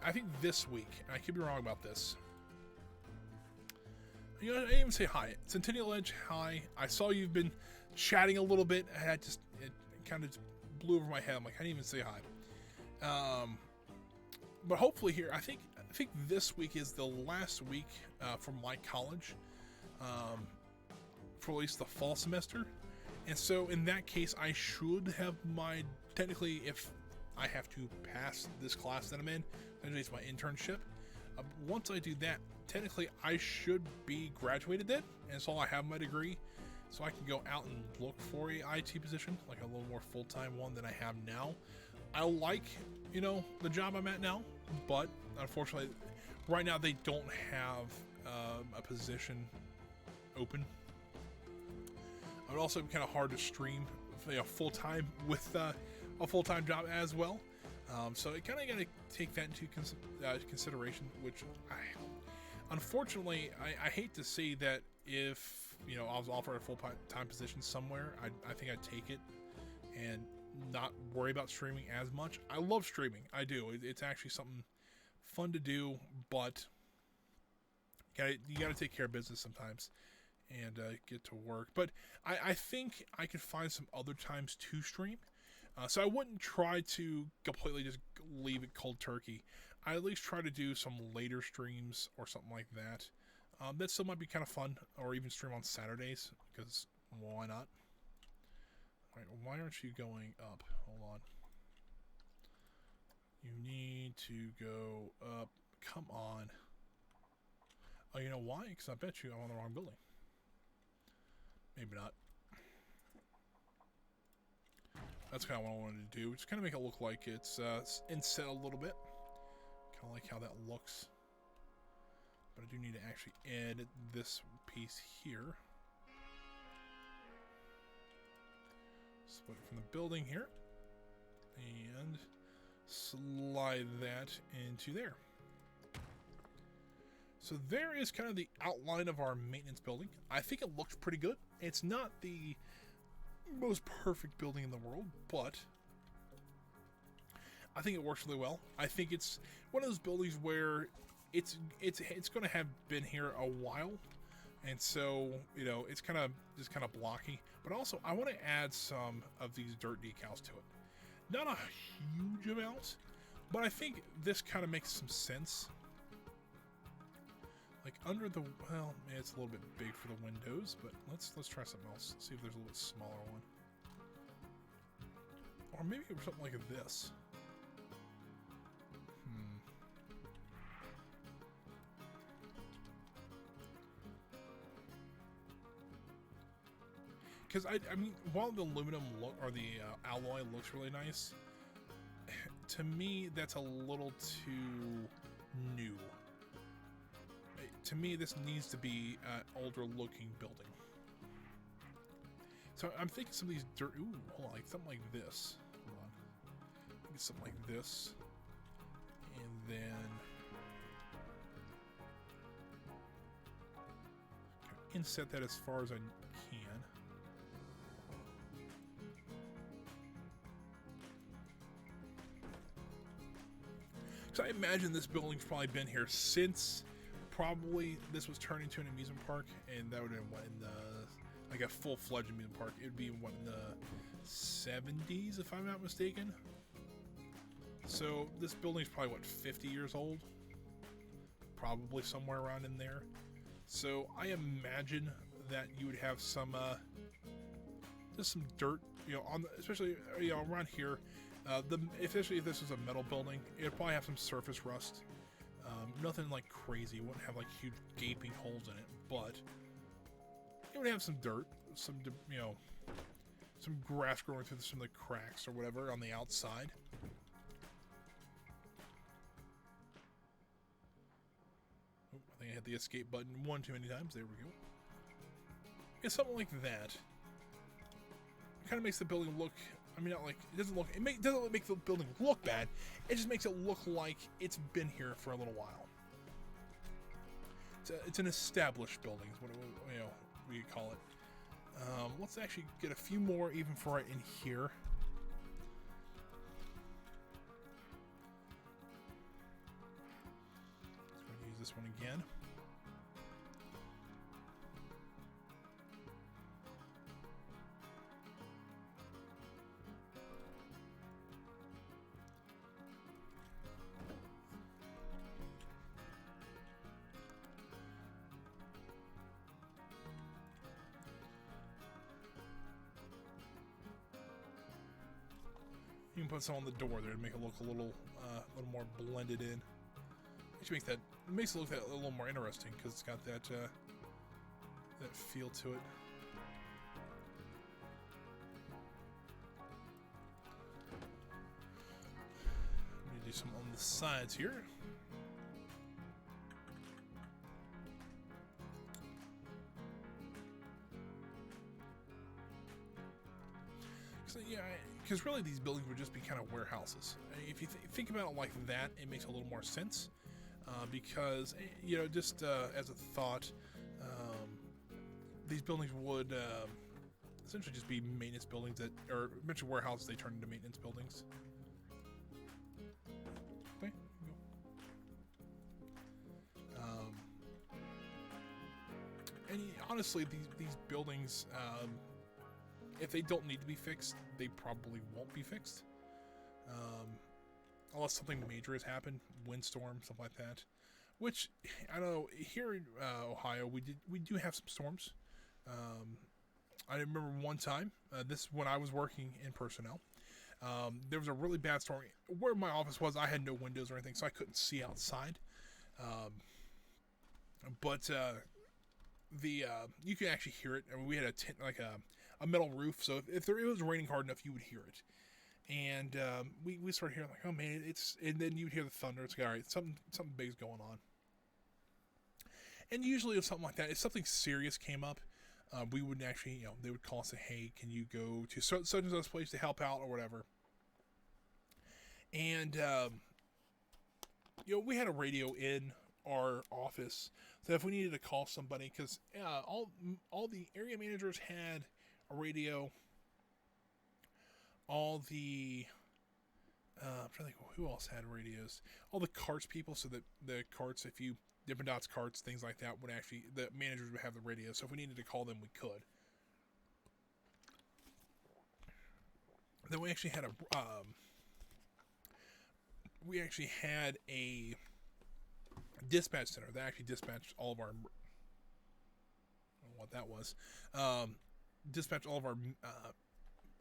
I think this week, and I could be wrong about this. You know, I didn't even say hi. Centennial Edge, hi. I saw you've been chatting a little bit, and it kind of just blew over my head. I'm like, I didn't even say hi. But hopefully here, I think this week is the last week from my college, for at least the fall semester. And so in that case, I should have technically, if I have to pass this class that I'm in, technically it's my internship. Once I do that, technically I should be graduated then, and so I have my degree, so I can go out and look for a IT position, like a little more full-time one than I have now. I like, you know, the job I'm at now, but unfortunately, right now they don't have a position open. It would also be kind of hard to stream, full time with a full time job as well. So you kind of got to take that into consideration. Which, unfortunately, I hate to say that if I was offered a full time position somewhere, I think I'd take it and not worry about streaming as much. I love streaming, I do. It's actually something fun to do, but you got to take care of business sometimes and get to work. But I think I could find some other times to stream. So I wouldn't try to completely just leave it cold turkey. I at least try to do some later streams or something like that. That still might be kind of fun, or even stream on Saturdays, because why not? All right, why aren't you going up? Hold on. You need to go up. Come on. Oh, you know why? Because I bet you I'm on the wrong building. Maybe not. That's kind of what I wanted to do. Just kind of make it look like it's inset a little bit. Kind of like how that looks. But I do need to actually add this piece here. Split it from the building here. And slide that into there. So there is kind of the outline of our maintenance building. I think it looks pretty good. It's not the most perfect building in the world, but I think it works really well. I think it's one of those buildings where it's going to have been here a while, and so it's kind of blocky. But also, I want to add some of these dirt decals to it. Not a huge amount, but I think this kind of makes some sense. Like under the, well, it's a little bit big for the windows, but let's try something else. See if there's a little bit smaller one. Or maybe something like this. Because I mean, while the aluminum look or the alloy looks really nice, to me that's a little too new. To me, this needs to be an older looking building. So I'm thinking some of these dirt. Ooh, hold on, like something like this. Hold on, I think something like this, and then inset that as far as I can. So I imagine this building's probably been here since probably this was turned into an amusement park, and that would have been what, in the, like a full-fledged amusement park. It would be what, in the 70s, if I'm not mistaken. So this building's probably what, 50 years old, probably somewhere around in there. So I imagine that you would have some just some dirt, on the, especially around here. Especially if this was a metal building, it'd probably have some surface rust. Nothing like crazy. It wouldn't have like huge gaping holes in it, but it would have some dirt, some some grass growing through some of the cracks or whatever on the outside. Oh, I think I hit the escape button one too many times. There we go. Yeah, something like that. It kind of makes the building look. I mean, not like it doesn't look. Doesn't make the building look bad. It just makes it look like it's been here for a little while. It's an established building, is what we call it. Let's actually get a few more even for right in here. Let's go use this one again. You can put some on the door there to make it look a little more blended in. Which makes it look a little more interesting because it's got that that feel to it. I'm gonna do some on the sides here. yeah, because really these buildings would just be kind of warehouses. If you think about it like that, it makes a little more sense. Because, just as a thought, these buildings would essentially just be maintenance buildings that, or mentioned warehouses, they turn into maintenance buildings. Okay. And honestly, these buildings, if they don't need to be fixed, they probably won't be fixed. Unless something major has happened, windstorm, stuff like that. Which, I don't know, here in Ohio, we do have some storms. I remember one time, this is when I was working in personnel, there was a really bad storm. Where my office was, I had no windows or anything, so I couldn't see outside. But you can actually hear it. I mean, we had a metal roof, so if it was raining hard enough, you would hear it. And we started hearing like, oh man, and then you'd hear the thunder. It's like, all right, something big's going on. And usually, if something like that, if something serious came up, we would actually, they would call us and say, hey, can you go to such and such place to help out or whatever. And we had a radio in our office, so if we needed to call somebody, because all the area managers had a radio. All the I'm trying to think who else had radios. All the carts people, so that the carts, if you Dippin' Dots carts, things like that, would actually, the managers would have the radio. So if we needed to call them, we could. Then we actually had a dispatch center that actually dispatched all of our, I don't know what that was, dispatched all of our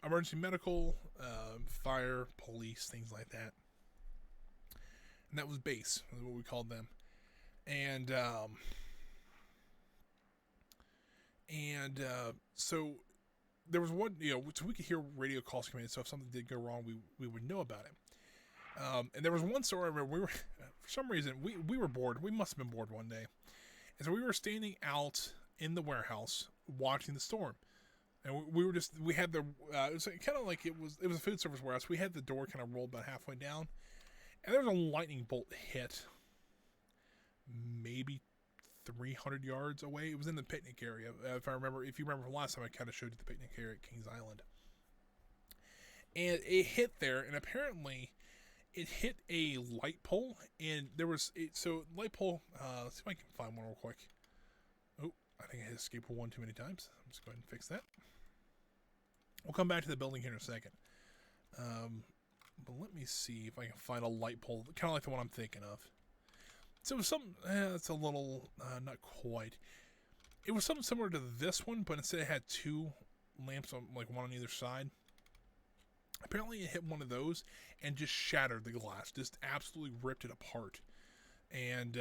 emergency medical, fire, police, things like that. And that was base, is what we called them. And so there was one, so we could hear radio calls coming in. So if something did go wrong, we would know about it. And there was one story where we were, for some reason, we were bored. We must have been bored one day. And so we were standing out in the warehouse watching the storm. And we had the, it was kind of like it was a food service warehouse. We had the door kind of rolled about halfway down. And there was a lightning bolt hit maybe 300 yards away. It was in the picnic area. If you remember from last time, I kind of showed you the picnic area at Kings Island. And it hit there, and apparently it hit a light pole. And there was, light pole, let's see if I can find one real quick. Oh, I think I hit escape one too many times. I'm just going to fix that. We'll come back to the building here in a second. But let me see if I can find a light pole, kind of like the one I'm thinking of. So it was something, it's a little, not quite. It was something similar to this one, but instead it had two lamps, on, like one on either side. Apparently it hit one of those and just shattered the glass, just absolutely ripped it apart. And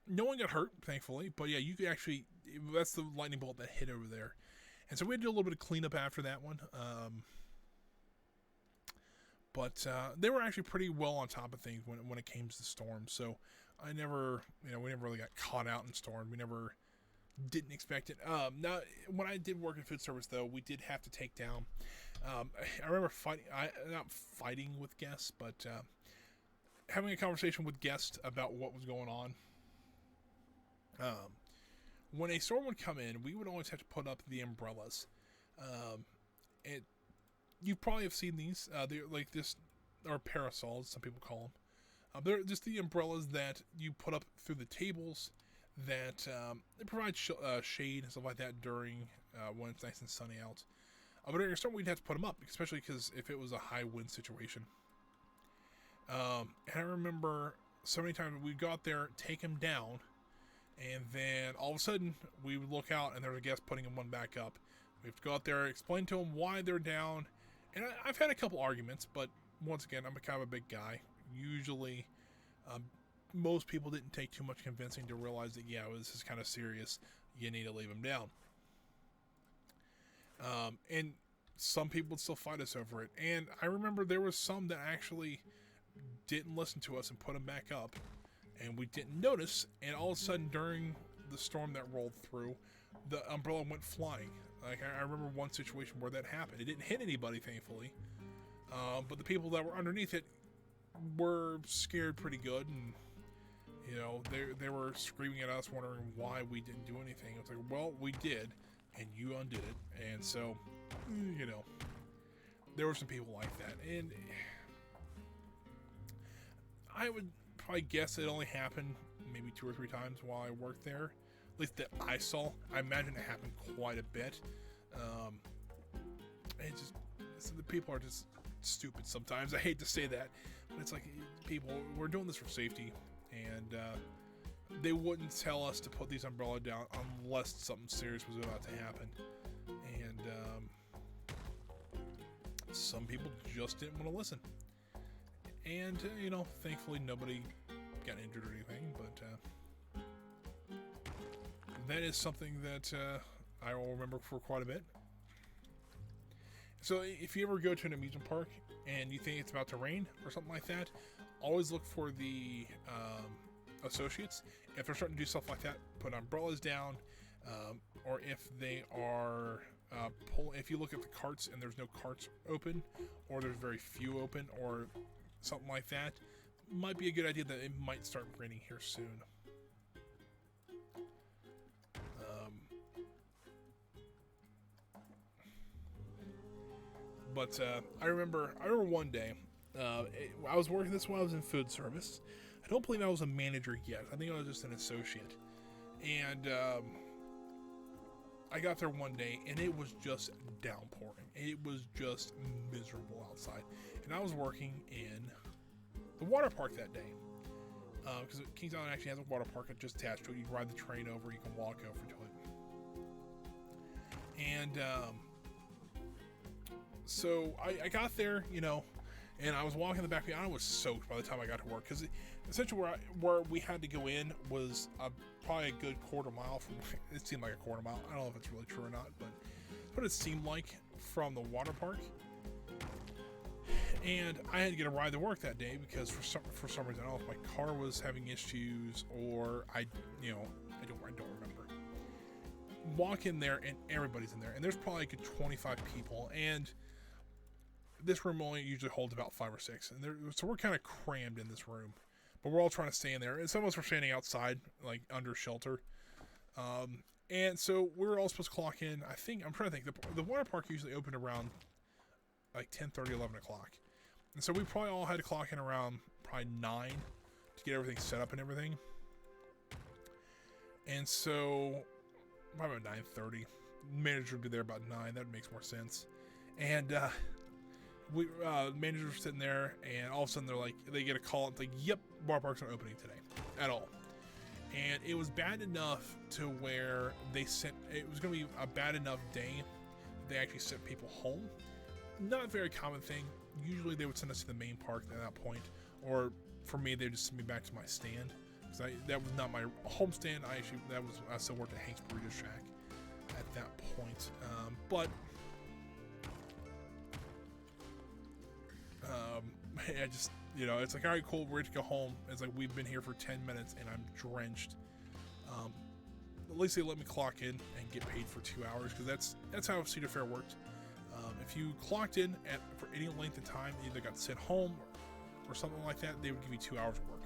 no one got hurt, thankfully. But yeah, you could actually, that's the lightning bolt that hit over there. And so we had to do a little bit of cleanup after that one. But they were actually pretty well on top of things when it came to the storm. So we never really got caught out in storm. We never didn't expect it. Now, when I did work in food service, though, we did have to take down. I remember not fighting with guests, but having a conversation with guests about what was going on. When a storm would come in, we would always have to put up the umbrellas. You probably have seen these. They're like this, or parasols, some people call them. They're just the umbrellas that you put up through the tables that they provide shade and stuff like that during when it's nice and sunny out. But during a storm, we'd have to put them up, especially because if it was a high wind situation. And I remember so many times we'd go out there, take them down, and then all of a sudden we would look out and there was a guest putting one back up. We have to go out there, explain to them why they're down. And I've had a couple arguments, but once again, I'm kind of a big guy. Usually, most people didn't take too much convincing to realize that, yeah, this is kind of serious. You need to leave them down. And some people would still fight us over it. And I remember there was some that actually didn't listen to us and put them back up. And we didn't notice. And all of a sudden, during the storm that rolled through, the umbrella went flying. Like, I remember one situation where that happened. It didn't hit anybody, thankfully. But the people that were underneath it were scared pretty good, and you know, they were screaming at us, wondering why we didn't do anything. It's like, well, we did, and you undid it. And so, you know, there were some people like that. And I would probably guess it only happened maybe 2 or 3 times while I worked there. At least that I saw. I imagine it happened quite a bit. It just, the people are just stupid sometimes. I hate to say that, but it's like, people, we're doing this for safety, and they wouldn't tell us to put these umbrellas down unless something serious was about to happen. And some people just didn't want to listen. And you know, thankfully nobody got injured or anything, but that is something that I will remember for quite a bit. So if you ever go to an amusement park and you think it's about to rain or something like that, always look for the associates. If they're starting to do stuff like that, put umbrellas down, or if they are if you look at the carts and there's no carts open, or there's very few open, or something like that, might be a good idea that it might start raining here soon. But I remember one day, I was working this while I was in food service. I don't believe I was a manager yet. I think I was just an associate. And I got there one day, and it was just downpouring. It was just miserable outside. And I was working in the water park that day. Because Kings Island actually has a water park just attached to it. You can ride the train over, you can walk over to it. And so I got there, you know, and I was walking the back. I was soaked by the time I got to work, because essentially where we had to go in was probably a good quarter mile from. It seemed like a quarter mile. I don't know if it's really true or not, but that's what it seemed like from the water park. And I had to get a ride to work that day because for some reason, I don't know if my car was having issues or I don't remember. Walk in there and everybody's in there, and there's probably like 25 people, and this room only usually holds about 5 or 6, and so we're kind of crammed in this room, but we're all trying to stay in there, and some of us were standing outside, like under shelter, and so we were all supposed to clock in. I'm trying to think, the water park usually opened around like 10:30, 11 o'clock, and so we probably all had to clock in around probably 9 to get everything set up and everything. And so probably about 9:30, manager would be there about 9. That makes more sense. And we managers were sitting there, and all of a sudden they get a call. It's like, yep, bar park's not opening today at all. And it was bad enough to where it was going to be a bad enough day that they actually sent people home. Not a very common thing. Usually they would send us to the main park at that point, or for me, they'd just send me back to my stand, because that was not my home stand. I still worked at Hank's Burrito Shack at that point. But I just, it's like, all right, cool, we're ready to go home. It's like, we've been here for 10 minutes and I'm drenched. At least they let me clock in and get paid for 2 hours, because that's how Cedar Fair worked. If you clocked in for any length of time, either got sent home or something like that, they would give you 2 hours of work.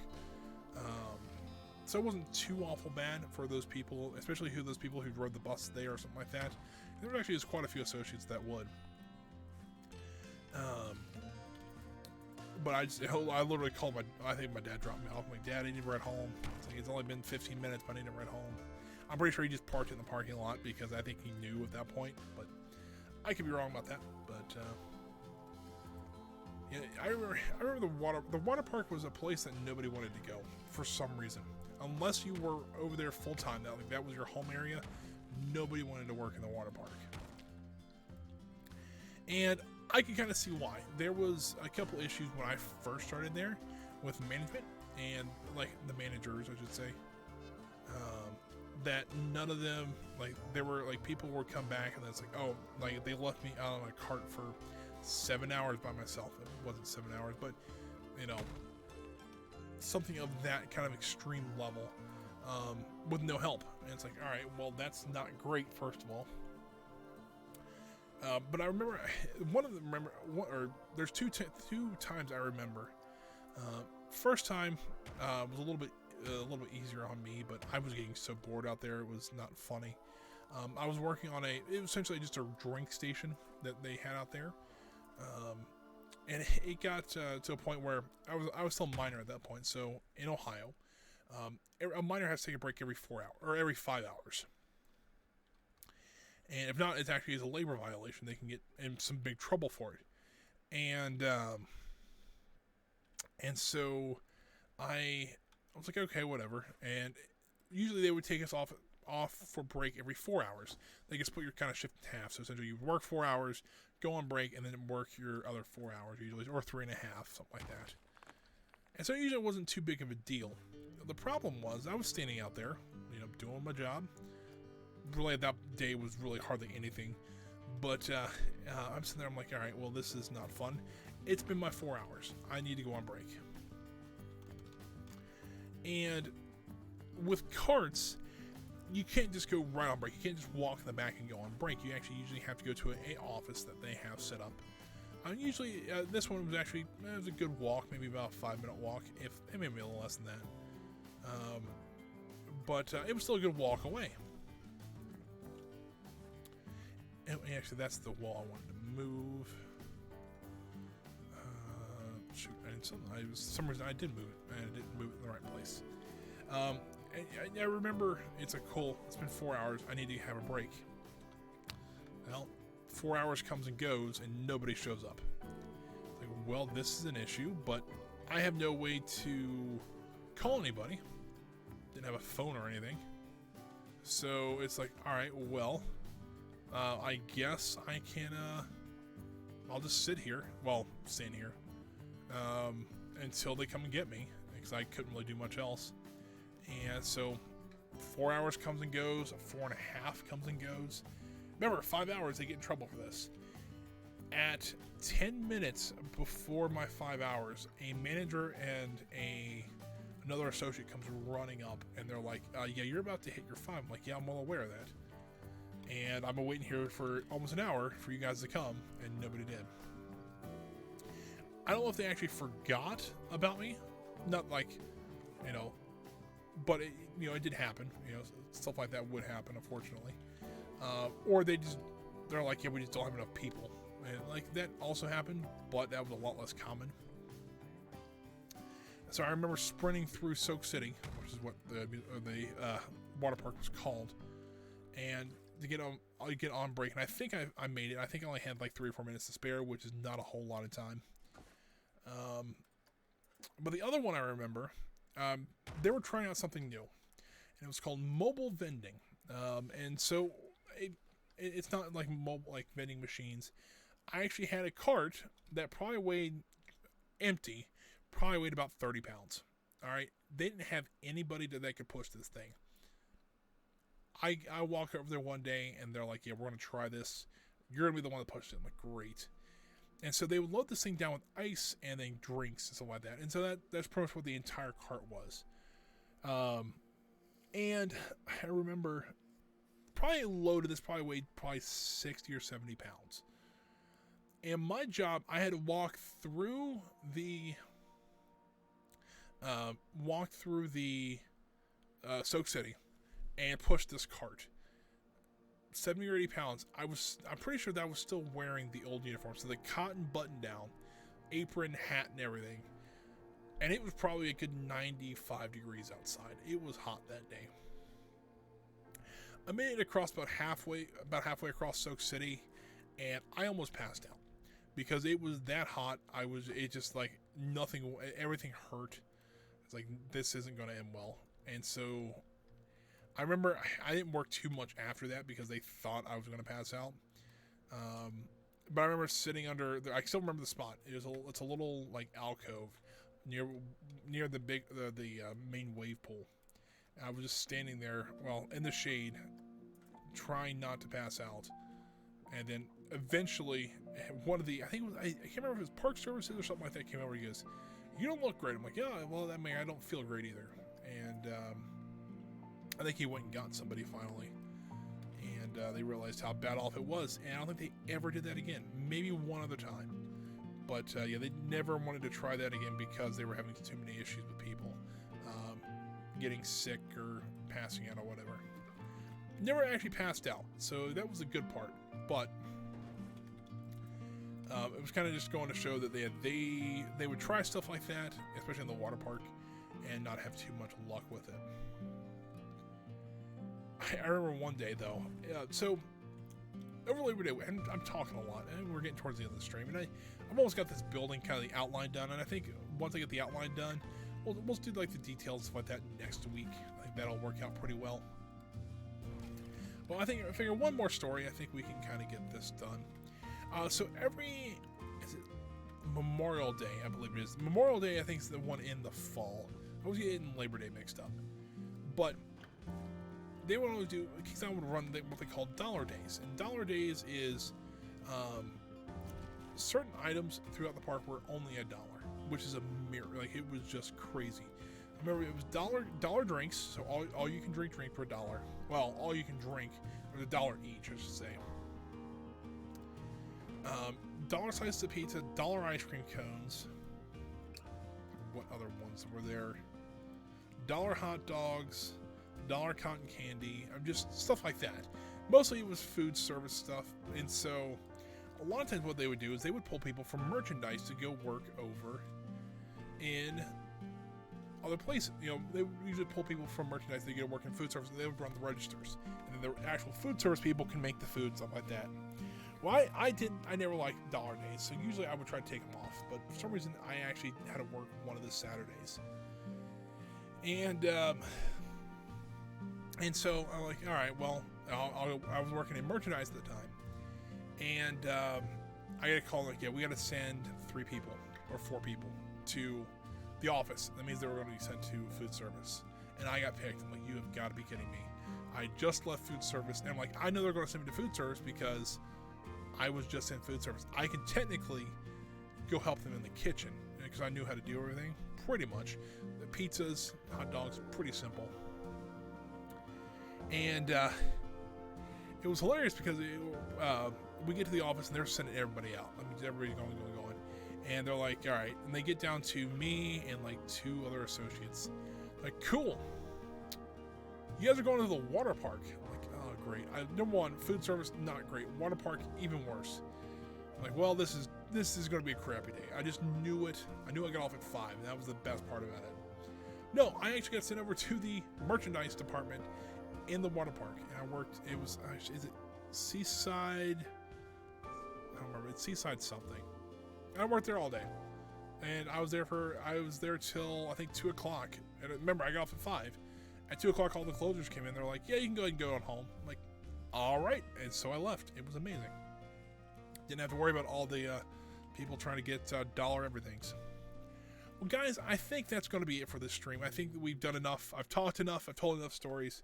So it wasn't too awful bad for those people, especially those people who rode the bus there or something like that. There were actually just quite a few associates that would. But I literally called I think my dad dropped me off. I'm like, Dad, I need to ride home. It's only been 15 minutes, but I need to ride home. I'm pretty sure he just parked in the parking lot because I think he knew at that point, but I could be wrong about that. But yeah, I remember the water park was a place that nobody wanted to go for some reason. Unless you were over there full time, that was your home area, nobody wanted to work in the water park. And I can kind of see why. There was a couple issues when I first started there with management and like the managers, I should say. That none of them, there were people would come back and it's like, oh, they left me out on a cart for 7 hours by myself. It wasn't 7 hours, but something of that kind of extreme level, with no help. And it's like, all right, well, that's not great, first of all. But I remember there's two times I remember. First time was a little bit easier on me, but I was getting so bored out there, it was not funny. I was working on it was essentially just a drink station that they had out there, and it got to a point where I was still a minor at that point. So in Ohio, a minor has to take a break every 4 hours or every 5 hours. And if not, it actually is a labor violation. They can get in some big trouble for it. And so I was like, okay, whatever. And usually they would take us off for break every 4 hours. They could split your kind of shift in half. So essentially you work 4 hours, go on break, and then work your other 4 hours usually, or 3.5, something like that. And so usually it wasn't too big of a deal. The problem was I was standing out there, doing my job. Really, that day was really hardly anything, but I'm sitting there, I'm like, all right, well, this is not fun. It's been my 4 hours. I need to go on break. And with carts, you can't just go right on break. You can't just walk in the back and go on break. You actually usually have to go to an office that they have set up. Usually, this one was actually, it was a good walk, maybe about a 5-minute walk, maybe a little less than that. But it was still a good walk away. And actually, that's the wall I wanted to move. Shoot, for some reason I did move it, and I didn't move it in the right place. I remember it's been 4 hours. I need to have a break. Well, 4 hours comes and goes, and nobody shows up. Like, well, this is an issue, but I have no way to call anybody. Didn't have a phone or anything. So it's like, all right, well, I guess I can, I'll just stand here, until they come and get me, because I couldn't really do much else. And so 4 hours comes and goes, 4.5 comes and goes. Remember, 5 hours, they get in trouble for this. At 10 minutes before my 5 hours, a manager and another associate comes running up, and they're like, yeah, you're about to hit your 5. I'm like, yeah, I'm well aware of that. And I've been waiting here for almost an hour for you guys to come, and nobody did. I don't know if they actually forgot about me. Not like, but it did happen. Stuff like that would happen, unfortunately. Or they're like, yeah, we just don't have enough people. And like that also happened, but that was a lot less common. So I remember sprinting through Soak City, which is what the water park was called, and to get on break, and I think I made it. I think I only had like 3 or 4 minutes to spare, which is not a whole lot of time. But the other one I remember, they were trying out something new, and it was called mobile vending. And so it's not like mobile like vending machines. I actually had a cart that probably weighed about 30 pounds. All right, they didn't have anybody that could push this thing. I walk over there one day, and they're like, yeah, we're going to try this. You're going to be the one that pushed it. I'm like, great. And so they would load this thing down with ice and then drinks and stuff like that. And so that's pretty much what the entire cart was. And I remember probably weighed 60 or 70 pounds. And my job, I had to walk through the Soak City and push this cart. 70 or 80 pounds. I'm pretty sure that I was still wearing the old uniform. So the cotton button down, apron, hat, and everything. And it was probably a good 95 degrees outside. It was hot that day. I made it across about halfway across Soak City, and I almost passed out because it was that hot. Everything hurt. It's like, this isn't going to end well. And so I remember I didn't work too much after that because they thought I was going to pass out. But I remember sitting under. I still remember the spot. It's a little like alcove near the main wave pool. I was just standing there, in the shade, trying not to pass out. And then eventually, I can't remember if it was Park Services or something like that came over. He goes, "You don't look great." I'm like, "Yeah, well, I don't feel great either." And I think he went and got somebody finally. And they realized how bad off it was, and I don't think they ever did that again. Maybe one other time, but yeah, they never wanted to try that again because they were having too many issues with people getting sick or passing out or whatever. Never actually passed out, so that was a good part, but it was kind of just going to show that they would try stuff like that, especially in the water park, and not have too much luck with it. I remember one day though, so over Labor Day, and I'm talking a lot, and we're getting towards the end of the stream, and I've almost got this building kind of the outline done, and I think once I get the outline done, we'll do like the details and stuff like that next week. I think that'll work out pretty well. Well, I figure one more story, I think we can kind of get this done. So is it Memorial Day, I believe it is. Memorial Day, I think, is the one in the fall. I was getting Labor Day mixed up. But they would always do, Kingston would run what they call dollar days. And dollar days is certain items throughout the park were only $1, which is a miracle. Like, it was just crazy. I remember it was dollar drinks, so all you can drink for $1. Well, all you can drink was $1 each, I should say. Dollar slices of pizza, dollar ice cream cones. What other ones were there? Dollar hot dogs, dollar cotton candy, just stuff like that. Mostly it was food service stuff, and so a lot of times what they would do is they would pull people from merchandise to go work over in other places. You know, they would usually pull people from merchandise to go work in food service, and they would run the registers, and then the actual food service people can make the food, stuff like that. Well, I never liked dollar days, so usually I would try to take them off, but for some reason I actually had to work one of the Saturdays. And so I'm like, all right, well, I was working in merchandise at the time, and I got a call like, yeah, we got to send 3 people or 4 people to the office. That means they were going to be sent to food service, and I got picked. I'm like, you have got to be kidding me. I just left food service, and I'm like, I know they're going to send me to food service because I was just in food service. I can technically go help them in the kitchen because I knew how to do everything, pretty much. The pizzas, hot dogs, pretty simple. And it was hilarious because we get to the office and they're sending everybody out. I mean, everybody's going. And they're like, all right. And they get down to me and like 2 other associates. Like, cool. You guys are going to the water park. I'm like, oh, great. Number one, food service, not great. Water park, even worse. I'm like, well, this is going to be a crappy day. I just knew it. I knew I got off at 5, and that was the best part about it. No, I actually got sent over to the merchandise department in the water park, and I worked. It was, is it Seaside? I don't remember. It's Seaside something. And I worked there all day, and I was there till I think 2 o'clock. And remember, I got off at 5. At 2 o'clock, all the closers came in. They're like, yeah, you can go ahead and go on home. I'm like, all right. And so I left. It was amazing. Didn't have to worry about all the people trying to get dollar everythings. Well, guys, I think that's going to be it for this stream. I think that we've done enough. I've talked enough. I've told enough stories.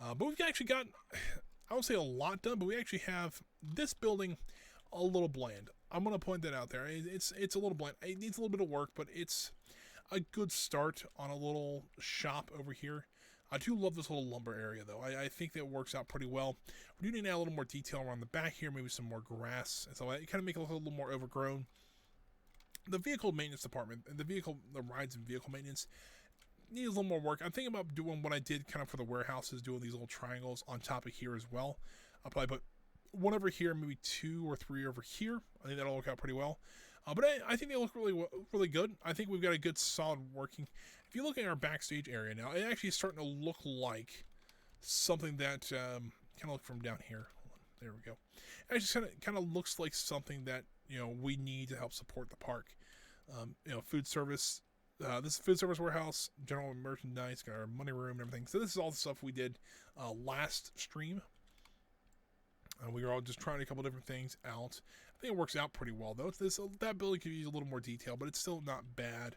But we've actually got, I won't say a lot done, but we actually have this building a little bland. I'm going to point that out there. It's a little bland. It needs a little bit of work, but it's a good start on a little shop over here. I do love this little lumber area, though. I think that works out pretty well. We do need to add a little more detail around the back here, maybe some more grass, and so it kind of make it look a little more overgrown. The vehicle maintenance department, the rides and vehicle maintenance, needs a little more work. I'm thinking about doing what I did kind of for the warehouses, doing these little triangles on top of here as well. I'll probably put 1 over here, maybe 2 or 3 over here. I think that'll work out pretty well. But I think they look really good. I think we've got a good solid working. If you look at our backstage area now, it actually is starting to look like something that kind of look from down here. Hold on, there we go. It just kind of looks like something that we need to help support the park. Food service. This is food service warehouse, general merchandise, got our money room and everything. So this is all the stuff we did last stream. We were all just trying a couple different things out. I think it works out pretty well, though. That building could use a little more detail, but it's still not bad.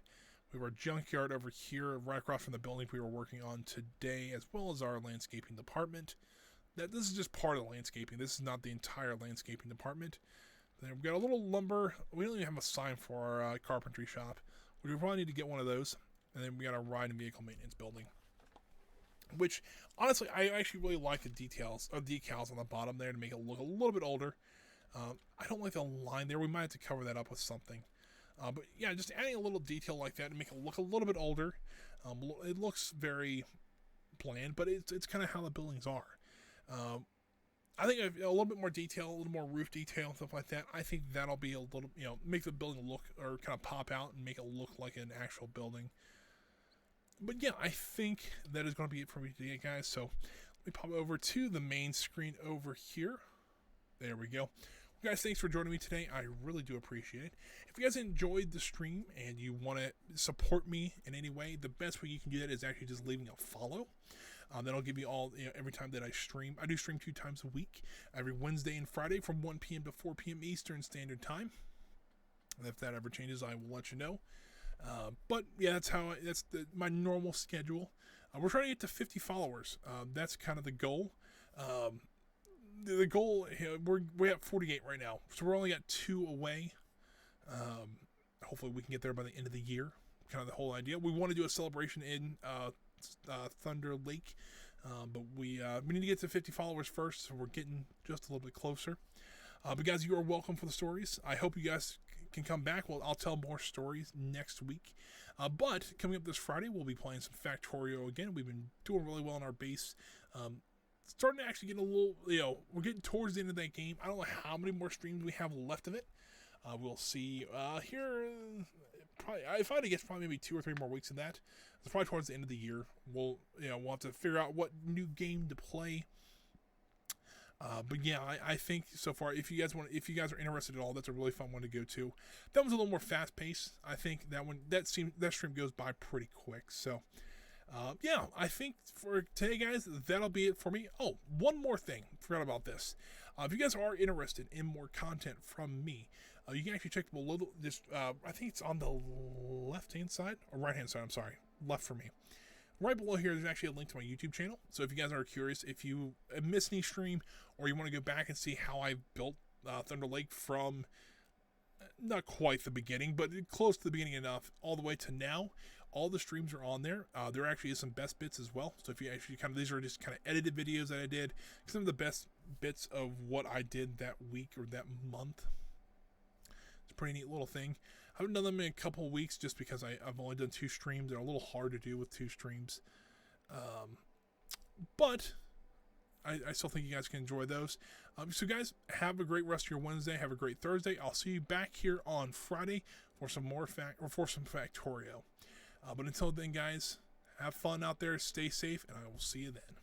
We have our junkyard over here, right across from the building we were working on today, as well as our landscaping department. This is just part of the landscaping. This is not the entire landscaping department. Then we've got a little lumber. We don't even have a sign for our carpentry shop. We probably need to get one of those. And then we got our ride and vehicle maintenance building. which honestly I actually really like the details of decals on the bottom there to make it look a little bit older. I don't like the line there. We might have to cover that up with something. But yeah, just adding a little detail like that to make it look a little bit older. It looks very bland, but it's kind of how the buildings are. I think a little bit more detail, a little more roof detail and stuff like that. I think that'll be a little, make the building look or kind of pop out and make it look like an actual building. But yeah, I think that is going to be it for me today, guys. So let me pop over to the main screen over here. There we go. Well, guys, thanks for joining me today. I really do appreciate it. If you guys enjoyed the stream and you want to support me in any way, the best way you can do that is actually just leaving a follow. That'll give you all, every time that I stream. I do stream 2 times a week, every Wednesday and Friday from 1 p.m. to 4 p.m. Eastern Standard Time. And if that ever changes, I will let you know. But yeah, that's my normal schedule. We're trying to get to 50 followers. That's kind of the goal. The goal, we're at 48 right now, so we're only got 2 away. Hopefully we can get there by the end of the year. Kind of the whole idea. We want to do a celebration in Thunder Lake, but we need to get to 50 followers first, so we're getting just a little bit closer. But guys, you are welcome for the stories. I hope you guys can come back. Well, I'll tell more stories next week. But coming up this Friday, we'll be playing some Factorio again. We've been doing really well on our base. Starting to actually get a little, we're getting towards the end of that game. I don't know how many more streams we have left of it. We'll see here. Probably, if I had to guess, probably maybe 2 or 3 more weeks of that. It's probably towards the end of the year. We'll want to figure out what new game to play. But yeah, I think so far, if you guys are interested at all, that's a really fun one to go to. That was a little more fast paced. I think that stream goes by pretty quick. So yeah, I think for today, guys, that'll be it for me. Oh, one more thing. Forgot about this. If you guys are interested in more content from me, you can actually check below this. I think it's on the left-hand side or right-hand side. I'm sorry, left for me. Right below here, there's actually a link to my YouTube channel. So if you guys are curious, if you missed any stream or you want to go back and see how I built Thunder Lake from not quite the beginning, but close to the beginning enough, all the way to now, all the streams are on there. There actually is some best bits as well. So if you actually these are just kind of edited videos that I did. Some of the best bits of what I did that week or that month. It's a pretty neat little thing. I haven't done them in a couple of weeks just because I've only done 2 streams. They're a little hard to do with 2 streams. But I still think you guys can enjoy those. So guys, have a great rest of your Wednesday. Have a great Thursday. I'll see you back here on Friday for some more Factorio. But until then, guys, have fun out there. Stay safe, and I will see you then.